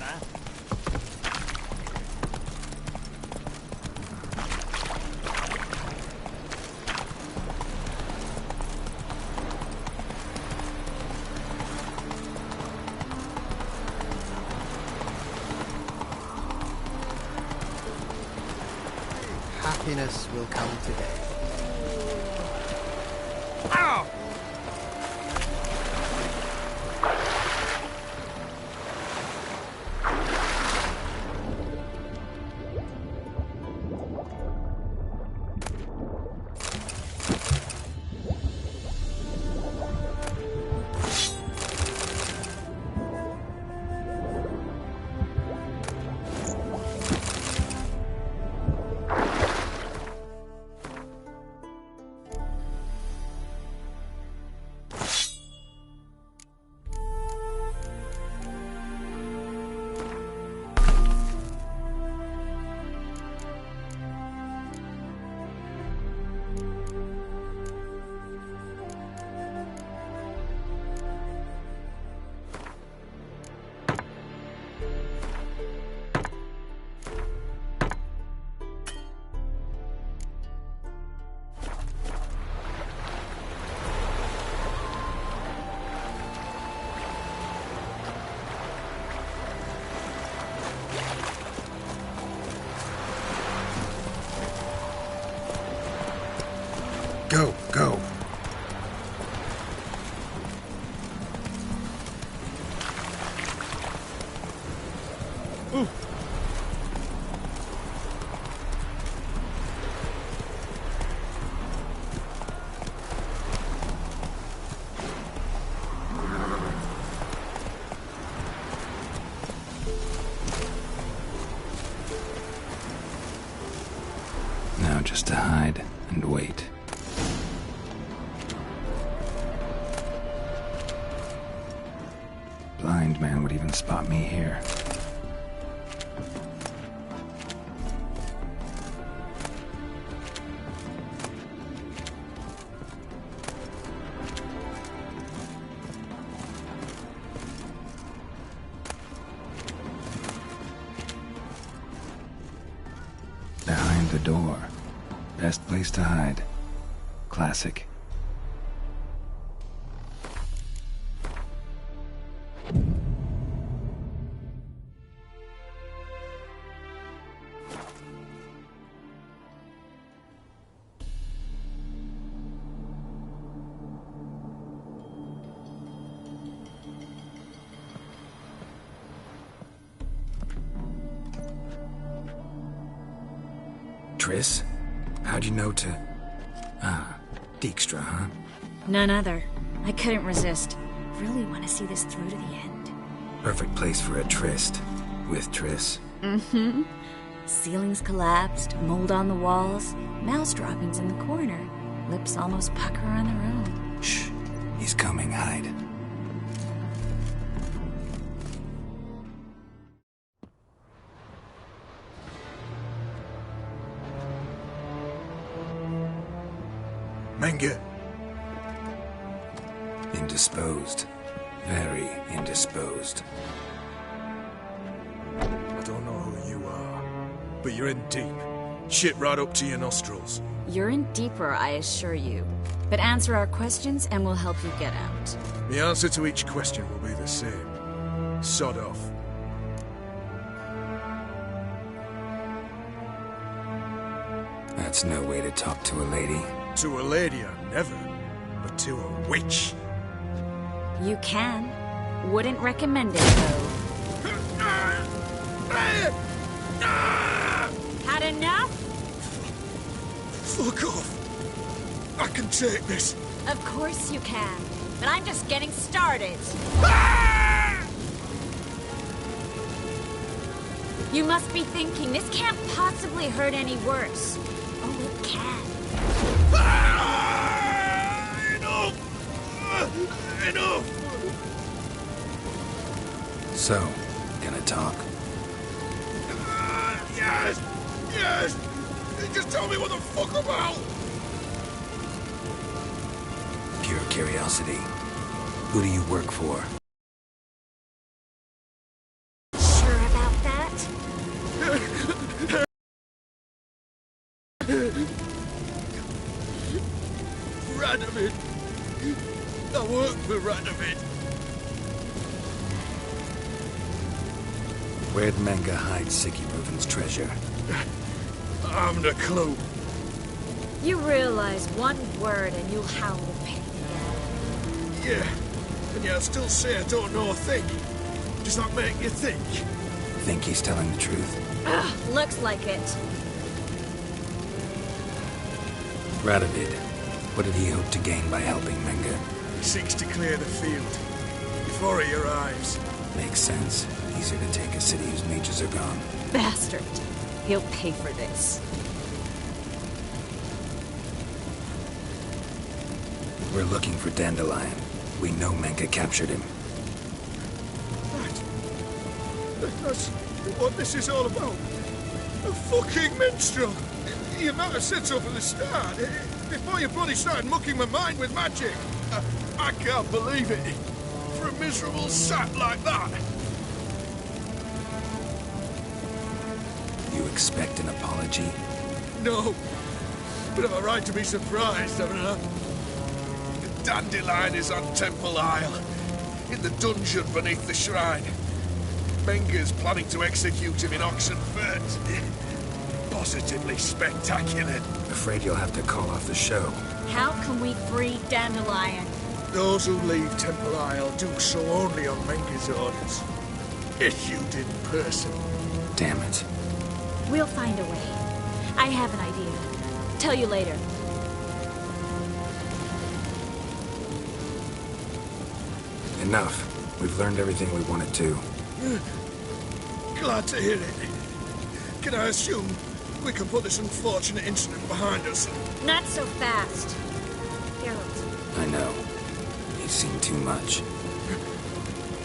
Happiness will come today. Ow! Go, go. Ooh. Now just to hide and wait. Blind man would even spot me here. Behind the door. Best place to hide. Classic. Triss? How'd you know to... Ah, Dijkstra, huh? None other. I couldn't resist. Really want to see this through to the end. Perfect place for a tryst. With Triss. Mm-hmm. Ceilings collapsed, mold on the walls, mouse droppings in the corner. Lips almost pucker on their own. Shh. He's coming, hide. Menge? Indisposed. Very indisposed. I don't know who you are, but you're in deep. Shit right up to your nostrils. You're in deeper, I assure you. But answer our questions and we'll help you get out. The answer to each question will be the same. Sod off. That's no way to talk to a lady. To a lady, I never. But to a witch. You can. Wouldn't recommend it, though. Had enough? Fuck off. I can take this. Of course you can. But I'm just getting started. You must be thinking, this can't possibly hurt any worse. Oh, it can. Enough! Enough! So, gonna talk? Yes! Yes! Just tell me what the fuck about! Pure curiosity. Who do you work for? Sure about that? Radovid! I work for Radovid! Where'd Menge hide Sicky Reuven's treasure? I haven't a clue. You realize one word and you'll howl with pain. Yeah, and yet I still say I don't know a thing. Does that make you think? Think he's telling the truth? Ugh, looks like it. Radovid, what did he hope to gain by helping Menge? He seeks to clear the field before he arrives. Makes sense. Easier to take a city whose mages are gone. Bastard. He'll pay for this. We're looking for Dandelion. We know Menge captured him. That's what this is all about. A fucking minstrel! You might have said so from the start, before you bloody started mucking my mind with magic. I can't believe it. For a miserable sap like that. You expect an apology? No. But I've a right to be surprised, haven't I? Dandelion is on Temple Isle, in the dungeon beneath the shrine. Menge's planning to execute him in Oxenfurt. Positively spectacular. Afraid you'll have to call off the show. How can we free Dandelion? Those who leave Temple Isle do so only on Menge's orders. Issued in person. Damn it. We'll find a way. I have an idea. Tell you later. Enough. We've learned everything we wanted to. Glad to hear it. Can I assume we can put this unfortunate incident behind us? Not so fast. Geralt. I know. You've seen too much.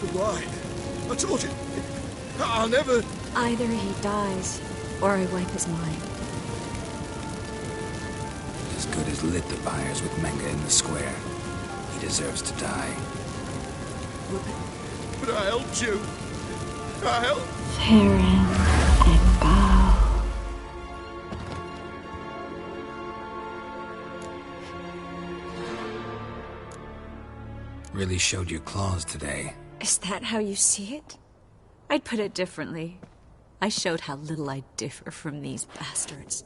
But why? I told you. I'll never... Either he dies, or I wipe his mind. As good as lit the fires with Menge in the square. He deserves to die. But I helped you. I helped... Farron and Gal. Really showed your claws today. Is that how you see it? I'd put it differently. I showed how little I differ from these bastards.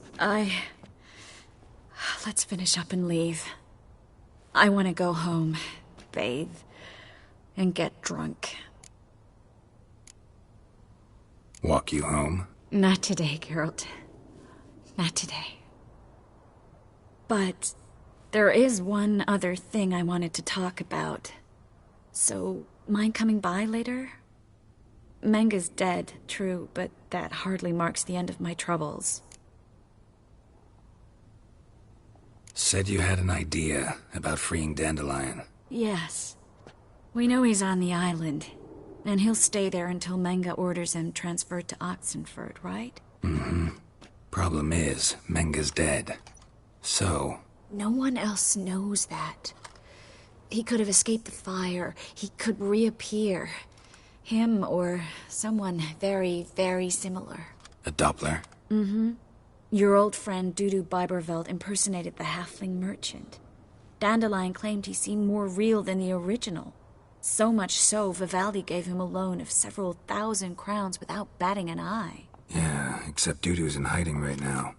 Let's finish up and leave. I want to go home, bathe, and get drunk. Walk you home? Not today, Geralt. Not today. But there is one other thing I wanted to talk about. So, mind coming by later? Menge's dead, true, but that hardly marks the end of my troubles. Said you had an idea about freeing Dandelion. Yes. We know he's on the island, and he'll stay there until Menge orders him transferred to Oxenfurt, right? Mm-hmm. Problem is, Menge's dead. So, No one else knows that. He could have escaped the fire. He could reappear. Him or someone very, very similar. A Doppler? Mm-hmm. Your old friend Dudu Biberveld impersonated the halfling merchant. Dandelion claimed he seemed more real than the original. So much so, Vivaldi gave him a loan of several thousand crowns without batting an eye. Yeah, except Dudu's in hiding right now.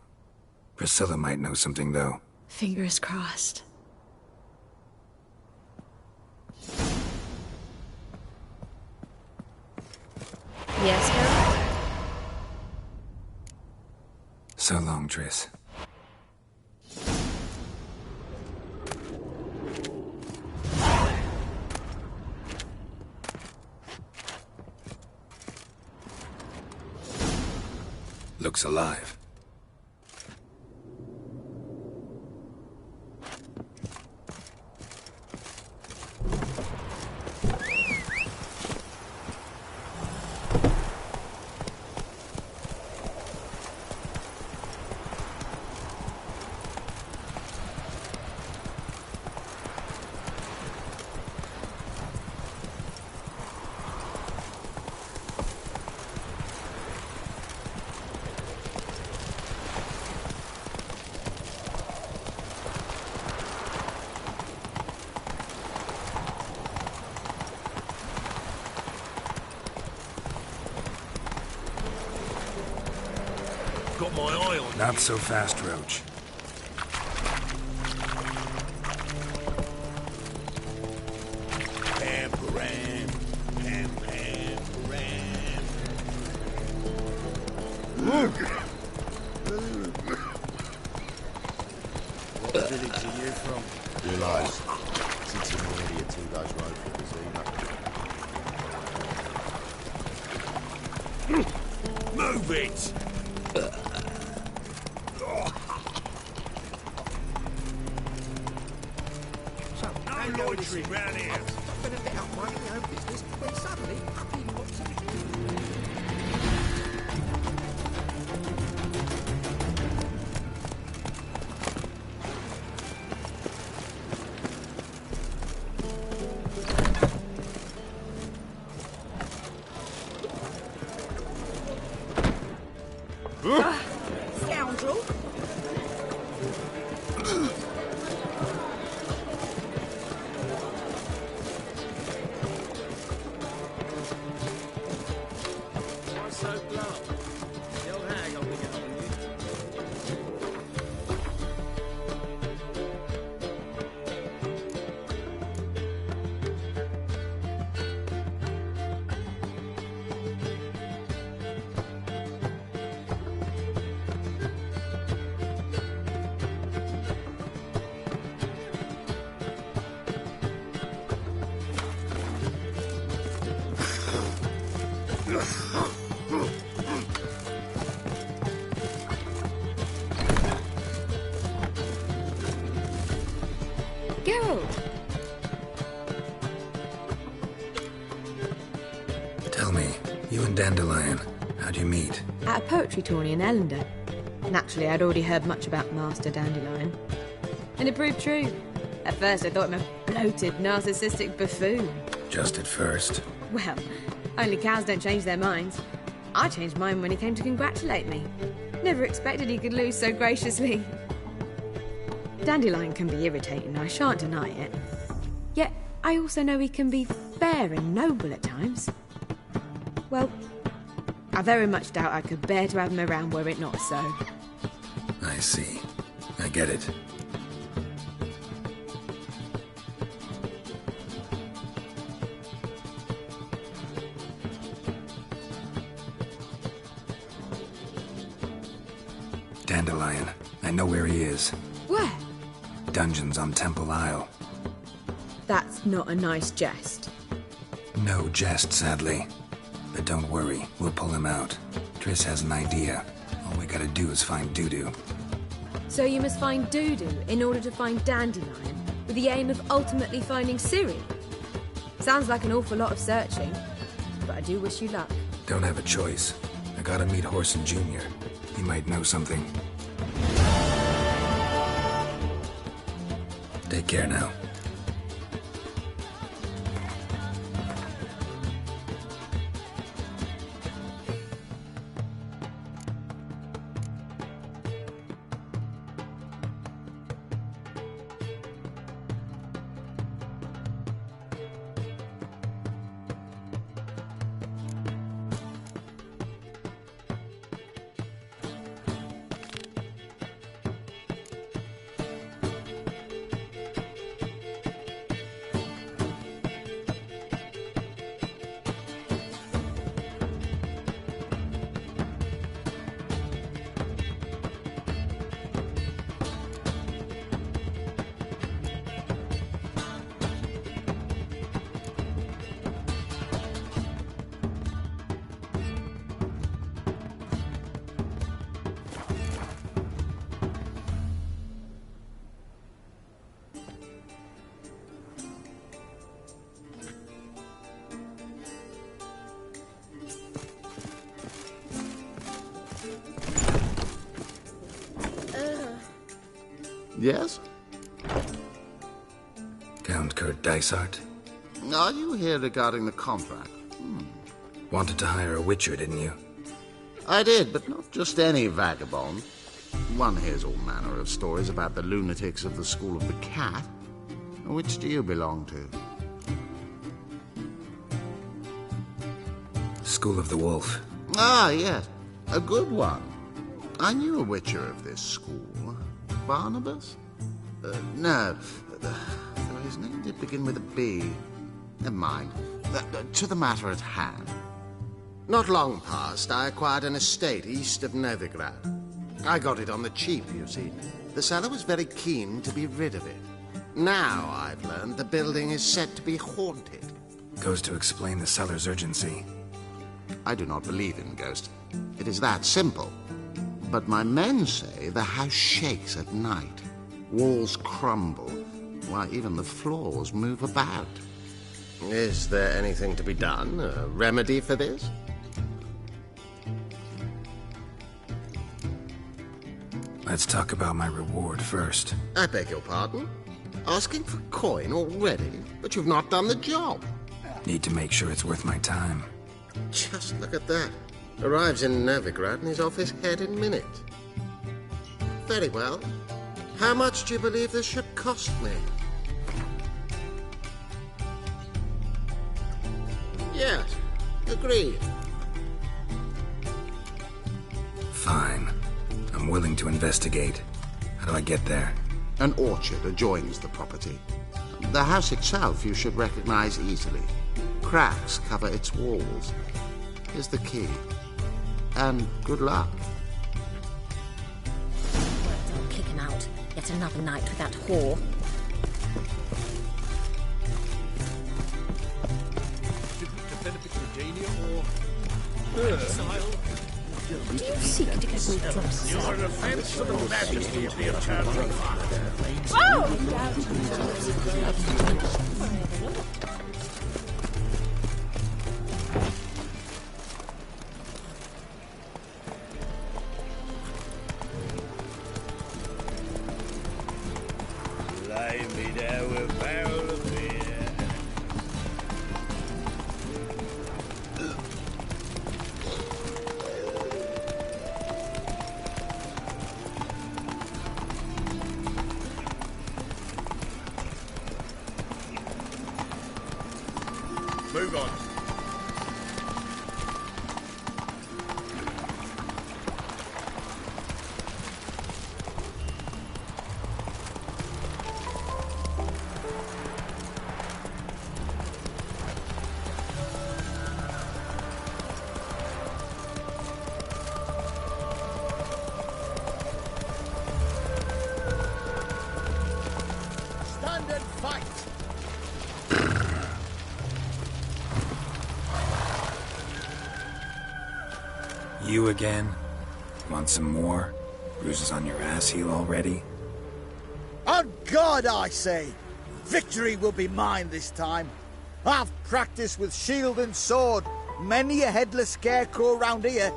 Priscilla might know something, though. Fingers crossed. Yes, Harold? So long, Triss. Looks alive. Got my eye on Not so fast, Roach. Pam, param, pam, pam, param. What village are you from? Realise, since I'm already a 2 days road from Casino. Move it! No loitering round here. I've been a bit out minding my own business when suddenly up he walks Scoundrel! Why so blunt? The old hag will be getting on you. Geralt! Tell me, you and Dandelion, how'd you meet? At a poetry tourney in Ellender. Naturally, I'd already heard much about Master Dandelion. And it proved true. At first, I thought him a bloated, narcissistic buffoon. Just at first. Well, only cows don't change their minds. I changed mine when he came to congratulate me. Never expected he could lose so graciously. Dandelion can be irritating, I shan't deny it. Yet, I also know he can be fair and noble at times. Well, I very much doubt I could bear to have him around were it not so. I see. I get it. Dandelion. I know where he is. Where? Dungeons on Temple Isle. That's not a nice jest. No jest, sadly. But don't worry, we'll pull him out. Triss has an idea. All we gotta do is find Dudu. So you must find Dudu in order to find Dandelion, with the aim of ultimately finding Ciri? Sounds like an awful lot of searching, but I do wish you luck. Don't have a choice. I gotta meet Horson Jr. He might know something. Take care now. Yes? Count Kurt Dysart? Are you here regarding the contract? Wanted to hire a witcher, didn't you? I did, but not just any vagabond. One hears all manner of stories about the lunatics of the School of the Cat. Which do you belong to? School of the Wolf. Ah, yes. A good one. I knew a witcher of this school. Barnabas? No. His name did begin with a B. Never mind. To the matter at hand. Not long past, I acquired an estate east of Novigrad. I got it on the cheap, you see. The seller was very keen to be rid of it. Now, I've learned the building is said to be haunted. Goes to explain the seller's urgency. I do not believe in ghosts. It is that simple. But my men say the house shakes at night. Walls crumble. Why, even the floors move about. Is there anything to be done? A remedy for this? Let's talk about my reward first. I beg your pardon? Asking for coin already? But you've not done the job. Need to make sure it's worth my time. Just look at that. Arrives in Novigrad and he's off his head in minutes. Very well. How much do you believe this should cost me? Yes, agreed. Fine. I'm willing to investigate. How do I get there? An orchard adjoins the property. The house itself you should recognize easily. Cracks cover its walls. Here's the key. And good luck. Well, don't kick him out. Yet another night with that whore. Do you seek to get me drunk? You're an offense to the majesty of the eternal Father. Lay me down with a barrel of beer. Move on. Stand and fight! You again? Want some more? Bruises on your ass heel already? On God, I say! Victory will be mine this time. I've practiced with shield and sword. Many a headless scarecrow round here.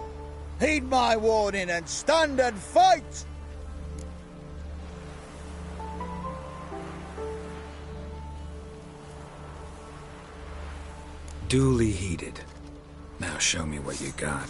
Heed my warning and stand and fight! Duly heeded. Now show me what you got.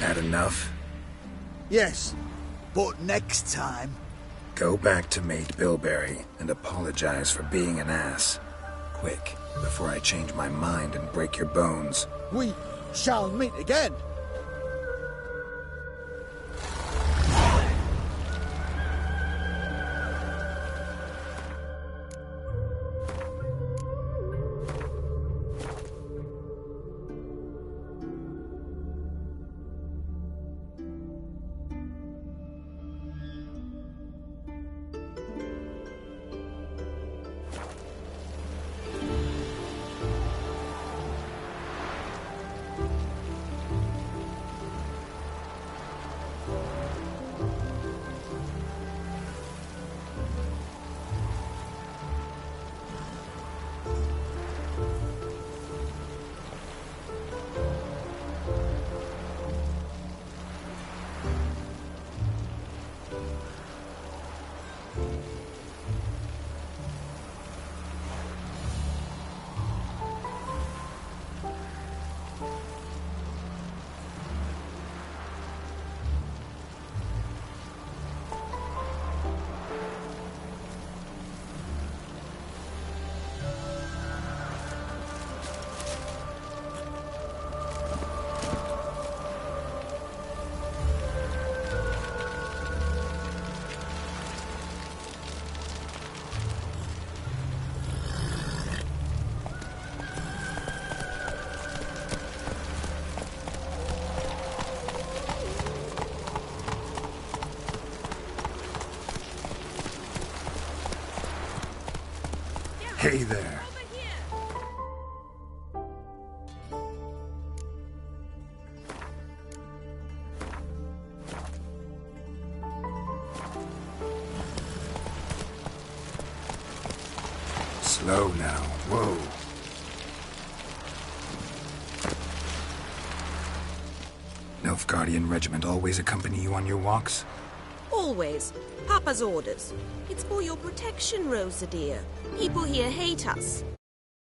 That enough? Yes, but next time... Go back to Mate Bilberry and apologize for being an ass. Quick, before I change my mind and break your bones. We shall meet again. Hey there. Slow now. Whoa. Nilfgaardian regiment always accompany you on your walks? Always. Papa's orders. It's for your protection, Rosa dear. People here hate us.